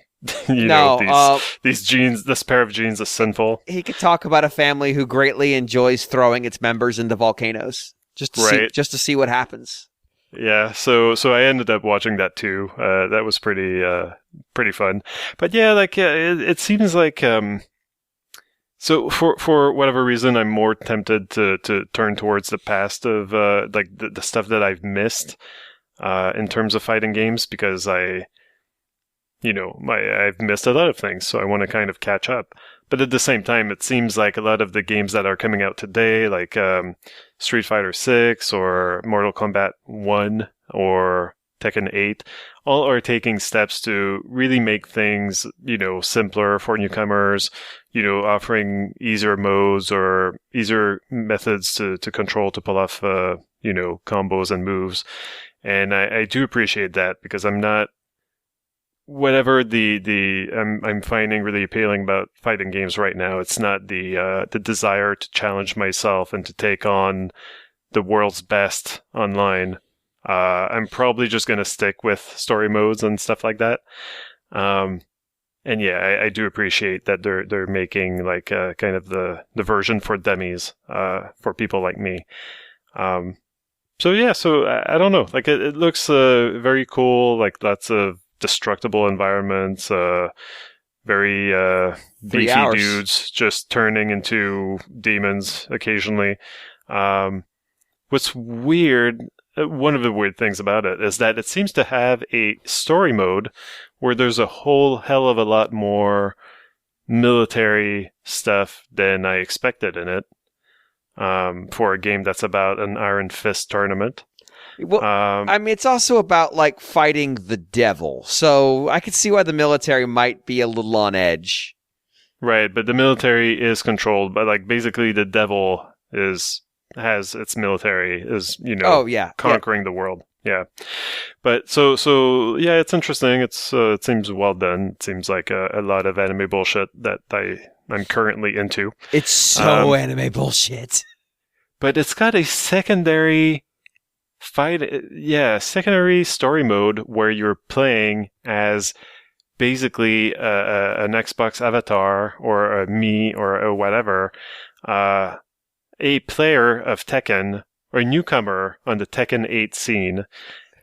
[SPEAKER 2] these genes, this pair of genes is sinful.
[SPEAKER 1] He could talk about a family who greatly enjoys throwing its members into volcanoes just to see what happens.
[SPEAKER 2] Yeah, so I ended up watching that too. That was pretty fun. But yeah, it seems like so for whatever reason, I'm more tempted to turn towards the past of the stuff that I've missed in terms of fighting games, because I've missed a lot of things, so I want to kind of catch up. But at the same time, it seems like a lot of the games that are coming out today, like Street Fighter 6 or Mortal Kombat 1 or Tekken 8, all are taking steps to really make things, simpler for newcomers, offering easier modes or easier methods to control, to pull off, combos and moves. And I do appreciate that, because I'm not, whatever I'm finding really appealing about fighting games right now, it's not the desire to challenge myself and to take on the world's best online. I'm probably just going to stick with story modes and stuff like that. And yeah, I do appreciate that they're making kind of the version for dummies, for people like me. So I don't know. It looks very cool. Lots of destructible environments, very beefy dudes just turning into demons occasionally. What's weird, one of the weird things about it is that it seems to have a story mode where there's a whole hell of a lot more military stuff than I expected in it, for a game that's about an Iron Fist tournament.
[SPEAKER 1] Well, it's also about fighting the devil, so I could see why the military might be a little on edge.
[SPEAKER 2] Right, but the military is controlled by basically the devil has its military is conquering the world. Yeah, but so yeah, it's interesting. It seems well done. It seems like a lot of anime bullshit that I'm currently into.
[SPEAKER 1] It's so anime bullshit,
[SPEAKER 2] but it's got a secondary secondary story mode where you're playing as basically an Xbox avatar or a me or a whatever, a player of Tekken or a newcomer on the Tekken 8 scene.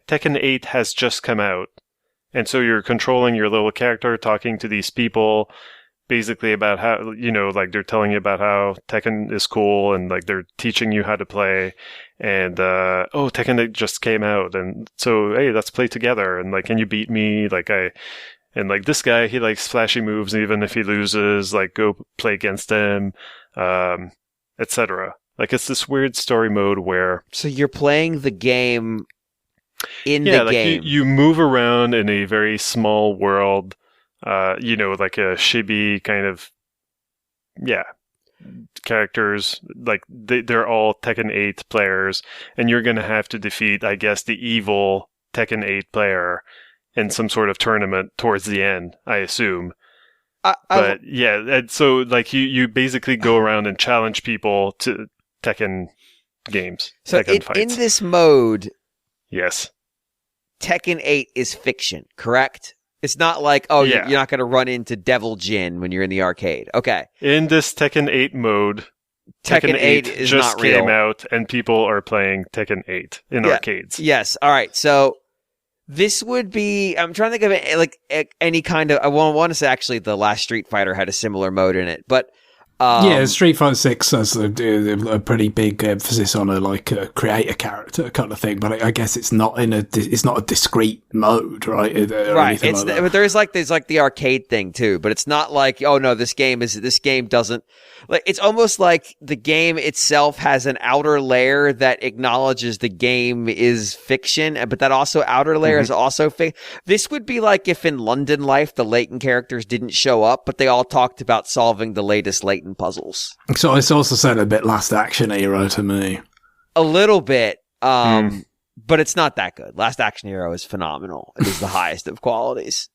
[SPEAKER 2] Tekken 8 has just come out, and so you're controlling your little character, talking to these people basically about how, they're telling you about how Tekken is cool, and they're teaching you how to play. And Tekken 8 just came out, and so hey, let's play together, and can you beat me? This guy, he likes flashy moves, even if he loses, go play against him, etc. It's this weird story mode where,
[SPEAKER 1] so you're playing the game in the game.
[SPEAKER 2] You move around in a very small world, like a chibi kind of, characters. They're all Tekken 8 players, and you're going to have to defeat, I guess, the evil Tekken 8 player in some sort of tournament towards the end, I assume. So you basically go around and challenge people to Tekken games.
[SPEAKER 1] So
[SPEAKER 2] Tekken fights.
[SPEAKER 1] In this mode,
[SPEAKER 2] yes,
[SPEAKER 1] Tekken 8 is fiction, correct? It's not you're not going to run into Devil Jin when you're in the arcade. Okay.
[SPEAKER 2] In this Tekken 8 mode,
[SPEAKER 1] Tekken 8 is
[SPEAKER 2] just
[SPEAKER 1] not real.
[SPEAKER 2] came out, and people are playing Tekken 8 in arcades.
[SPEAKER 1] Yes. All right. So This would be. I'm trying to think of it like any kind of. I want to say actually the last Street Fighter had a similar mode in it, but
[SPEAKER 3] Street Fighter 6 has a pretty big emphasis on a creator character kind of thing, but I guess it's not it's not a discrete mode, right?
[SPEAKER 1] Right. It's but there's like the arcade thing too, but it's not like, oh no, this game doesn't like. It's almost like the game itself has an outer layer that acknowledges the game is fiction, but that also outer layer is also fake. This would be like if in London Life the Layton characters didn't show up, but they all talked about solving the latest Layton puzzles. So
[SPEAKER 3] it's also sounded a bit Last Action Hero to me.
[SPEAKER 1] A little bit, but it's not that good. Last Action Hero is phenomenal. It is the highest of qualities.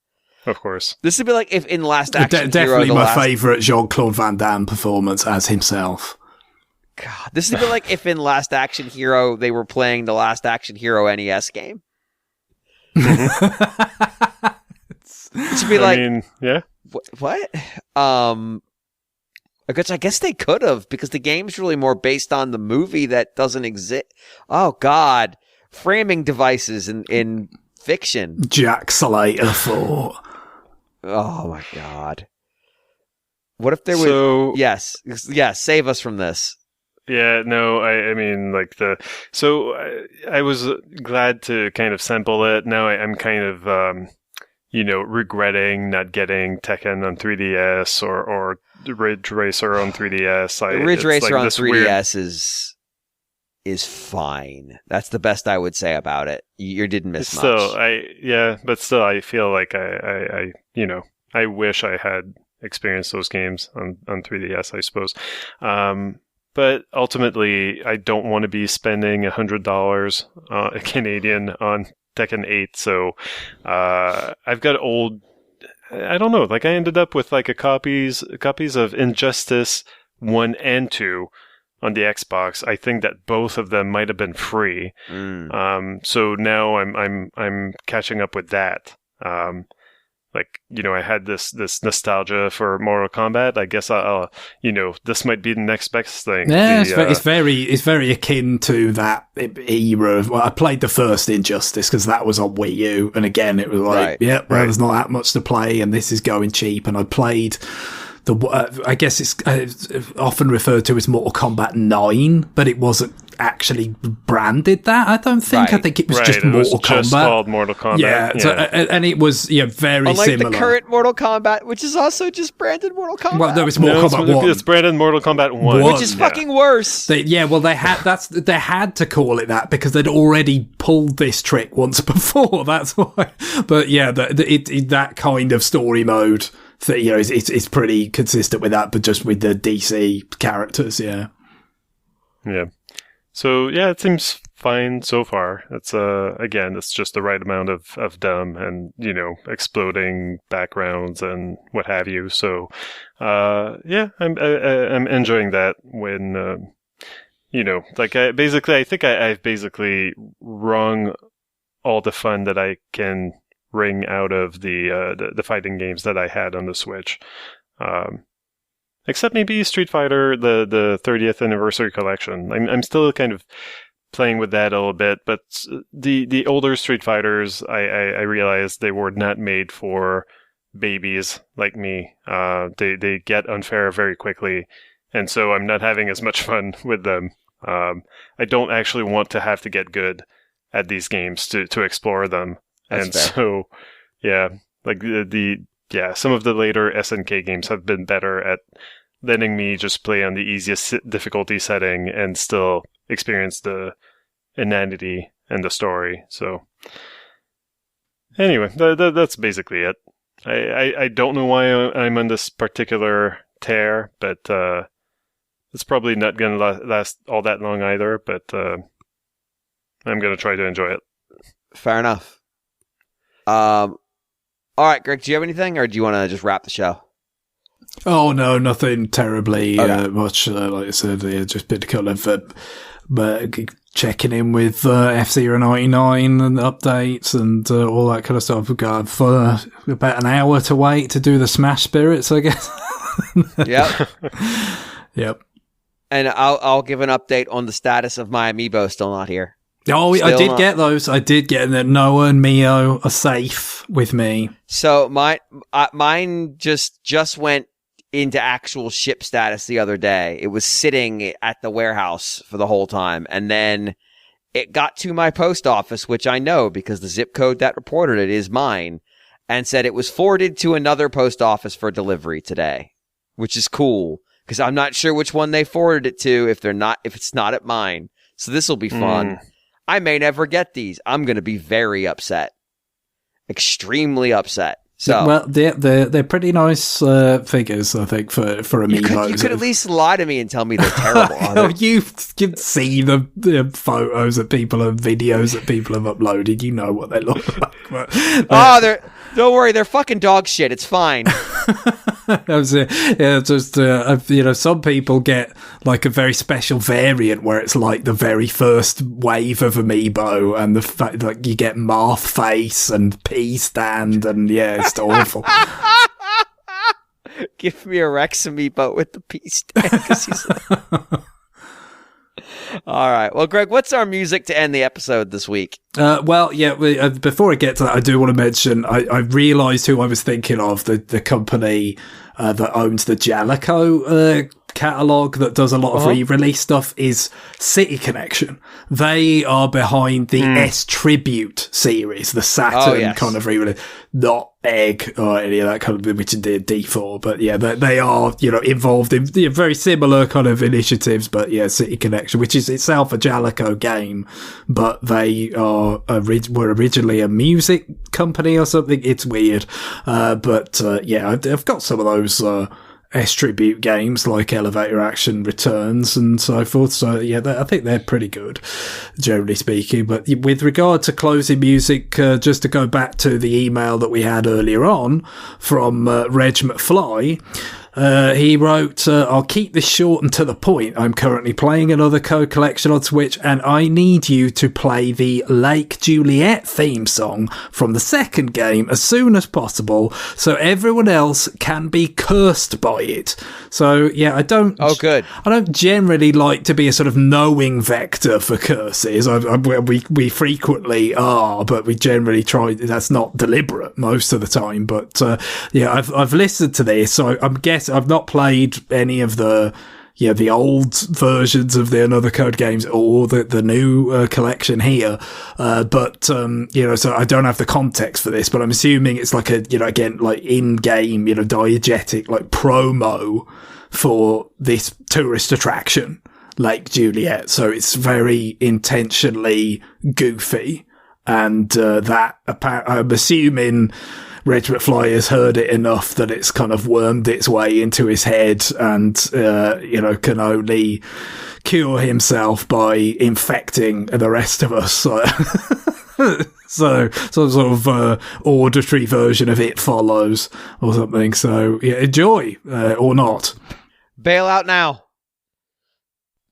[SPEAKER 2] Of course.
[SPEAKER 1] This would be like if in Last Action Hero...
[SPEAKER 3] Definitely my favourite Jean-Claude Van Damme performance as himself.
[SPEAKER 1] God, this would be like if in Last Action Hero they were playing the Last Action Hero NES game. It should be like...
[SPEAKER 2] I mean, yeah.
[SPEAKER 1] What? I guess they could have, because the game's really more based on the movie that doesn't exist. Oh, God. Framing devices in fiction.
[SPEAKER 3] Jack Slater 4.
[SPEAKER 1] Oh, my God. What if there was... Yes, save us from this.
[SPEAKER 2] Yeah, no, I mean, like I was glad to kind of sample it. Now I'm kind of, regretting not getting Tekken on 3DS or Ridge Racer on 3DS.
[SPEAKER 1] Ridge Racer on 3DS is fine. That's the best I would say about it. You didn't miss much.
[SPEAKER 2] But still, I feel like I wish I had experienced those games on 3DS, I suppose. But ultimately, I don't want to be spending $100 Canadian on Tekken 8, so I've got old... I don't know, like I ended up with like copies of Injustice 1 and 2 on the Xbox. I think that both of them might have been free. So now I'm catching up with that. I had this nostalgia for Mortal Kombat. I guess I'll this might be the next best thing.
[SPEAKER 3] Yeah, it's very akin to that era. Well, I played the first Injustice because that was on Wii U, and again it was like, there's not that much to play, and this is going cheap. And I played I guess it's often referred to as Mortal Kombat 9, but it wasn't actually branded that. I don't think. I think it was just Mortal Kombat. Just
[SPEAKER 2] called Mortal Kombat.
[SPEAKER 3] Yeah. So, and it was very
[SPEAKER 1] Unlike
[SPEAKER 3] similar.
[SPEAKER 1] The current Mortal Kombat, which is also just branded Mortal Kombat.
[SPEAKER 3] Well, no, it's Mortal Kombat 1.
[SPEAKER 2] It's branded Mortal Kombat 1,
[SPEAKER 1] which is fucking worse.
[SPEAKER 3] They had to call it that because they'd already pulled this trick once before. That's why. But yeah, that kind of story mode. So, it's pretty consistent with that, but just with the DC characters, yeah.
[SPEAKER 2] Yeah. So, yeah, it seems fine so far. It's, again, it's just the right amount of dumb and, exploding backgrounds and what have you. So, yeah, I'm enjoying that when, I think I've basically wrung all the fun that I can wring out of the fighting games that I had on the Switch, except maybe Street Fighter, the 30th anniversary collection. I'm still kind of playing with that a little bit, but the older Street Fighters, I realized they were not made for babies like me. They get unfair very quickly, and so I'm not having as much fun with them. I don't actually want to have to get good at these games to explore them. That's fair. So, yeah, like some of the later SNK games have been better at letting me just play on the easiest difficulty setting and still experience the inanity and the story. So, anyway, that's basically it. I don't know why I'm on this particular tear, but it's probably not going to last all that long either, but I'm going to try to enjoy it.
[SPEAKER 1] Fair enough. All right, Greg, do you have anything, or do you want to just wrap the show?
[SPEAKER 3] Oh, no, nothing terribly much. Like I said, just been kind of checking in with F-Zero 99 and updates and all that kind of stuff. We've got about an hour to wait to do the Smash Spirits, I guess.
[SPEAKER 1] Yep.
[SPEAKER 3] Yep.
[SPEAKER 1] And I'll give an update on the status of my amiibo still not here.
[SPEAKER 3] Oh,
[SPEAKER 1] Still
[SPEAKER 3] I did
[SPEAKER 1] not.
[SPEAKER 3] get those. I did get them. Noah and Mio are safe with me.
[SPEAKER 1] So mine just went into actual ship status the other day. It was sitting at the warehouse for the whole time, and then it got to my post office, which I know because the zip code that reported it is mine, and said it was forwarded to another post office for delivery today, which is cool because I'm not sure which one they forwarded it to if it's not at mine. So this will be fun. I may never get these. I'm going to be very upset. Extremely upset. So,
[SPEAKER 3] well, they're pretty nice figures, I think, for amiibos.
[SPEAKER 1] You could at least lie to me and tell me they're terrible.
[SPEAKER 3] Oh, you can see the photos that people and videos that people have uploaded. You know what they look like. But,
[SPEAKER 1] don't worry, they're fucking dog shit. It's fine.
[SPEAKER 3] Some people get like a very special variant where it's like the very first wave of amiibo, and the fact like you get Marth face and P stand, and it's awful.
[SPEAKER 1] Give me a Rex amiibo with the P stand. All right. Well, Greg, what's our music to end the episode this week?
[SPEAKER 3] Before I get to that, I do want to mention, I realised who I was thinking of, the company that owns the Jellicoe catalogue that does a lot of re-release stuff is City Connection. They are behind the S-Tribute series, the Saturn kind of re-release, not Egg or any of that kind of, which is D4, but they are, involved in very similar kind of initiatives, but City Connection, which is itself a Jellicoe game, but they were originally a music company or something. It's weird. I've got some of those, S-Tribute games like Elevator Action Returns and so forth. So, I think they're pretty good, generally speaking. But with regard to closing music, just to go back to the email that we had earlier on from Reg McFly, he wrote, I'll keep this short and to the point. I'm currently playing another Code Collection on Switch, and I need you to play the Lake Juliet theme song from the second game as soon as possible so everyone else can be cursed by it. So, I don't...
[SPEAKER 1] Oh, good.
[SPEAKER 3] I don't generally like to be a sort of knowing vector for curses. We frequently are, but we generally try... That's not deliberate most of the time. But, I've listened to this, so I'm guessing I've not played any of the old versions of the Another Code games or the new collection here. So I don't have the context for this, but I'm assuming it's like again, like in-game, diegetic, like promo for this tourist attraction, Lake Juliet. So it's very intentionally goofy. And I'm assuming Reg McFly has heard it enough that it's kind of wormed its way into his head and, can only cure himself by infecting the rest of us. So some sort of auditory version of It Follows or something. So, enjoy, or not.
[SPEAKER 1] Bail out now.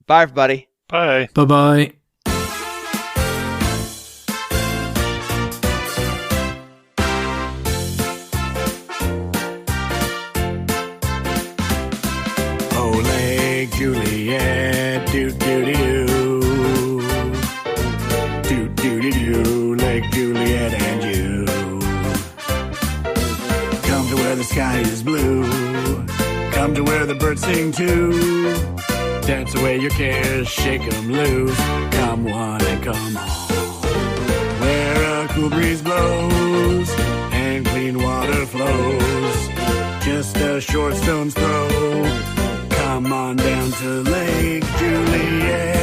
[SPEAKER 1] Bye, everybody.
[SPEAKER 2] Bye.
[SPEAKER 3] Bye-bye.
[SPEAKER 4] Juliet, do-do-do-do. Do-do-do-do, Lake Juliet and you. Come to where the sky is blue. Come to where the birds sing too. Dance away your cares, shake 'em loose. Come one and come all. Where a cool breeze blows and clean water flows. Just a short stone's throw. Come on down to Lake Juliet.